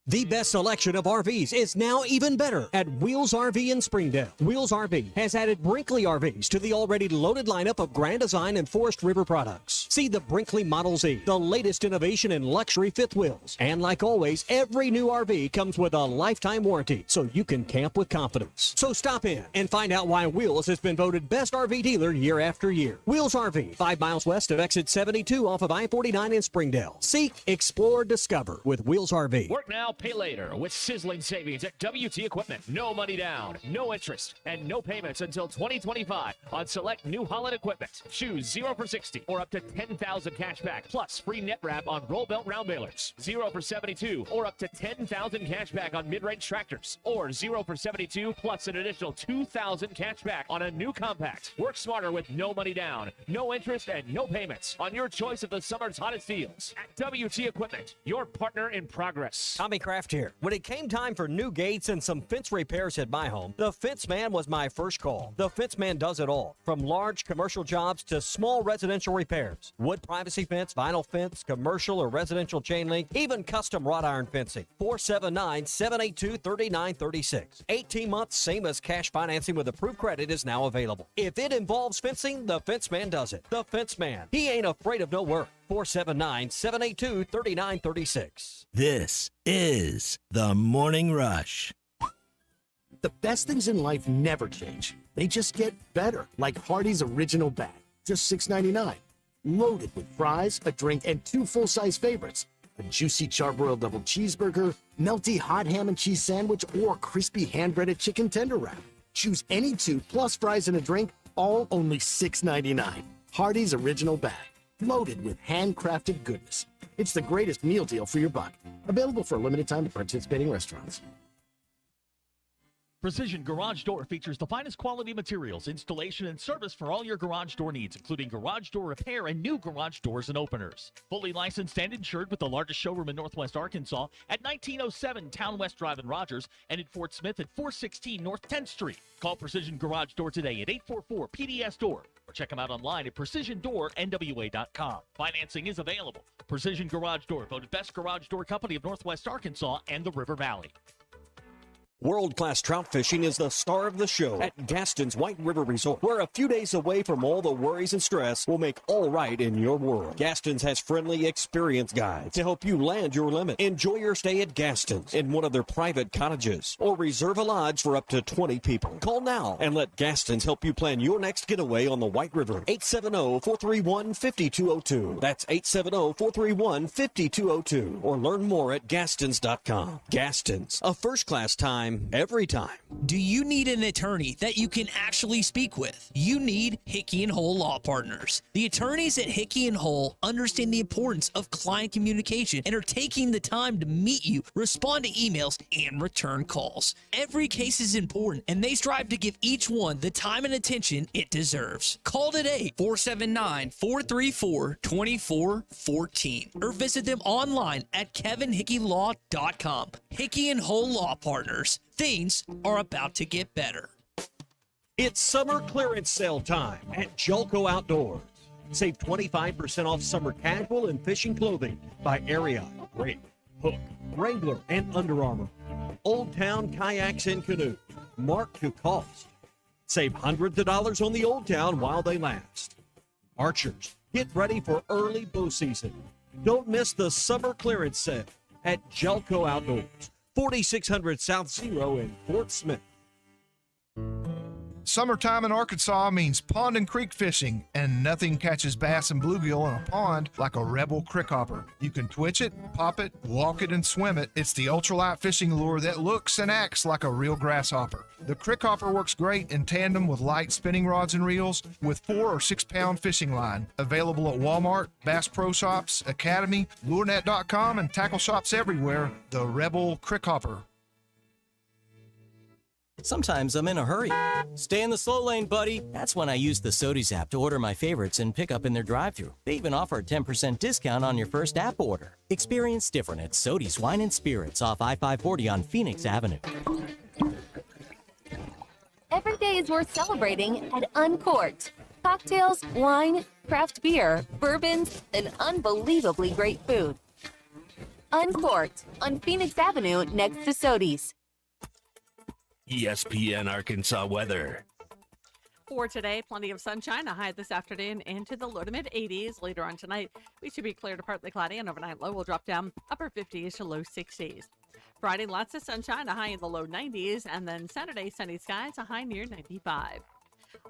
The best selection of RVs is now even better at Wheels RV in Springdale. Wheels RV has added Brinkley RVs to the already loaded lineup of Grand Design and Forest River products. See the Brinkley Model Z, the latest innovation in luxury fifth wheels. And like always, every new RV comes with a lifetime warranty, so you can camp with confidence. So stop in and find out why Wheels has been voted best RV dealer year after year. Wheels RV, 5 miles west of exit 72 off of I-49 in Springdale. Seek, explore, discover with Wheels RV. Work now, pay later with sizzling savings at WT Equipment. No money down, no interest, and no payments until 2025 on select New Holland equipment. Choose 0 for 60 or up to 10,000 cash back, plus free net wrap on roll belt round balers. 0 for 72 or up to 10,000 cash back on mid-range tractors, or 0 for 72 plus an additional 2,000 cash back on a new compact. Work smarter with no money down, no interest, and no payments on your choice of the summer's hottest deals at WT Equipment, your partner in progress. Tommy Kraft here. When it came time for new gates and some fence repairs at my home, the Fence Man was my first call. The Fence Man does it all, from large commercial jobs to small residential repairs. Wood privacy fence, vinyl fence, commercial or residential chain link, even custom wrought iron fencing. 479-782-3936. 18 months, same as cash financing with approved credit is now available. If it involves fencing, the Fence Man does it. The Fence Man. He ain't afraid of no work. 479-782-3936. This is The Morning Rush. The best things in life never change. They just get better, like Hardee's Original Bag, just $6.99. Loaded with fries, a drink, and 2 full-size favorites. A juicy charbroiled double cheeseburger, melty hot ham and cheese sandwich, or crispy hand-breaded chicken tender wrap. Choose any 2 plus fries and a drink, all only $6.99. Hardee's Original Bag, loaded with handcrafted goodness. It's the greatest meal deal for your buck. Available for a limited time at participating restaurants. Precision Garage Door features the finest quality materials, installation, and service for all your garage door needs, including garage door repair and new garage doors and openers. Fully licensed and insured with the largest showroom in Northwest Arkansas at 1907 Town West Drive in Rogers and in Fort Smith at 416 North 10th Street. Call Precision Garage Door today at 844-PDS-DOOR or check them out online at PrecisionDoorNWA.com. Financing is available. Precision Garage Door, voted best garage door company of Northwest Arkansas and the River Valley. World-class trout fishing is the star of the show at Gaston's White River Resort, where a few days away from all the worries and stress will make all right in your world. Gaston's has friendly, experienced guides to help you land your limit. Enjoy your stay at Gaston's in one of their private cottages, or reserve a lodge for up to 20 people. Call now and let Gaston's help you plan your next getaway on the White River. 870-431-5202. That's 870-431-5202. Or learn more at Gastons.com. Gaston's, a first-class time every time. Do you need an attorney that you can actually speak with? You need Hickey & Hull Law Partners. The attorneys at Hickey & Hull understand the importance of client communication and are taking the time to meet you, respond to emails, and return calls. Every case is important, and they strive to give each one the time and attention it deserves. Call today, 479-434-2414, or visit them online at kevinhickeylaw.com. Hickey & Hull Law Partners. Things are about to get better. It's summer clearance sale time at Julco Outdoors. Save 25% off summer casual and fishing clothing by Ariat, Rig, Hook, Wrangler, and Under Armour. Old Town kayaks and canoes, marked to cost. Save hundreds of dollars on the Old Town while they last. Archers, get ready for early bow season. Don't miss the summer clearance sale at Julco Outdoors. 4600 South Zero in Fort Smith. Summertime in Arkansas means pond and creek fishing, and nothing catches bass and bluegill in a pond like a Rebel crickhopper. You can twitch it, pop it, walk it, and swim it. It's the ultralight fishing lure that looks and acts like a real grasshopper. The crickhopper works great in tandem with light spinning rods and reels with 4 or 6 pound fishing line. Available at Walmart, Bass Pro Shops, Academy, LureNet.com, and tackle shops everywhere. The Rebel crickhopper. Sometimes I'm in a hurry. Stay in the slow lane, buddy. That's when I use the Sodies app to order my favorites and pick up in their drive-thru. They even offer a 10% discount on your first app order. Experience different at Sodies Wine and Spirits off I-540 on Phoenix Avenue. Every day is worth celebrating at Uncorked. Cocktails, wine, craft beer, bourbons, and unbelievably great food. Uncorked on Phoenix Avenue next to Sodies. ESPN Arkansas weather. For today, plenty of sunshine, a high this afternoon into the low to mid 80s. Later on tonight, we should be clear to partly cloudy, and overnight low will drop down upper 50s to low 60s. Friday, lots of sunshine, a high in the low 90s, and then Saturday, sunny skies, a high near 95.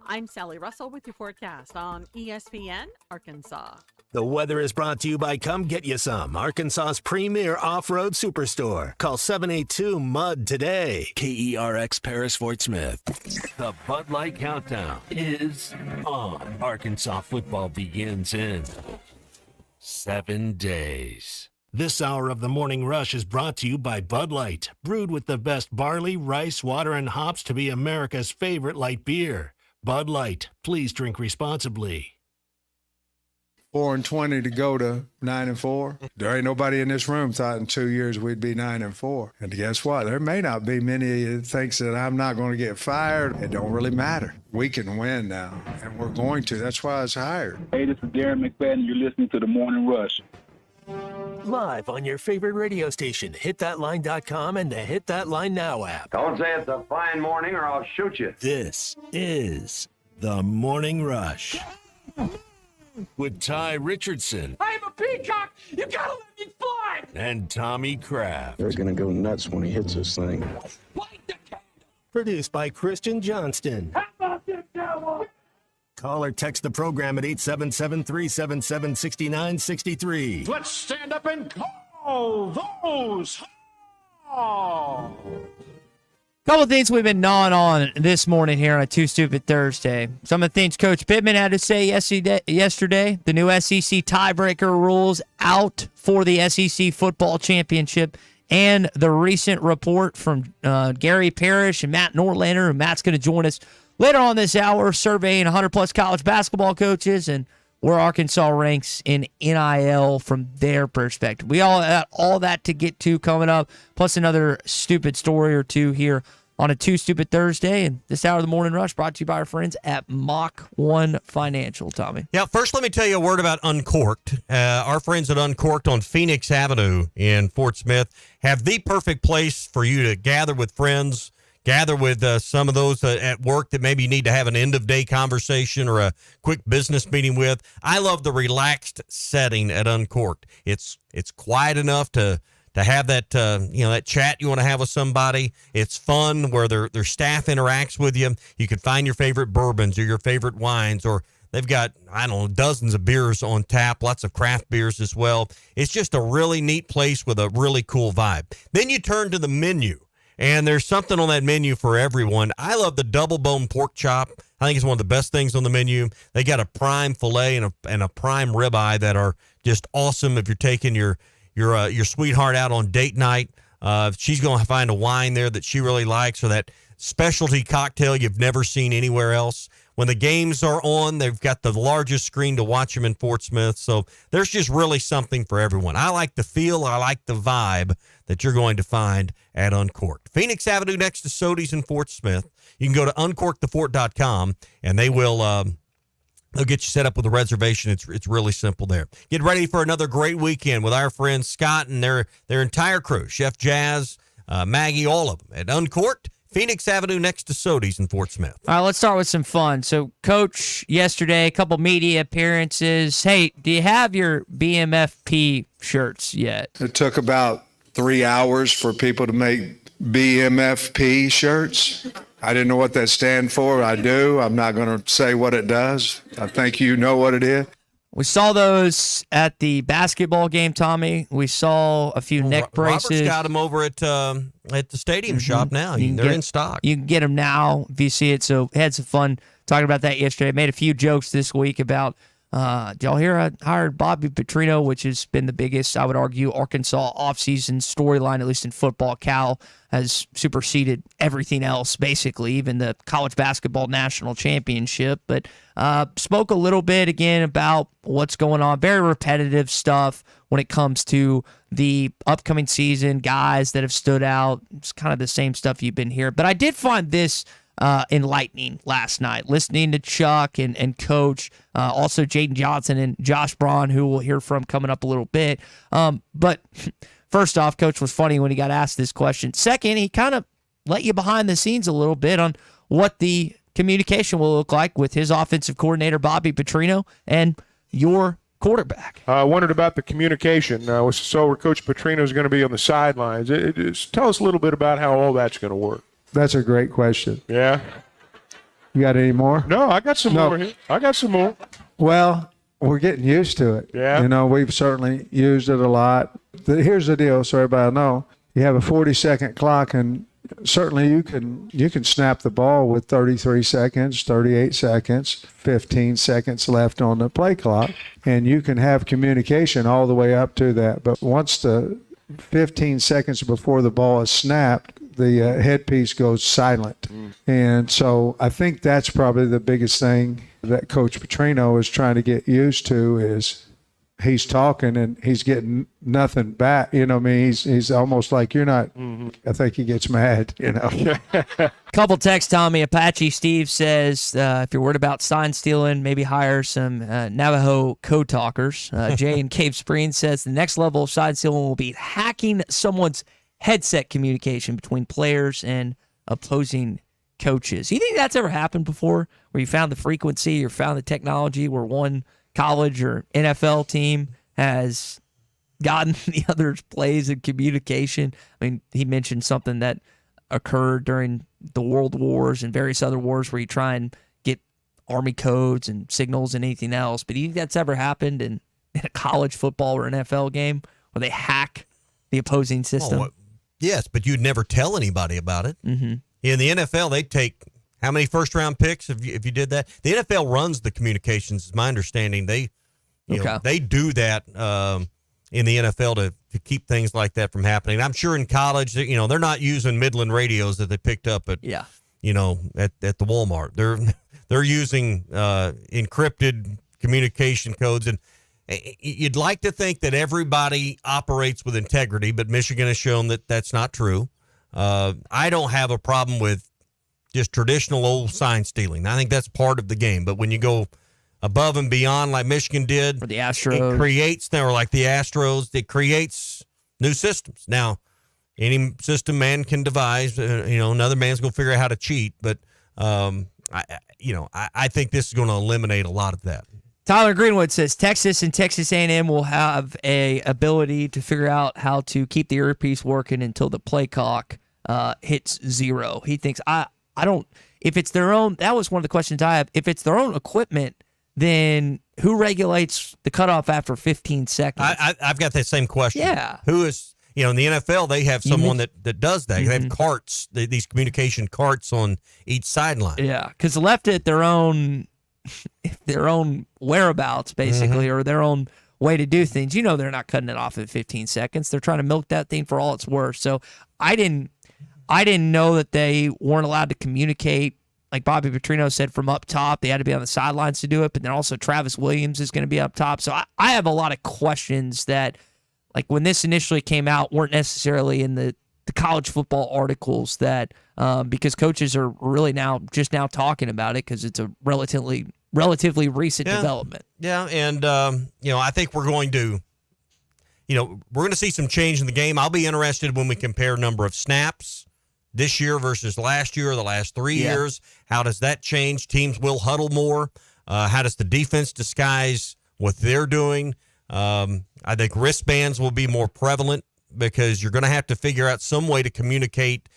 I'm Sally Russell with your forecast on ESPN Arkansas. The weather is brought to you by Come Get You Some, Arkansas's premier off-road superstore. Call 782-MUD today. KERX Paris Fort Smith. The Bud Light Countdown is on. Arkansas football begins in 7 days. This hour of the Morning Rush is brought to you by Bud Light, brewed with the best barley, rice, water, and hops to be America's favorite light beer. Bud Light, please drink responsibly. 4-20 to go to 9-4. There ain't nobody in this room thought in 2 years we'd be 9-4. And guess what? There may not be many that thinks that I'm not going to get fired. It don't really matter. We can win now, and we're going to. That's why I was hired. Hey, this is Darren McFadden. You're listening to the Morning Rush. Live on your favorite radio station, hitthatline.com and the Hit That Line Now app. Don't say it's a fine morning or I'll shoot you. This is the Morning Rush with Ty Richardson I'm a peacock! You gotta let me fly! and Tommy Kraft. They're gonna go nuts when he hits this thing. Produced by Christian Johnston. How about this, cowboy? Call or text the program at 877-377-6963. Let's stand up and call those. Oh. Couple of things we've been gnawing on this morning here on a Too Stupid Thursday. Some of the things Coach Pittman had to say yesterday. The new SEC tiebreaker rules out for the SEC football championship, and the recent report from Gary Parrish and Matt Norlander. And Matt's going to join us later on this hour, surveying 100-plus college basketball coaches and where Arkansas ranks in NIL from their perspective. We all got all that to get to coming up, plus another stupid story or two here on a Too Stupid Thursday. And this hour of the Morning Rush brought to you by our friends at Mach 1 Financial, Tommy. Yeah, first let me tell you a word about Uncorked. Our friends at Uncorked on Phoenix Avenue in Fort Smith have the perfect place for you to gather with friends, gather with some of those at work that maybe you need to have an end-of-day conversation or a quick business meeting with. I love the relaxed setting at Uncorked. It's quiet enough to have that that chat you want to have with somebody. It's fun where their staff interacts with you. You can find your favorite bourbons or your favorite wines, or they've got, I don't know, dozens of beers on tap, lots of craft beers as well. It's just a really neat place with a really cool vibe. Then you turn to the menu. And there's something on that menu for everyone. I love the double bone pork chop. I think it's one of the best things on the menu. They got a prime filet and a prime ribeye that are just awesome if you're taking your sweetheart out on date night. She's going to find a wine there that she really likes, or that specialty cocktail you've never seen anywhere else. When the games are on, they've got the largest screen to watch them in Fort Smith. So there's just really something for everyone. I like the feel. I like the vibe that you're going to find at Uncorked. Phoenix Avenue next to Sodies in Fort Smith. You can go to uncorkthefort.com, and they will they'll get you set up with a reservation. It's really simple there. Get ready for another great weekend with our friends Scott and their entire crew, Chef Jazz, Maggie, all of them at Uncorked. Phoenix Avenue next to Sodies in Fort Smith. All right, let's start with some fun. So, Coach, yesterday, a couple media appearances. Hey, do you have your BMFP shirts yet? It took about 3 hours for people to make BMFP shirts. I didn't know what that stands for. I do. I'm not going to say what it does. I think you know what it is. We saw those at the basketball game, Tommy. We saw a few neck braces. Robert's got them over at the stadium shop now. They're in stock. You can get them now if you see it. So had some fun talking about that yesterday. Made a few jokes this week about Did y'all hear I hired Bobby Petrino, which has been the biggest, I would argue, Arkansas offseason storyline, at least in football. Cal has superseded everything else, basically, even the college basketball national championship. But spoke a little bit, again, about what's going on. Very repetitive stuff when it comes to the upcoming season, guys that have stood out. It's kind of the same stuff you've been hearing. But I did find this enlightening last night, listening to Chuck and Coach, also Jaden Johnson and Josh Braun, who we'll hear from coming up a little bit. But first off, Coach was funny when he got asked this question. Second, he kind of let you behind the scenes a little bit on what the communication will look like with his offensive coordinator, Bobby Petrino, and your quarterback. I wondered about the communication. So Coach Petrino is going to be on the sidelines. Tell us a little bit about how all that's going to work. That's a great question. Yeah. You got any more? No, I got some more here. I got some more. Well, we're getting used to it. Yeah. You know, we've certainly used it a lot. Here's the deal, so everybody know. You have a 40-second clock, and certainly you can snap the ball with 33 seconds, 38 seconds, 15 seconds left on the play clock, and you can have communication all the way up to that. But once the 15 seconds before the ball is snapped, the headpiece goes silent. And so I think that's probably the biggest thing that Coach Petrino is trying to get used to is he's talking and he's getting nothing back. You know what I mean? He's almost like you're not. I think he gets mad, you know. Couple texts, Tommy. Apache Steve says, if you're worried about sign stealing, maybe hire some Navajo code talkers. Jay in Cave Springs says the next level of sign stealing will be hacking someone's headset communication between players and opposing coaches. You think that's ever happened before, where you found the frequency or found the technology where one college or NFL team has gotten the other's plays and communication? I mean, he mentioned something that occurred during the World Wars and various other wars where you try and get Army codes and signals and anything else. But do you think that's ever happened in a college football or NFL game where they hack the opposing system? Yes, but you'd never tell anybody about it. Mm-hmm. In the NFL, they take how many first-round picks if you did that? The NFL runs the communications, is my understanding. They do that in the NFL to keep things like that from happening. I'm sure in college, they're not using Midland radios that they picked up at at the Walmart. They're using encrypted communication codes, and you'd like to think that everybody operates with integrity, but Michigan has shown that that's not true. I don't have a problem with just traditional old sign stealing. I think that's part of the game. But when you go above and beyond like Michigan did, or the Astros, it creates new systems. Now, any system man can devise, another man's going to figure out how to cheat. But, I think this is going to eliminate a lot of that. Tyler Greenwood says Texas and Texas A&M will have a ability to figure out how to keep the earpiece working until the play clock hits 0. He thinks I don't. If it's their own, that was one of the questions I have. If it's their own equipment, then who regulates the cutoff after 15 seconds? I've got that same question. Yeah. Who is? In the NFL, they have someone that does that. Mm-hmm. They have carts, these communication carts on each sideline. Yeah, because left at their own whereabouts, basically, or their own way to do things, they're not cutting it off at 15 seconds. They're trying to milk that thing for all it's worth. So I didn't know that they weren't allowed to communicate. Like Bobby Petrino said, from up top, they had to be on the sidelines to do it. But then also Travis Williams is going to be up top. So I have a lot of questions that, like when this initially came out, weren't necessarily in the college football articles that because coaches are really just now talking about it because it's a relatively recent development. Yeah, and I think we're going to see some change in the game. I'll be interested when we compare number of snaps this year versus last year or the last 3 years. How does that change? Teams will huddle more. How does the defense disguise what they're doing? I think wristbands will be more prevalent because you're going to have to figure out some way to communicate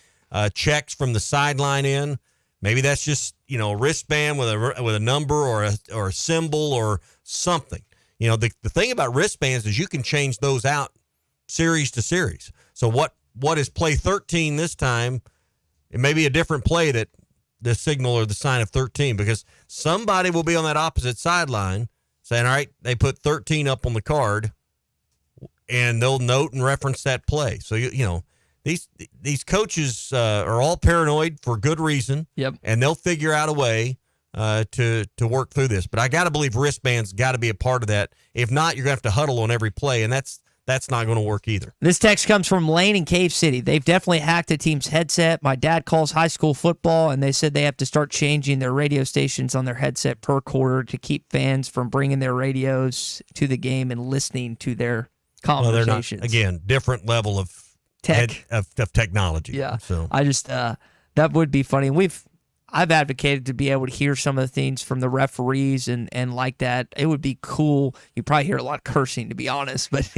checks from the sideline in. Maybe that's just, a wristband with a number or a symbol or something. The thing about wristbands is you can change those out series to series. So what is play 13 this time? It may be a different play that the signal or the sign of 13 because somebody will be on that opposite sideline saying, all right, they put 13 up on the card, and they'll note and reference that play. So, these coaches are all paranoid for good reason. Yep. And they'll figure out a way to work through this. But I got to believe wristbands got to be a part of that. If not, you're going to have to huddle on every play, and that's not going to work either. This text comes from Lane in Cave City. They've definitely hacked a team's headset. My dad calls high school football, and they said they have to start changing their radio stations on their headset per quarter to keep fans from bringing their radios to the game and listening to their conversations. Well, they're not, again, different level of of technology. Yeah. So I just that would be funny. And I've advocated to be able to hear some of the things from the referees and like that. It would be cool. You probably hear a lot of cursing, to be honest, but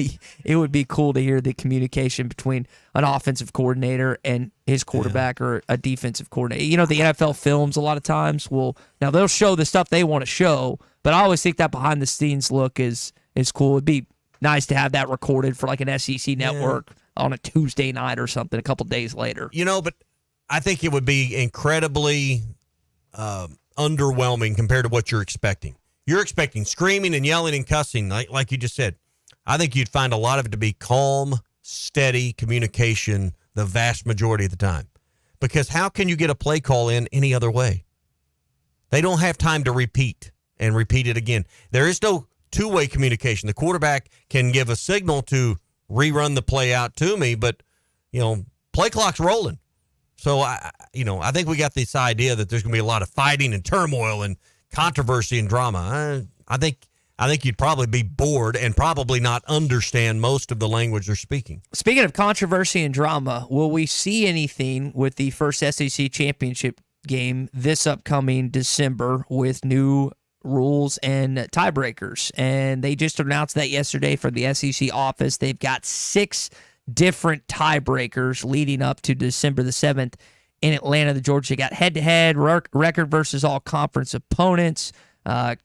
it would be cool to hear the communication between an offensive coordinator and his quarterback or a defensive coordinator. The NFL films a lot of times now they'll show the stuff they want to show, but I always think that behind the scenes look is cool. It'd be nice to have that recorded for like an SEC network on a Tuesday night or something a couple days later. But I think it would be incredibly underwhelming compared to what you're expecting. You're expecting screaming and yelling and cussing, like you just said. I think you'd find a lot of it to be calm, steady communication the vast majority of the time. Because how can you get a play call in any other way? They don't have time to repeat it again. There is no two-way communication. The quarterback can give a signal to rerun the play out to me, but, play clock's rolling. So, I think we got this idea that there's going to be a lot of fighting and turmoil and controversy and drama. I think you'd probably be bored and probably not understand most of the language they're speaking. Speaking of controversy and drama, will we see anything with the first SEC championship game this upcoming December with new rules and tiebreakers? And they just announced that yesterday from the SEC office. They've got 6 different tiebreakers leading up to December the 7th in Atlanta, the Georgia. They got head-to-head, record versus all conference opponents,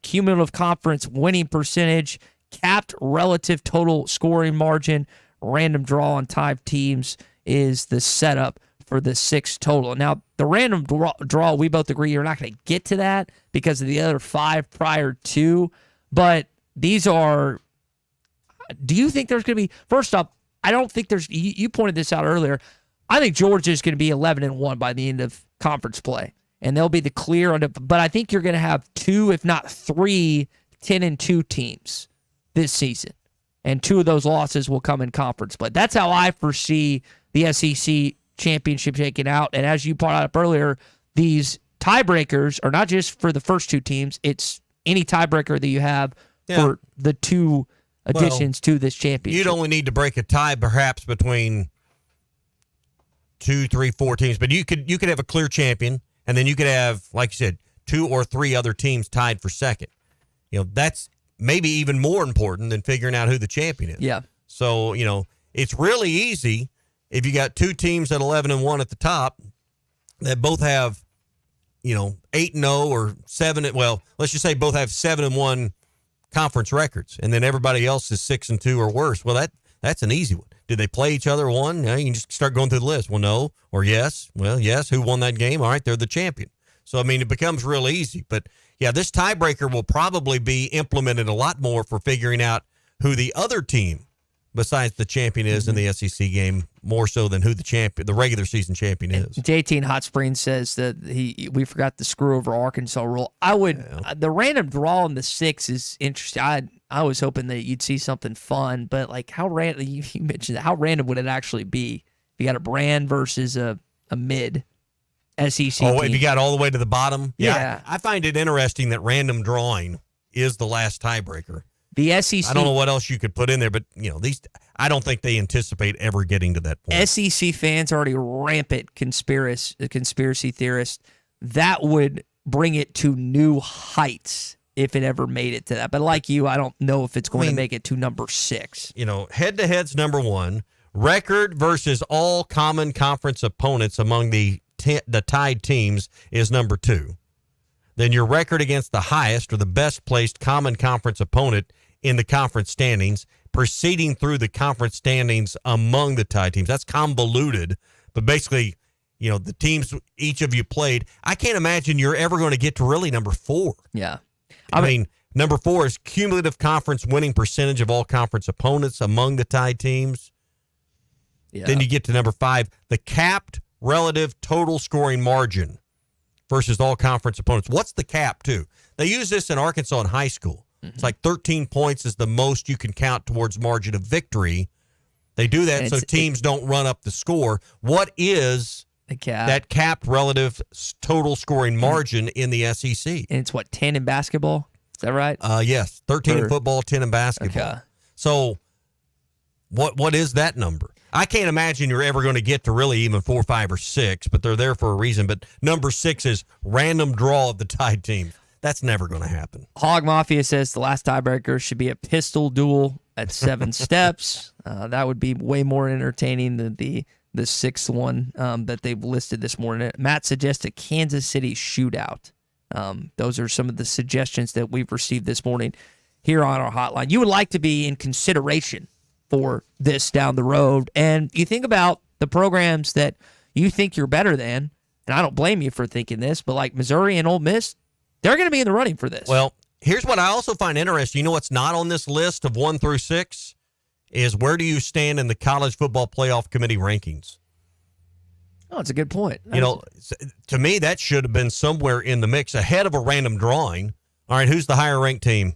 cumulative conference winning percentage, capped relative total scoring margin, random draw on tied teams is the setup for the 6 total. Now, the random draw, we both agree you're not going to get to that because of the other 5 prior to, but these are, do you think there's going to be, first up, I don't think there's, you pointed this out earlier, I think Georgia is going to be 11-1 by the end of conference play, and they'll be the clear, but I think you're going to have 2, if not 3, 10-2 teams this season, and 2 of those losses will come in conference play. That's how I foresee the SEC championship shaking out, and as you pointed out earlier, these tiebreakers are not just for the first 2 teams, it's any tiebreaker that you have for the 2 additions to this championship. You'd only need to break a tie perhaps between 2, 3, 4 teams, but you could have a clear champion, and then you could have, like you said, 2 or 3 other teams tied for second. That's maybe even more important than figuring out who the champion is. Yeah. So, it's really easy if you got 2 teams at 11-1 at the top that both have, 8-0 or 7. Well, let's just say both have 7-1 conference records, and then everybody else is 6-2 or worse. Well, that's an easy one. Did they play each other one? You can just start going through the list. Well, no, or yes. Well, yes. Who won that game? All right, they're the champion. So, it becomes real easy. But, yeah, this tiebreaker will probably be implemented a lot more for figuring out who the other team besides the champion is in the SEC game, more so than who the regular season champion is. JT in Hot Springs says that we forgot the screw over Arkansas rule. The random draw in the 6 is interesting. I was hoping that you'd see something fun, but like how random, you mentioned that, how random would it actually be? If you got a brand versus a mid SEC team. If you got all the way to the bottom? Yeah. I find it interesting that random drawing is the last tiebreaker. The SEC. I don't know what else you could put in there, but these, I don't think they anticipate ever getting to that point. SEC fans are already rampant conspiracy theorists. That would bring it to new heights if it ever made it to that. But like you, I don't know if it's going to make it to number 6. Head-to-head's number 1. Record versus all common conference opponents among the tied teams is number 2. Then your record against the highest or the best-placed common conference opponent in the conference standings, proceeding through the conference standings among the tied teams. That's convoluted, but basically, the teams each of you played. I can't imagine you're ever going to get to really number 4. Yeah. I mean, Number 4 is cumulative conference winning percentage of all conference opponents among the tied teams. Yeah. Then you get to number 5, the capped relative total scoring margin versus all conference opponents. What's the cap, too? They use this in Arkansas in high school. It's like 13 points is the most you can count towards margin of victory. They do that so teams don't run up the score. What is that capped relative total scoring margin in the SEC? And it's what, 10 in basketball? Is that right? Yes, 13 in football, 10 in basketball. Okay. So what is that number? I can't imagine you're ever going to get to really even 4, 5, or 6, but they're there for a reason. But number 6 is random draw of the tied team. That's never going to happen. Hog Mafia says the last tiebreaker should be a pistol duel at 7 steps. That would be way more entertaining than the 6th one that they've listed this morning. Matt suggests a Kansas City shootout. Those are some of the suggestions that we've received this morning here on our hotline. You would like to be in consideration for this down the road. And you think about the programs that you think you're better than, and I don't blame you for thinking this, but like Missouri and Ole Miss, they're going to be in the running for this. Well, here's what I also find interesting. You know what's not on this list of 1 through 6 is where do you stand in the College Football Playoff Committee rankings? Oh, it's a good point. You know, to me, that should have been somewhere in the mix ahead of a random drawing. All right, who's the higher ranked team?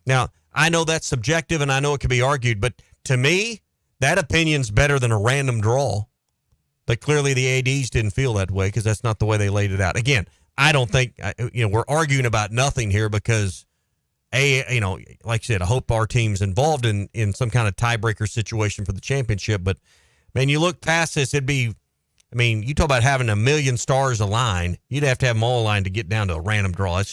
Now, I know that's subjective and I know it can be argued, but to me, that opinion's better than a random draw. But clearly the ADs didn't feel that way because that's not the way they laid it out. Again, I don't think, we're arguing about nothing here because, like I said, I hope our team's involved in some kind of tiebreaker situation for the championship. But, man, you look past this, you talk about having a million stars aligned. You'd have to have them all aligned to get down to a random draw.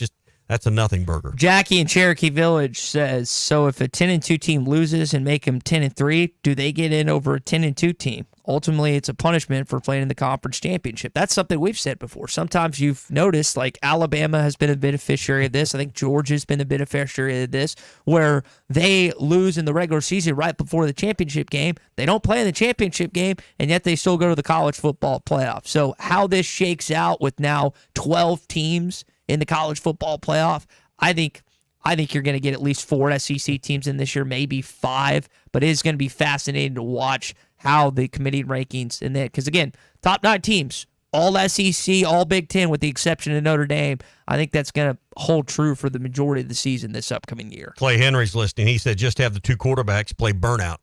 That's a nothing burger. Jackie in Cherokee Village says, so if a 10-2 team loses and make them 10-3, do they get in over a 10-2 team? Ultimately, it's a punishment for playing in the conference championship. That's something we've said before. Sometimes you've noticed, like Alabama has been a beneficiary of this. I think Georgia's been a beneficiary of this, where they lose in the regular season right before the championship game. They don't play in the championship game, and yet they still go to the college football playoff. So how this shakes out with now 12 teams in the college football playoff, I think you're going to get at least 4 SEC teams in this year, maybe 5, but it is going to be fascinating to watch how the committee rankings and that, because again, top 9 teams, all SEC, all Big Ten, with the exception of Notre Dame. I think that's going to hold true for the majority of the season this upcoming year. Clay Henry's listening. He said just have the 2 quarterbacks play burnout.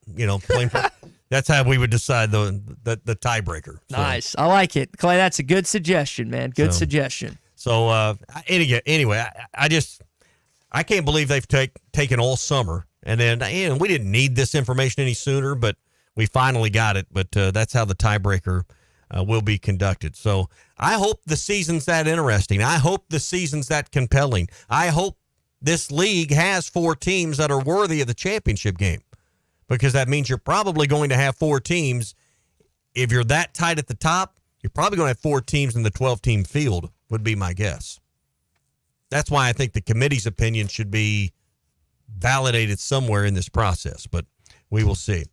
That's how we would decide the tiebreaker. So. Nice. I like it. Clay, that's a good suggestion, man. Good suggestion. So anyway, I can't believe they've taken all summer, and then we didn't need this information any sooner, but we finally got it. But that's how the tiebreaker will be conducted. So I hope the season's that interesting. I hope the season's that compelling. I hope this league has 4 teams that are worthy of the championship game, because that means you're probably going to have 4 teams. If you're that tight at the top, you're probably going to have 4 teams in the 12-team field, would be my guess. That's why I think the committee's opinion should be validated somewhere in this process, but we will see.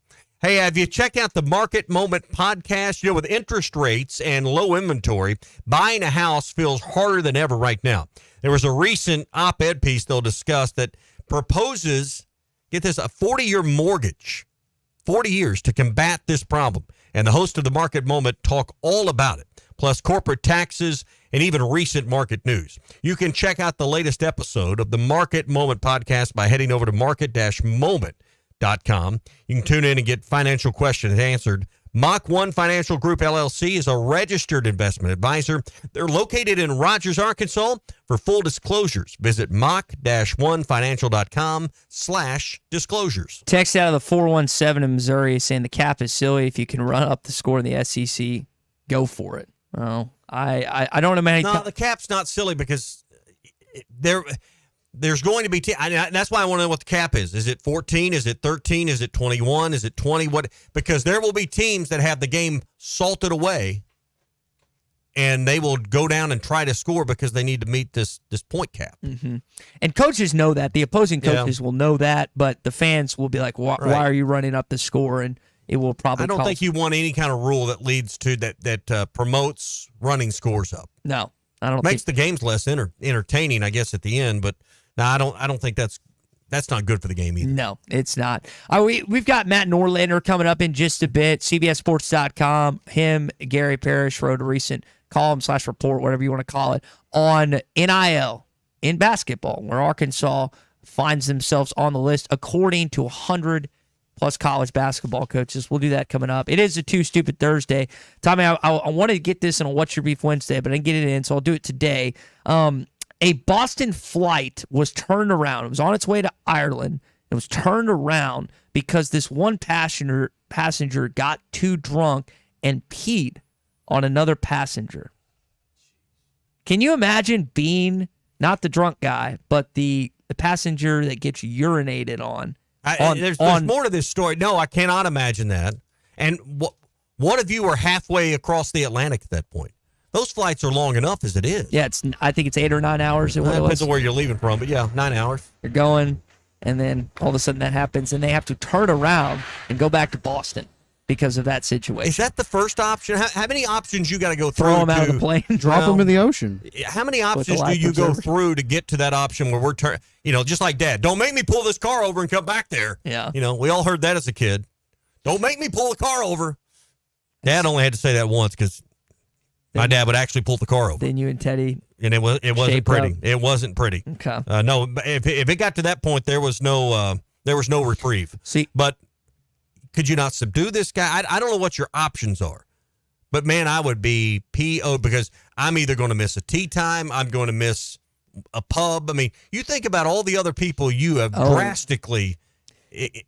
Hey, have you checked out the Market Moment podcast? With interest rates and low inventory, buying a house feels harder than ever right now. There was a recent op-ed piece they'll discuss that proposes, get this, a 40-year mortgage, 40 years to combat this problem. And the host of the Market Moment talk all about it, plus corporate taxes and even recent market news. You can check out the latest episode of the Market Moment podcast by heading over to market-moment.com. You can tune in and get financial questions answered. Mach 1 Financial Group, LLC is a registered investment advisor. They're located in Rogers, Arkansas. For full disclosures, visit mach-1financial.com/disclosures. Text out of the 417 in Missouri saying the cap is silly. If you can run up the score in the SEC, go for it. Oh, I don't imagine. No, the cap's not silly because there's going to be that's why I want to know what the cap is. Is it 14? Is it 13? Is it 21? Is it 20? What? Because there will be teams that have the game salted away, and they will go down and try to score because they need to meet this point cap. Mm-hmm. And coaches know that. The opposing coaches will know that, but the fans will be like, why are you running up the score? And it will probably. I don't think you want any kind of rule that leads to that promotes running scores up. No, I don't. Makes the games less entertaining, I guess, at the end, but Now, I don't think that's not good for the game either. No, it's not. We've got Matt Norlander coming up in just a bit. CBSSports.com. Him, Gary Parrish wrote a recent column/report, whatever you want to call it, on NIL in basketball, where Arkansas finds themselves on the list according to 100 plus college basketball coaches. We'll do that coming up. It is a Too Stupid Thursday. Tommy, I wanted to get this in a What's Your Beef Wednesday, but I didn't get it in, so I'll do it today. A Boston flight was turned around. It was on its way to Ireland. It was turned around because this one passenger got too drunk and peed on another passenger. Can you imagine being not the drunk guy, but the passenger that gets urinated on? There's more to this story. No, I cannot imagine that. And what if you were halfway across the Atlantic at that point? Those flights are long enough as it is. Yeah, I think it's 8 or 9 hours. It depends on where you're leaving from, but yeah, 9 hours. You're going, and then all of a sudden that happens, and they have to turn around and go back to Boston because of that situation. Is that the first option? How many options you got to go through? Throw them out of the plane. Drop them in the ocean. How many options do you go through to get to that option where we're just like Dad, don't make me pull this car over and come back there. Yeah. We all heard that as a kid. Don't make me pull the car over. Dad only had to say that once because my dad would actually pull the car over. Then you and Teddy. And it wasn't pretty. Up. It wasn't pretty. Okay. No, if it got to that point, there was no reprieve. See, but could you not subdue this guy? I don't know what your options are, but man, I would be PO'd because I'm either going to miss a tea time, I'm going to miss a pub. I mean, you think about all the other people you have drastically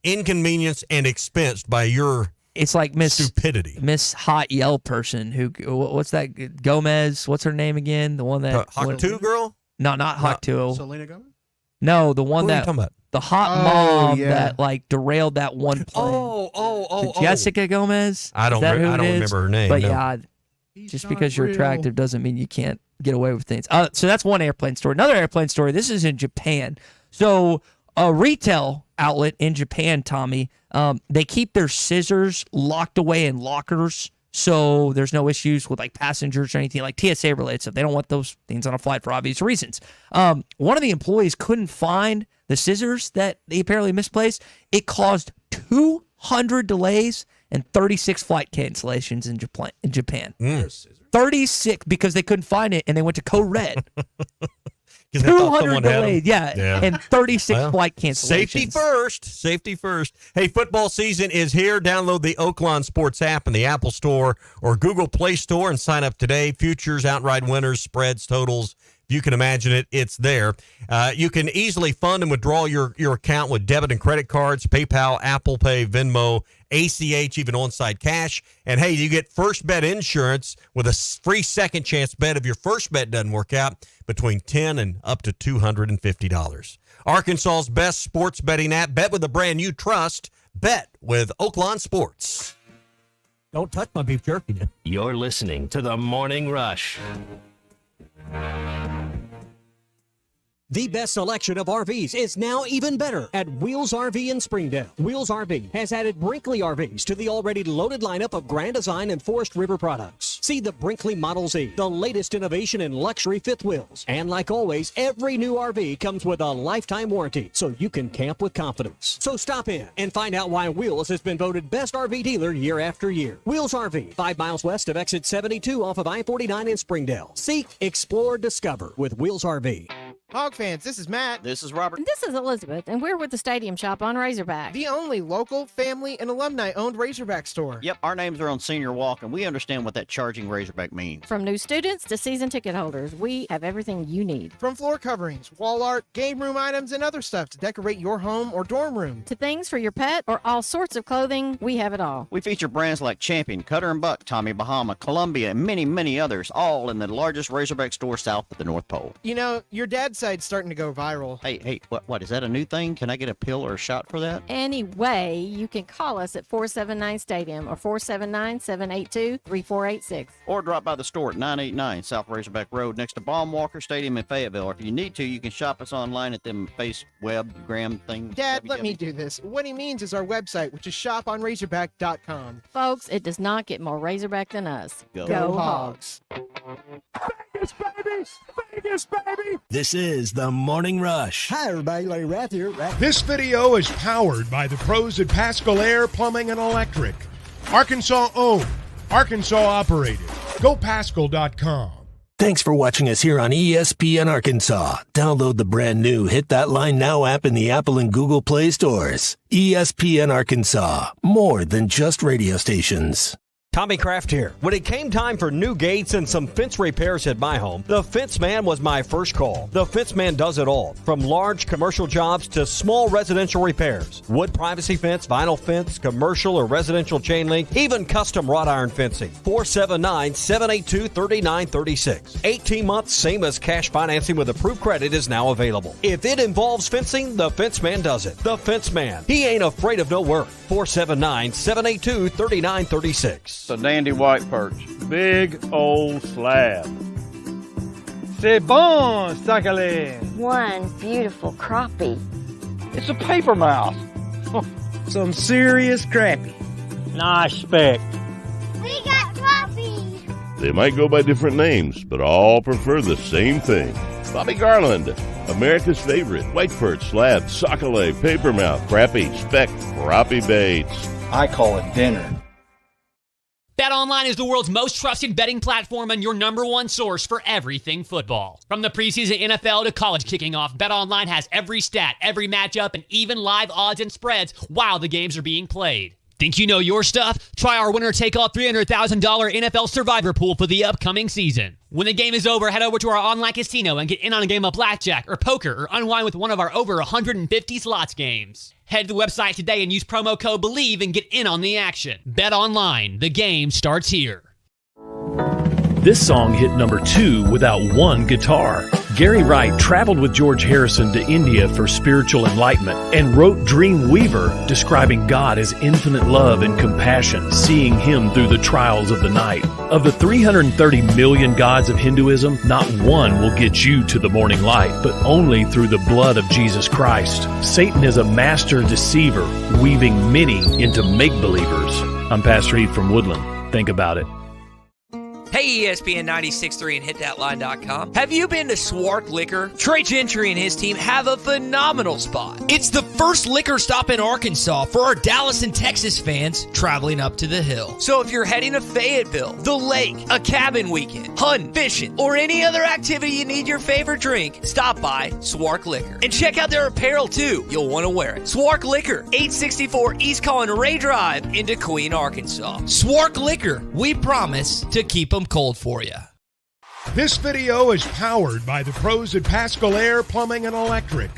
inconvenienced and expensed by your. It's like stupidity. Miss Hot Yell person what's that? Gomez. What's her name again? The one that Hot 2 girl? No, not Hot 2. Selena Gomez? No, the one Who are you talking about? The hot mom that derailed that one plane. Jessica Gomez. I don't remember her name. But no. yeah, just because you're attractive doesn't mean you can't get away with things. So that's one airplane story. Another airplane story. This is in Japan. So a retail outlet in Japan, Tommy, they keep their scissors locked away in lockers, so there's no issues with like passengers or anything like TSA related stuff. They don't want those things on a flight for obvious reasons. One of the employees couldn't find the scissors that they apparently misplaced. It caused 200 delays and 36 flight cancellations in Japan. 36 because they couldn't find it and they went to Code Red. 200 delayed, and 36 flight cancellations. Safety first. Hey, football season is here. Download the Oaklawn Sports app in the Apple Store or Google Play Store and sign up today. Futures, outright winners, spreads, totals. If you can imagine it, it's there. You can easily fund and withdraw your account with debit and credit cards, PayPal, Apple Pay, Venmo, ACH, even on-site cash. And, hey, you get first bet insurance with a free second chance bet if your first bet doesn't work out between $10 and up to $250. Arkansas's best sports betting app. Bet with a brand you trust. Bet with Oaklawn Sports. Don't touch my beef jerky now. You're listening to The Morning Rush. The best selection of RVs is now even better at Wheels RV in Springdale. Wheels RV has added Brinkley RVs to the already loaded lineup of Grand Design and Forest River products. See the Brinkley Model Z, the latest innovation in luxury fifth wheels. And like always, every new RV comes with a lifetime warranty, so you can camp with confidence. So stop in and find out why Wheels has been voted best RV dealer year after year. Wheels RV, 5 miles west of exit 72 off of I-49 in Springdale. Seek, explore, discover with Wheels RV. Hog fans, this is Matt. This is Robert. And this is Elizabeth, and we're with the Stadium Shop on Razorback. The only local, family, and alumni-owned Razorback store. Yep, our names are on Senior Walk, and we understand what that charging Razorback means. From new students to season ticket holders, we have everything you need. From floor coverings, wall art, game room items, and other stuff to decorate your home or dorm room. To things for your pet or all sorts of clothing, we have it all. We feature brands like Champion, Cutter & Buck, Tommy Bahama, Columbia, and many, many others, all in the largest Razorback store south of the North Pole. You know, your dad's side's starting to go viral. Hey, what is that a new thing? Can I get a pill or a shot for that? Anyway, you can call us at 479-STADIUM or 479-782-3486. Or drop by the store at 989 South Razorback Road next to Baumwalker Stadium in Fayetteville. Or if you need to, you can shop us online at them gram thing. Dad, let me do this. What he means is our website, which is shoponrazorback.com. Folks, it does not get more Razorback than us. Go Hogs. Vegas, baby! Vegas, baby! This is is the Morning Rush. Hi, everybody. Larry Rath here. This video is powered by the pros at Pascal Air Plumbing and Electric. Arkansas owned, Arkansas operated. GoPascal.com. Thanks for watching us here on ESPN Arkansas. Download the brand new Hit That Line Now app in the Apple and Google Play stores. ESPN Arkansas, more than just radio stations. Tommy Kraft here. When it came time for new gates and some fence repairs at my home, the Fence Man was my first call. The Fence Man does it all, from large commercial jobs to small residential repairs. Wood privacy fence, vinyl fence, commercial or residential chain link, even custom wrought iron fencing. 479-782-3936. 18 months, same as cash financing with approved credit is now available. If it involves fencing, the Fence Man does it. The Fence Man. He ain't afraid of no work. 479-782-3936. A dandy white perch. Big old slab. C'est bon, sacalé. One beautiful crappie. It's a paper mouth. Some serious crappie. Nice speck. We got crappie. They might go by different names, but all prefer the same thing. Bobby Garland, America's favorite white perch, slab, sockeye, papermouth, crappie, speck, crappie baits. I call it dinner. BetOnline is the world's most trusted betting platform and your number one source for everything football. From the preseason NFL to college kicking off, BetOnline has every stat, every matchup, and even live odds and spreads while the games are being played. Think you know your stuff? Try our winner-take-all $300,000 NFL Survivor Pool for the upcoming season. When the game is over, head over to our online casino and get in on a game of blackjack or poker or unwind with one of our over 150 slots games. Head to the website today and use promo code BELIEVE and get in on the action. Bet online. The game starts here. This song hit number 2 without one guitar. Gary Wright traveled with George Harrison to India for spiritual enlightenment and wrote Dream Weaver, describing God as infinite love and compassion, seeing him through the trials of the night. Of the 330 million gods of Hinduism, not one will get you to the morning light, but only through the blood of Jesus Christ. Satan is a master deceiver, weaving many into make-believers. I'm Pastor Heath from Woodland. Think about it. Hey, ESPN 96.3 and hitthatline.com. Have you been to Swark Liquor? Trey Gentry and his team have a phenomenal spot. It's the first liquor stop in Arkansas for our Dallas and Texas fans traveling up to the hill. So if you're heading to Fayetteville, the lake, a cabin weekend, hunting, fishing, or any other activity you need your favorite drink, stop by Swark Liquor. And check out their apparel too. You'll want to wear it. Swark Liquor, 864 East Collin Ray Drive into Queen, Arkansas. Swark Liquor, we promise to keep them cold for you. This video is powered by the pros at Pascal Air Plumbing and Electric.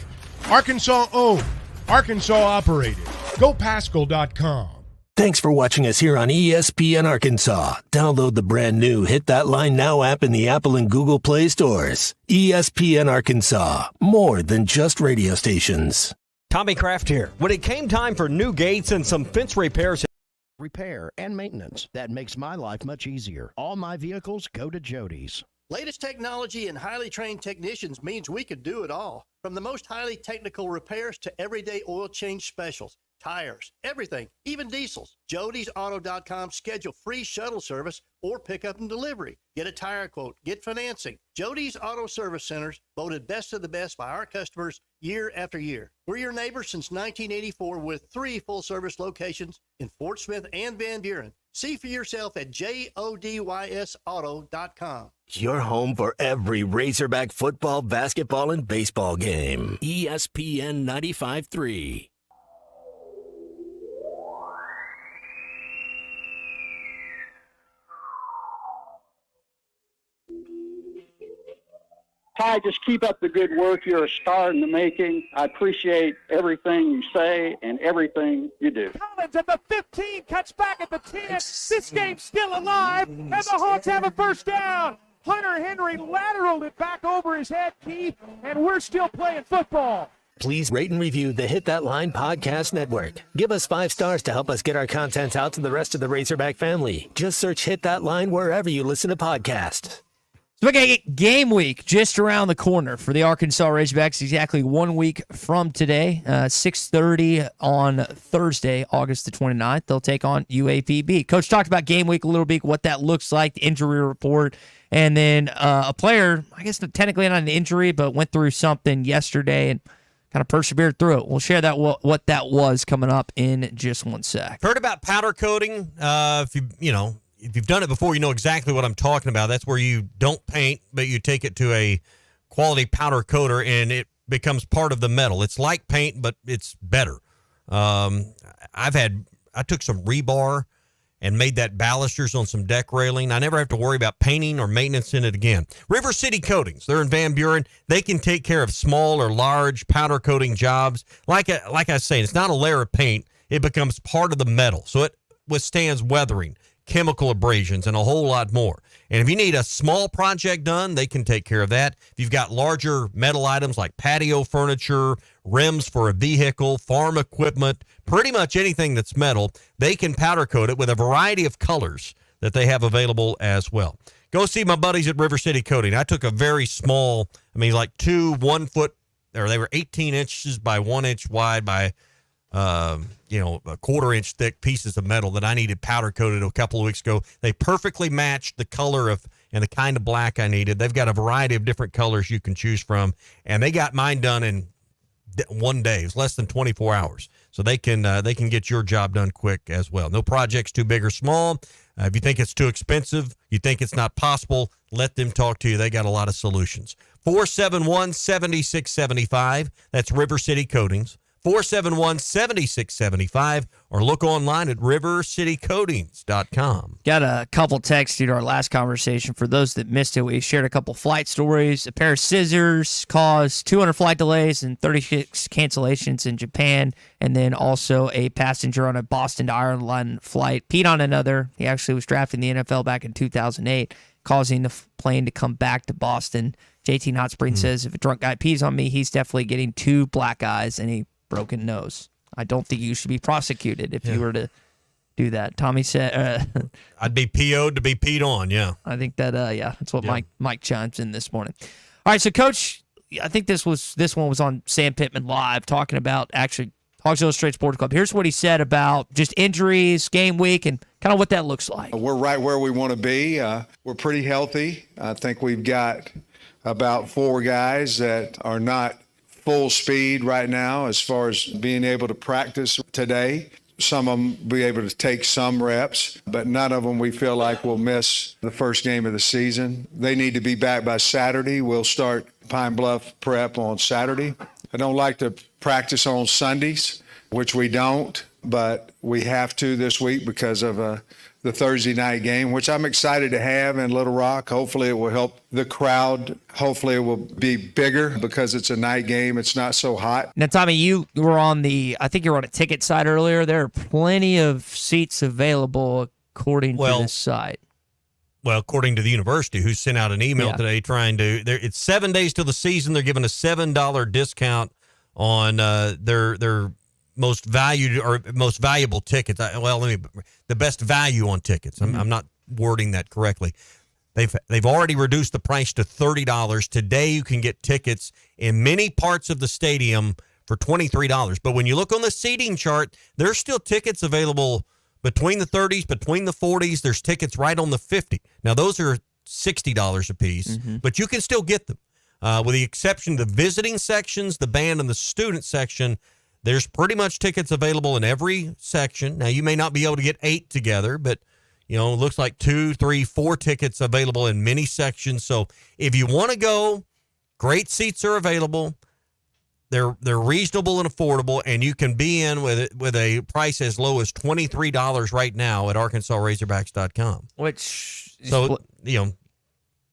Arkansas owned, Arkansas operated. GoPascal.com. Thanks for watching us here on ESPN Arkansas. Download the brand new Hit That Line Now app in the Apple and Google Play stores. ESPN Arkansas, more than just radio stations. Tommy Kraft here. When it came time for new gates and some fence repairs, repair and maintenance. That makes my life much easier. All my vehicles go to Jody's. Latest technology and highly trained technicians means we can do it all. From the most highly technical repairs to everyday oil change specials, tires, everything, even diesels. Jody'sAuto.com. Schedule free shuttle service or pickup and delivery. Get a tire quote, get financing. Jody's Auto Service Centers, voted best of the best by our customers year after year. We're your neighbors since 1984 with 3 full-service locations in Fort Smith and Van Buren. See for yourself at JODYSauto.com. Your home for every Razorback football, basketball, and baseball game. ESPN 95.3. Ty, just keep up the good work. You're a star in the making. I appreciate everything you say and everything you do. Collins at the 15, cuts back at the 10. This game's still alive, and the Hawks have a first down. Hunter Henry lateraled it back over his head, Keith, and we're still playing football. Please rate and review the Hit That Line Podcast Network. Give us 5 stars to help us get our content out to the rest of the Razorback family. Just search Hit That Line wherever you listen to podcasts. So we got game week just around the corner for the Arkansas Razorbacks, exactly 1 week from today, 6:30 on Thursday, August the 29th. They'll take on UAPB. Coach talked about game week a little bit, what that looks like, the injury report, and then a player, I guess technically not an injury, but went through something yesterday and kind of persevered through it. We'll share that what that was coming up in just one sec. Heard about powder coating? If you've done it before, you know exactly what I'm talking about. That's where you don't paint, but you take it to a quality powder coater, and it becomes part of the metal. It's like paint, but it's better. I took some rebar and made that balusters on some deck railing. I never have to worry about painting or maintenance in it again. River City Coatings, they're in Van Buren. They can take care of small or large powder coating jobs. Like I was saying, it's not a layer of paint. It becomes part of the metal, so it withstands weathering, chemical abrasions, and a whole lot more. And if you need a small project done, they can take care of that. If you've got larger metal items like patio furniture, rims for a vehicle, farm equipment, pretty much anything that's metal, they can powder coat it with a variety of colors that they have available as well. Go see my buddies at River City Coating. I took a very small, like 2 1 foot, or they were 18 inches by 1 inch wide by a 1/4 inch thick pieces of metal that I needed powder coated a couple of weeks ago. They perfectly matched the color and the kind of black I needed. They've got a variety of different colors you can choose from, and they got mine done in 1 day. It's less than 24 hours. So they can get your job done quick as well. No project's too big or small. If you think it's too expensive, you think it's not possible, let them talk to you. They got a lot of solutions. 471-7675. That's River City Coatings. 471-7675, or look online at rivercitycoatings.com. Got a couple texts to our last conversation. For those that missed it, we shared a couple flight stories. A pair of scissors caused 200 flight delays and 36 cancellations in Japan, and then also a passenger on a Boston to Ireland flight peed on another. He actually was drafted in the NFL back in 2008, causing the plane to come back to Boston. JT Hot Spring says, if a drunk guy pees on me, he's definitely getting 2 black eyes and a broken nose. I don't think you should be prosecuted if you were to do that. Tommy said, I'd be PO'd to be peed on, yeah. I think that, that's what Mike chimes in this morning. All right, so Coach, I think this one was on Sam Pittman Live, talking about actually Hogs Illustrated Sports Club. Here's what he said about just injuries, game week, and kind of what that looks like. We're right where we want to be. We're pretty healthy. I think we've got about 4 guys that are not full speed right now as far as being able to practice today. Some of them be able to take some reps, but none of them we feel like will miss the first game of the season. They need to be back by Saturday. We'll start Pine Bluff prep on Saturday. I don't like to practice on Sundays, which we don't, but we have to this week because of the Thursday night game, which I'm excited to have in Little Rock. Hopefully it will help the crowd. Hopefully it will be bigger because it's a night game. It's not so hot. Now, Tommy, you were on I think you were on a ticket site earlier. There are plenty of seats available according to this site. Well, according to the university, who sent out an email today trying to, it's 7 days till the season. They're giving a $7 discount on their most valued or most valuable tickets. The best value on tickets. I'm not wording that correctly. They've already reduced the price to $30. Today you can get tickets in many parts of the stadium for $23. But when you look on the seating chart, there's still tickets available between the 30s, between the 40s. There's tickets right on the 50. Now those are $60 a piece, but you can still get them. With the exception of the visiting sections, the band, and the student section, there's pretty much tickets available in every section. Now, you may not be able to get 8 together, but, it looks like 2, 3, 4 tickets available in many sections. So if you want to go, great seats are available. They're reasonable and affordable, and you can be in with a price as low as $23 right now at ArkansasRazorbacks.com.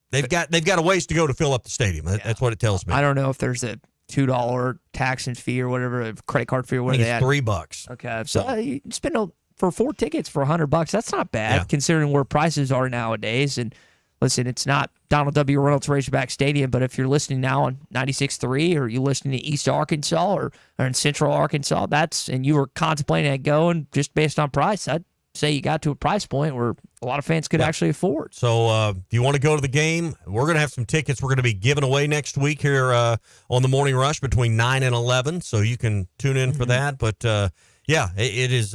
They've got a ways to go to fill up the stadium. That's what it tells me. I don't know if there's a $2 tax and fee or whatever, a credit card fee or whatever they had. $3. Okay, so you spend for 4 tickets for $100. That's not bad considering where prices are nowadays. And listen, it's not Donald W. Reynolds Razorback Stadium, but if you're listening now on 96.3 or you're listening to East Arkansas or in Central Arkansas, and you were contemplating at going just based on price, I'd say you got to a price point where a lot of fans could actually afford. So if you want to go to the game, we're going to have some tickets we're going to be giving away next week here on the Morning Rush between 9 and 11. So you can tune in for that. But, yeah, it is,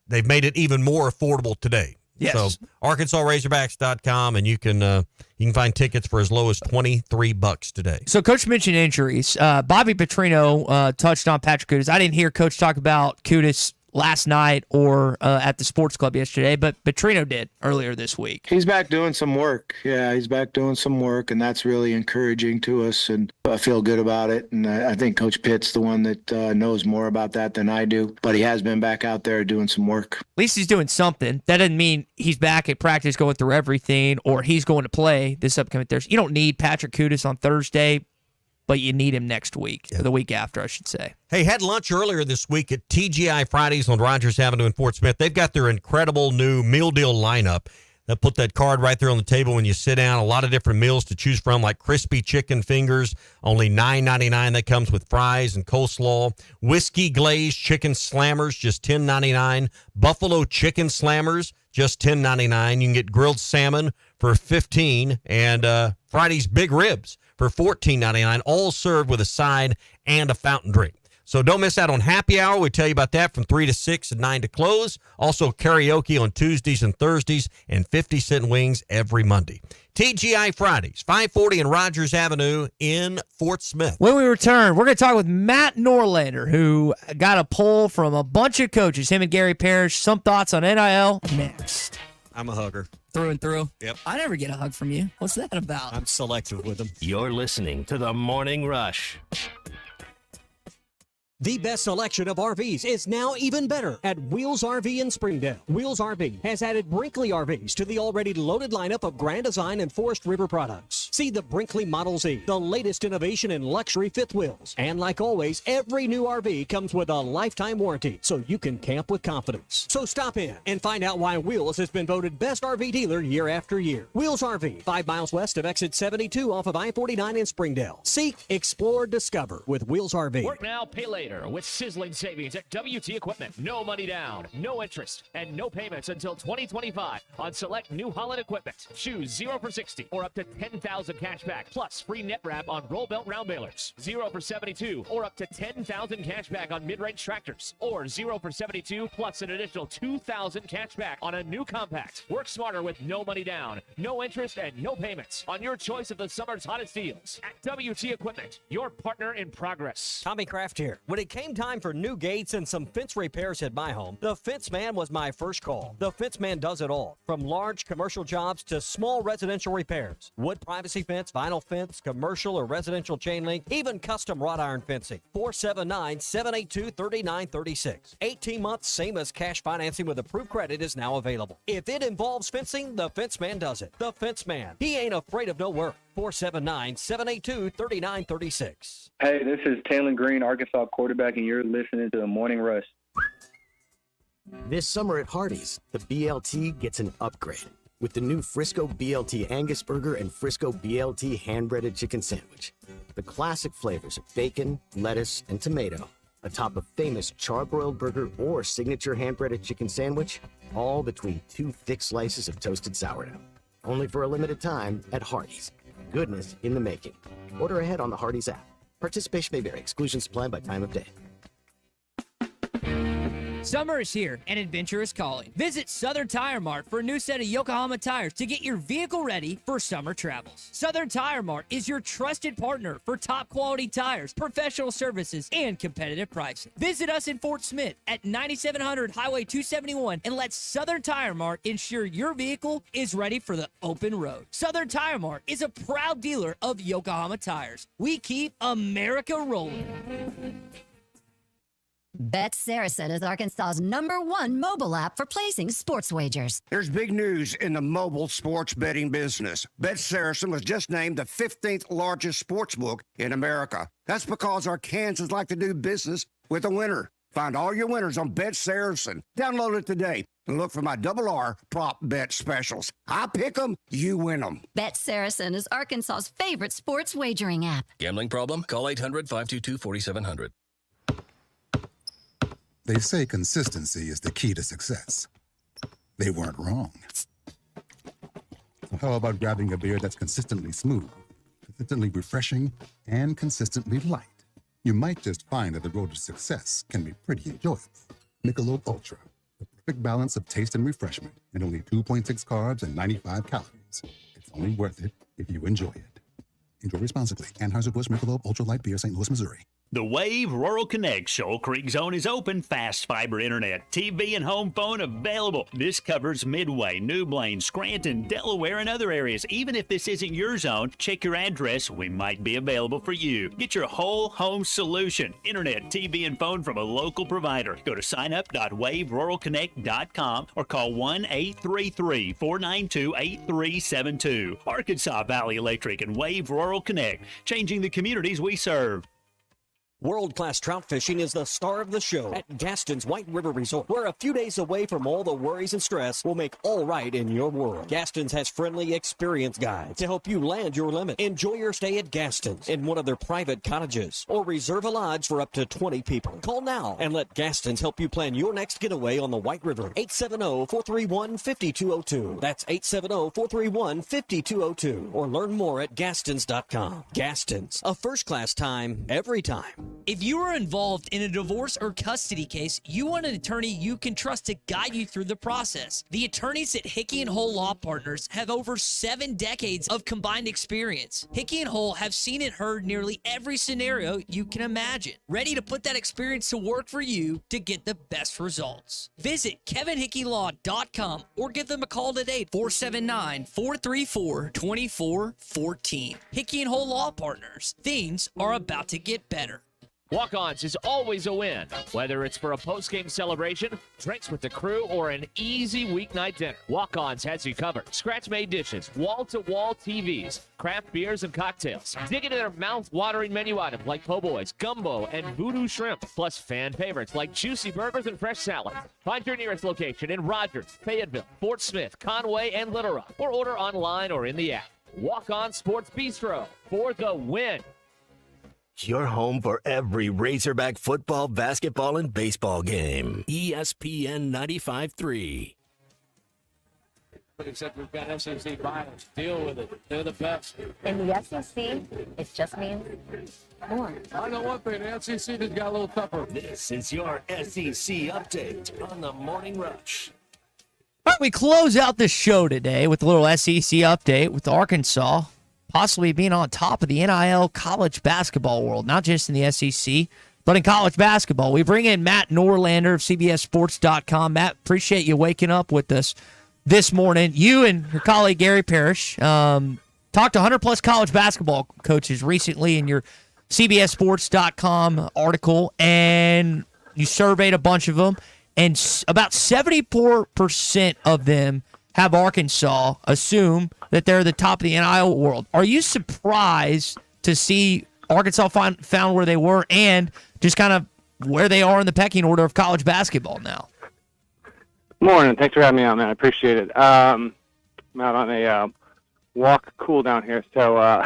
they've made it even more affordable today. Yes. So ArkansasRazorbacks.com, and you can find tickets for as low as $23 today. So Coach mentioned injuries. Bobby Petrino touched on Patrick Kutas. I didn't hear Coach talk about Kutas last night or at the sports club yesterday, but Petrino did earlier this week. He's back doing some work. Yeah, he's back doing some work, and that's really encouraging to us, and I feel good about it. And I think Coach Pitt's the one that knows more about that than I do, but he has been back out there doing some work. At least he's doing something. That doesn't mean he's back at practice going through everything or he's going to play this upcoming Thursday. You don't need Patrick Kutas on Thursday, but you need him next week, or the week after, I should say. Hey, had lunch earlier this week at TGI Fridays on Rogers Avenue in Fort Smith. They've got their incredible new meal deal lineup. They'll put that card right there on the table when you sit down. A lot of different meals to choose from, like crispy chicken fingers, only $9.99. That comes with fries and coleslaw. Whiskey glazed chicken slammers, just $10.99. Buffalo chicken slammers, just $10.99. You can get grilled salmon for $15, and Friday's big ribs for $14.99, all served with a side and a fountain drink. So don't miss out on happy hour. We tell you about that from 3 to 6 and 9 to close. Also karaoke on Tuesdays and Thursdays, and 50-cent wings every Monday. TGI Fridays, 540 and Rogers Avenue in Fort Smith. When we return, we're going to talk with Matt Norlander, who got a poll from a bunch of coaches, him and Gary Parrish. Some thoughts on NIL next. I'm a hugger. Through and through? Yep. I never get a hug from you. What's that about? I'm selective with them. You're listening to the Morning Rush. The best selection of RVs is now even better at Wheels RV in Springdale. Wheels RV has added Brinkley RVs to the already loaded lineup of Grand Design and Forest River products. See the Brinkley Model Z, the latest innovation in luxury fifth wheels. And like always, every new RV comes with a lifetime warranty, so you can camp with confidence. So stop in and find out why Wheels has been voted best RV dealer year after year. Wheels RV, 5 miles west of exit 72 off of I-49 in Springdale. Seek, explore, discover with Wheels RV. Work now, pay later with sizzling savings at WT Equipment. No money down, no interest, and no payments until 2025 on select New Holland equipment. Choose 0 for 60 or up to 10,000 cash back, plus free net wrap on roll belt round balers. 0 for 72 or up to 10,000 cash back on mid-range tractors, or 0 for 72 plus an additional 2,000 cash back on a new compact. Work smarter with no money down, no interest, and no payments on your choice of the summer's hottest deals at WT Equipment, your partner in progress. Tommy Kraft here. When it came time for new gates and some fence repairs at my home, the Fence Man was my first call. The Fence Man does it all, from large commercial jobs to small residential repairs. Wood privacy fence, vinyl fence, commercial or residential chain link, even custom wrought iron fencing. 479-782-3936. 18 months, same as cash financing with approved credit is now available. If it involves fencing, the Fence Man does it. The Fence Man. He ain't afraid of no work. 479-782-3936. Hey, this is Taylor Green, Arkansas quarterback, and you're listening to the Morning Rush. This summer at Hardee's, the BLT gets an upgrade with the new Frisco BLT Angus Burger and Frisco BLT hand-breaded chicken sandwich. The classic flavors of bacon, lettuce, and tomato, atop a famous charbroiled burger or signature hand-breaded chicken sandwich, all between 2 thick slices of toasted sourdough. Only for a limited time at Hardee's. Goodness in the making. Order ahead on the Hardee's app. Participation may vary. Exclusions apply by time of day. Summer is here and adventure is calling. Visit Southern Tire Mart for a new set of Yokohama tires to get your vehicle ready for summer travels. Southern Tire Mart is your trusted partner for top quality tires, professional services, and competitive pricing. Visit us in Fort Smith at 9700 Highway 271 and let Southern Tire Mart ensure your vehicle is ready for the open road. Southern Tire Mart is a proud dealer of Yokohama tires. We keep America rolling. Bet Saracen is Arkansas's #1 mobile app for placing sports wagers. There's big news in the mobile sports betting business. Bet Saracen was just named the 15th largest sports book in America. That's because our Kansans like to do business with a winner. Find all your winners on Bet Saracen. Download it today and look for my RR prop bet specials. I pick them, you win them. Bet Saracen is Arkansas's favorite sports wagering app. Gambling problem? Call 800-522-4700. They say consistency is the key to success. they weren't wrong. So how about grabbing a beer that's consistently smooth, consistently refreshing, and consistently light? You might just find that the road to success can be pretty enjoyable. Michelob Ultra, the perfect balance of taste and refreshment, and only 2.6 carbs and 95 calories. It's only worth it if you enjoy it. Enjoy responsibly. Anheuser-Busch Michelob Ultra Light Beer, St. Louis, Missouri. The Wave Rural Connect Shoal Creek Zone is open. Fast fiber internet, TV, and home phone available. This covers Midway, New Blaine, Scranton, Delaware, and other areas. Even if this isn't your zone, check your address. We might be available for you. Get your whole home solution. Internet, TV, and phone from a local provider. Go to signup.waveruralconnect.com or call 1-833-492-8372. Arkansas Valley Electric and Wave Rural Connect, changing the communities we serve. World-class trout fishing is the star of the show at Gaston's White River Resort, where a few days away from all the worries and stress will make all right in your world. Gaston's has friendly, experienced guides to help you land your limit. Enjoy your stay at Gaston's in one of their private cottages or reserve a lodge for up to 20 people. Call now and let Gaston's help you plan your next getaway on the White River. 870-431-5202. That's 870-431-5202. Or learn more at Gastons.com. Gaston's, a first-class time, every time. If you are involved in a divorce or custody case, you want an attorney you can trust to guide you through the process. The attorneys at Hickey and Hole Law Partners have over 7 decades of combined experience. Hickey and Hole have seen and heard nearly every scenario you can imagine, ready to put that experience to work for you to get the best results. Visit KevinHickeyLaw.com or give them a call today, 479-434-2414. Hickey and Hole Law Partners. Things are about to get better. Walk-Ons is always a win. Whether it's for a post-game celebration, drinks with the crew, or an easy weeknight dinner, Walk-Ons has you covered. Scratch-made dishes, wall-to-wall TVs, craft beers and cocktails. Dig into their mouth-watering menu items like po' boys, gumbo, and voodoo shrimp, plus fan favorites like juicy burgers and fresh salads. Find your nearest location in Rogers, Fayetteville, Fort Smith, Conway, and Little Rock, or order online or in the app. Walk-On Sports Bistro for the win. Your home for every Razorback football, basketball, and baseball game. ESPN 95.3. Except we've got SEC finals. Deal with it. They're the best. In the SEC, it just means more. I know one thing. The SEC just got a little tougher. This is your SEC update on the Morning Rush. All right, we close out the show today with a little SEC update with Arkansas possibly being on top of the NIL college basketball world, not just in the SEC, but in college basketball. We bring in Matt Norlander of CBSSports.com. Matt, appreciate you waking up with us this morning. You and your colleague Gary Parrish talked to 100-plus college basketball coaches recently in your CBSSports.com article, and you surveyed a bunch of them, and about 74% of them have Arkansas assume that they're the top of the NIL world. Are you surprised to see Arkansas found where they were and just kind of where they are in the pecking order of college basketball now? Morning. Thanks for having me on, man. I appreciate it. I'm out on a walk cool down here, so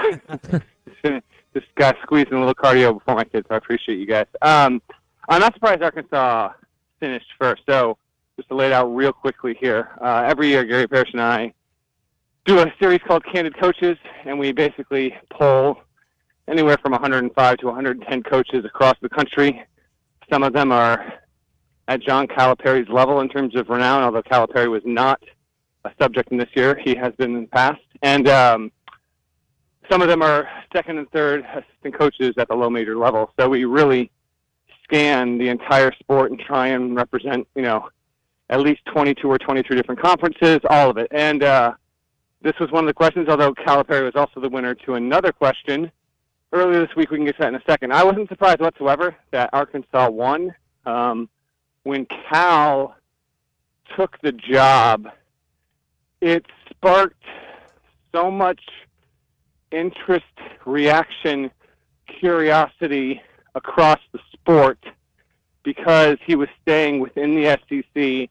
just got squeezing a little cardio before my kids, so I appreciate you guys. I'm not surprised Arkansas finished first, so just to lay it out real quickly here. Every year, Gary Parrish and I do a series called Candid Coaches, and we basically poll anywhere from 105 to 110 coaches across the country. Some of them are at John Calipari's level in terms of renown, although Calipari was not a subject in this year. He has been in the past. And some of them are second and third assistant coaches at the low major level. So we really scan the entire sport and try and represent, at least 22 or 23 different conferences, all of it. And this was one of the questions, although Calipari was also the winner to another question earlier this week. We can get to that in a second. I wasn't surprised whatsoever that Arkansas won. When Cal took the job, it sparked so much interest, reaction, curiosity across the sport because he was staying within the SEC.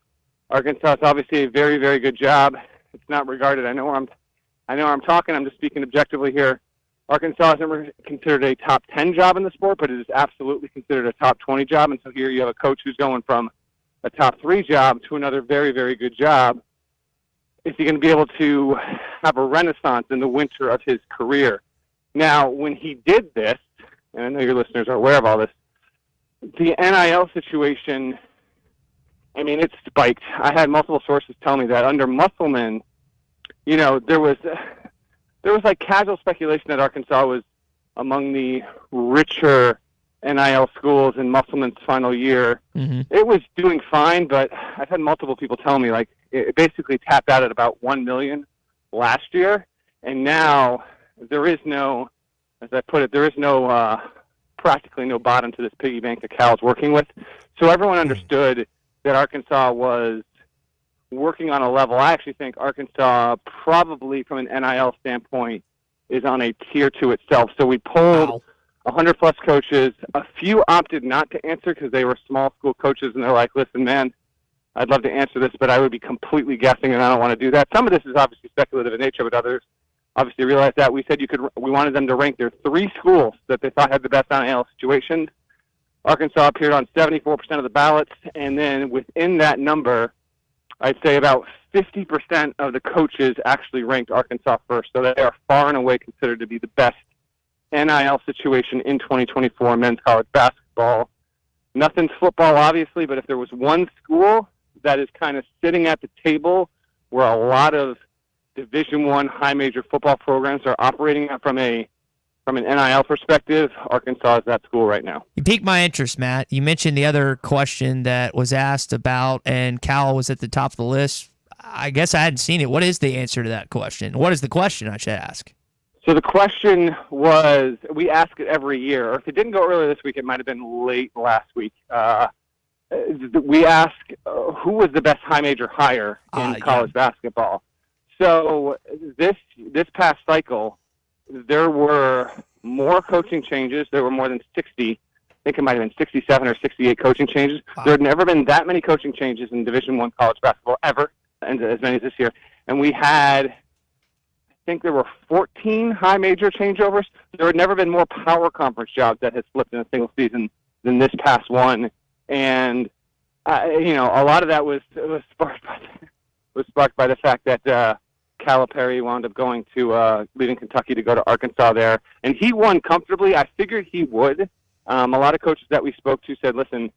Arkansas is obviously a very, very good job. It's not regarded. I know where I'm talking. I'm just speaking objectively here. Arkansas isn't considered a top 10 job in the sport, but it is absolutely considered a top 20 job. And so here you have a coach who's going from a top 3 job to another very, very good job. is he going to be able to have a renaissance in the winter of his career? Now, when he did this, and I know your listeners are aware of all this, the NIL situation, I mean, it spiked. I had multiple sources tell me that under Musselman, you know, there was like casual speculation that Arkansas was among the richer NIL schools in Musselman's final year. Mm-hmm. It was doing fine, but I've had multiple people tell me like it basically tapped out at about $1 million last year, and now there is no, as I put it, there is no practically no bottom to this piggy bank that Cal's working with. So everyone understood that Arkansas was working on a level. I actually think Arkansas probably from an NIL standpoint is on a tier to itself. So we polled 100-plus coaches. A few opted not to answer because they were small school coaches, and they're like, listen, man, I'd love to answer this, but I would be completely guessing, and I don't want to do that. Some of this is obviously speculative in nature, but others obviously realized that. We said we wanted them to rank their 3 schools that they thought had the best NIL situations. Arkansas appeared on 74% of the ballots, and then within that number, I'd say about 50% of the coaches actually ranked Arkansas first. So they are far and away considered to be the best NIL situation in 2024 men's college basketball. Nothing's football, obviously, but if there was one school that is kind of sitting at the table where a lot of Division I high major football programs are operating from an NIL perspective, Arkansas is that school right now. You piqued my interest, Matt. You mentioned the other question that was asked about, and Cal was at the top of the list. I guess I hadn't seen it. What is the answer to that question? What is the question, I should ask? So the question was, we ask it every year, or if it didn't go earlier this week, it might have been late last week. We ask who was the best high major hire in college basketball. So this past cycle, there were more coaching changes. There were more than 60. I think it might have been 67 or 68 coaching changes. Wow. There had never been that many coaching changes in Division I college basketball ever, and as many as this year. And we had, I think there were 14 high major changeovers. There had never been more power conference jobs that had flipped in a single season than this past one. And, a lot of that was sparked by the fact that Calipari wound up going to leaving Kentucky to go to Arkansas there, and he won comfortably. I figured he would. A lot of coaches that we spoke to said, listen,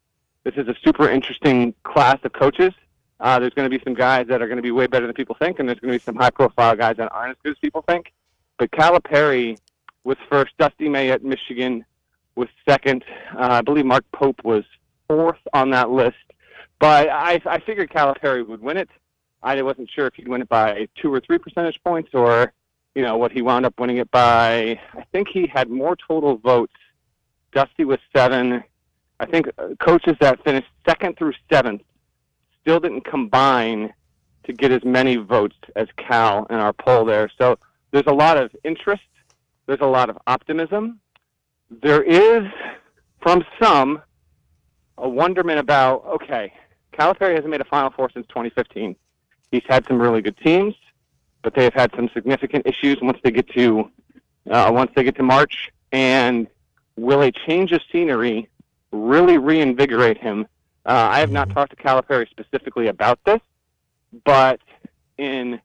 this is a super interesting class of coaches. There's going to be some guys that are going to be way better than people think, and there's going to be some high-profile guys that aren't as good as people think. But Calipari was first. Dusty May at Michigan was second. I believe Mark Pope was fourth on that list. But I figured Calipari would win it. I wasn't sure if he'd win it by 2 or 3 percentage points or, what he wound up winning it by. I think he had more total votes. Dusty was 7. I think coaches that finished 2nd through 7th still didn't combine to get as many votes as Cal in our poll there. So there's a lot of interest. There's a lot of optimism. There is, from some, a wonderment about, okay, Calipari hasn't made a Final Four since 2015. He's had some really good teams, but they have had some significant issues once they get to March. And will a change of scenery really reinvigorate him? I have not talked to Calipari specifically about this, but in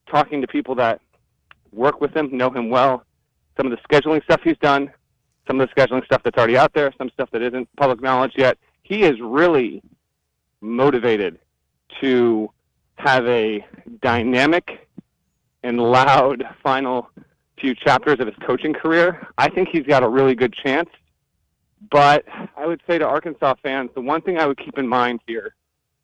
talking to people that work with him, know him well, some of the scheduling stuff he's done, some of the scheduling stuff that's already out there, some stuff that isn't public knowledge yet, he is really motivated to have a dynamic and loud final few chapters of his coaching career. I think he's got a really good chance. But I would say to Arkansas fans, the one thing I would keep in mind here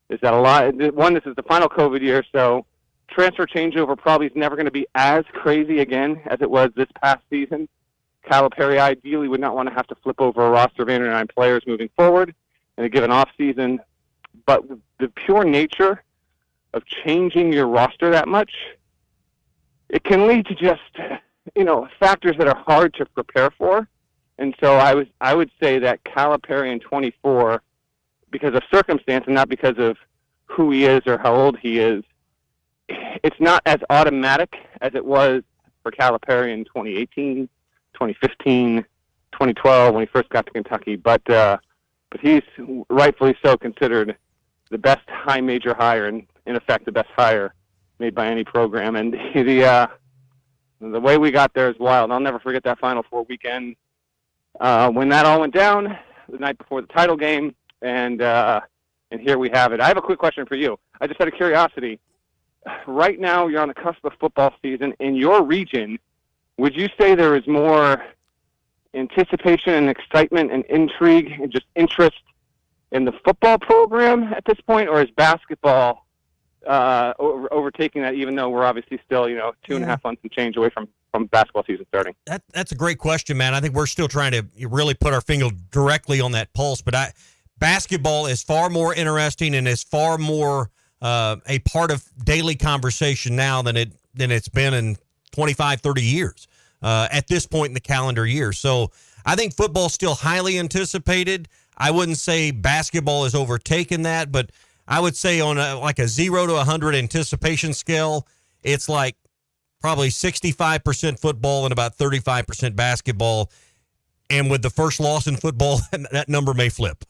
is that this is the final COVID year, so transfer changeover probably is never going to be as crazy again as it was this past season. Calipari ideally would not want to have to flip over a roster of 8 or 9 players moving forward in a given offseason. But the pure nature of changing your roster that much, it can lead to just, factors that are hard to prepare for. And so I would say that Calipari in 24, because of circumstance and not because of who he is or how old he is, it's not as automatic as it was for Calipari in 2018, 2015, 2012 when he first got to Kentucky. But he's rightfully so considered the best high major hire, and in effect the best hire made by any program. And the way we got there is wild. I'll never forget that Final Four weekend when that all went down the night before the title game, and here we have it. I have a quick question for you. I just out of curiosity, right now you're on the cusp of football season. In your region, would you say there is more anticipation and excitement and intrigue and just interest in the football program at this point, or is basketball overtaking that, even though we're obviously still, 2.5 months and change away from basketball season starting? That's a great question, man. I think we're still trying to really put our finger directly on that pulse, but basketball is far more interesting and is far more a part of daily conversation now than it's been in 25, 30 years at this point in the calendar year. So I think football is still highly anticipated. I wouldn't say basketball has overtaken that, but I would say on a 0 to 100 anticipation scale, it's like probably 65% football and about 35% basketball. And with the first loss in football, that number may flip.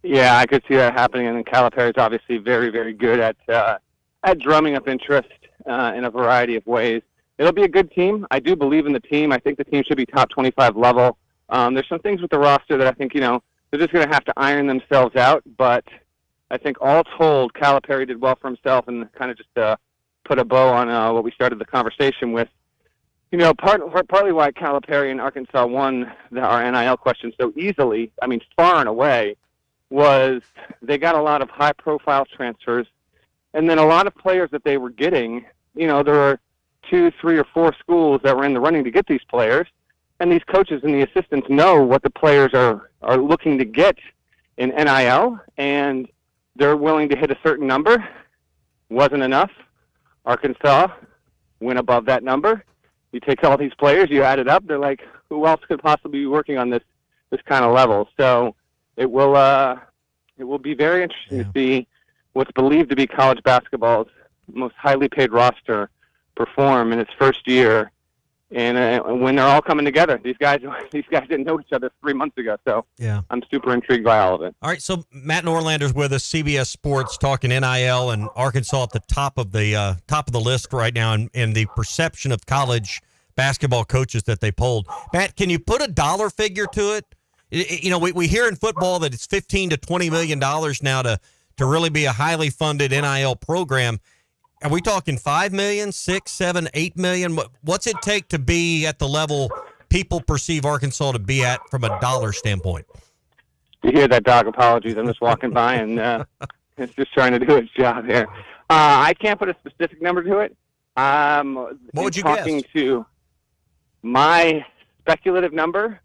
Yeah, I could see that happening. And Calipari is obviously very, very good at drumming up interest in a variety of ways. It'll be a good team. I do believe in the team. I think the team should be top 25 level. There's some things with the roster that I think, they're just going to have to iron themselves out. But I think all told, Calipari did well for himself, and kind of just put a bow on what we started the conversation with. Partly why Calipari and Arkansas won our NIL question so easily, far and away, was they got a lot of high-profile transfers, and then a lot of players that they were getting, there were 2, 3, or 4 schools that were in the running to get these players, and these coaches and the assistants know what the players are looking to get in NIL, and they're willing to hit a certain number. Wasn't enough. Arkansas went above that number. You take all these players, you add it up, they're like, who else could possibly be working on this kind of level? So it will be very interesting to see what's believed to be college basketball's most highly paid roster perform in its first year, and when they're all coming together. These guys didn't know each other 3 months ago, so yeah, I'm super intrigued by all of it. All right, so Matt Norlander's with us, CBS Sports, talking NIL, and Arkansas at the top of the list right now, and the perception of college basketball coaches that they polled. Matt, can you put a dollar figure to it? We hear in football that it's $15 to $20 million now to really be a highly funded NIL program. Are we talking 5 million, 6, 7, 8 million? What's it take to be at the level people perceive Arkansas to be at from a dollar standpoint? You hear that, dog? Apologies. I'm just walking by, and it's just trying to do its job here. I can't put a specific number to it. What would you guess? To my speculative number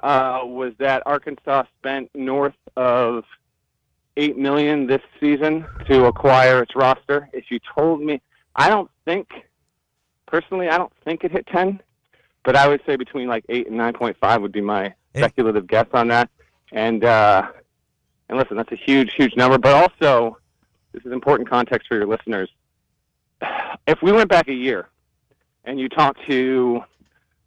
was that Arkansas spent north of $8 million this season to acquire its roster. If you told me, I don't think it hit 10, but I would say between like 8 and 9.5 would be my speculative guess on that. And listen, that's a huge, huge number. But also, this is important context for your listeners. If we went back a year and you talked to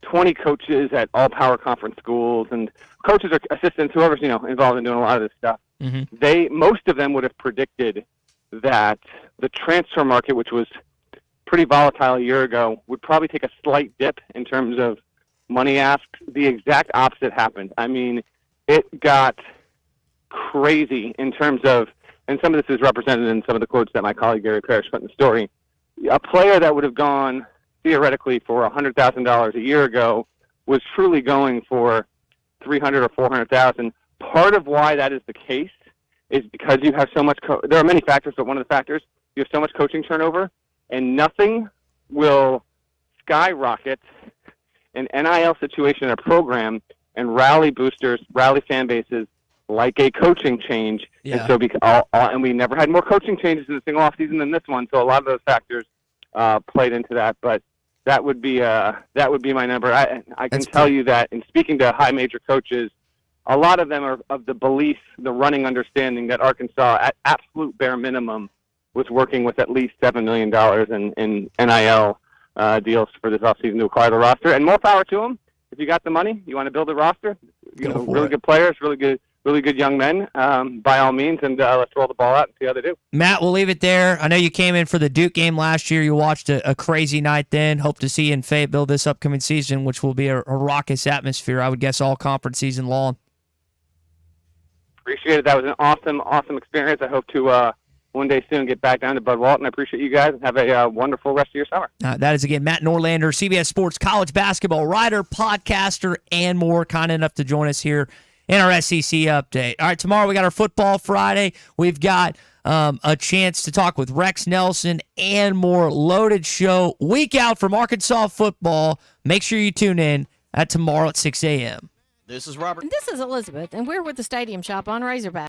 20 coaches at all power conference schools, and coaches or assistants, whoever's involved in doing a lot of this stuff, most of them would have predicted that the transfer market, which was pretty volatile a year ago, would probably take a slight dip in terms of money asked. The exact opposite happened. It got crazy in terms of, and some of this is represented in some of the quotes that my colleague Gary Parrish put in the story. A player that would have gone theoretically for $100,000 a year ago was truly going for $300,000 or $400,000. Part of why that is the case is because you have so much. There are many factors, but one of the factors, you have so much coaching turnover, and nothing will skyrocket an NIL situation in a program and rally boosters, rally fan bases like a coaching change. Yeah. And so, and we never had more coaching changes in a single offseason than this one. So a lot of those factors played into that. But that would be my number. I can tell you that in speaking to high major coaches, a lot of them are of the belief, the running understanding that Arkansas, at absolute bare minimum, was working with at least $7 million in NIL deals for this offseason to acquire the roster. And more power to them. If you got the money, you want to build a roster, really good players, really good really good young men, by all means, and let's roll the ball out and see how they do. Matt, we'll leave it there. I know you came in for the Duke game last year. You watched a crazy night then. Hope to see you in Fayetteville this upcoming season, which will be a raucous atmosphere, I would guess, all conference season long. Appreciate it. That was an awesome experience. I hope to one day soon get back down to Bud Walton. I appreciate you guys, and have a wonderful rest of your summer. That is, again, Matt Norlander, CBS Sports college basketball writer, podcaster, and more. Kind enough to join us here in our SEC update. All right, tomorrow we got our Football Friday. We've got a chance to talk with Rex Nelson and more. Loaded show. Week out from Arkansas football. Make sure you tune in tomorrow at 6 a.m. This is Robert. This is Elizabeth, and we're with the Stadium Shop on Razorback.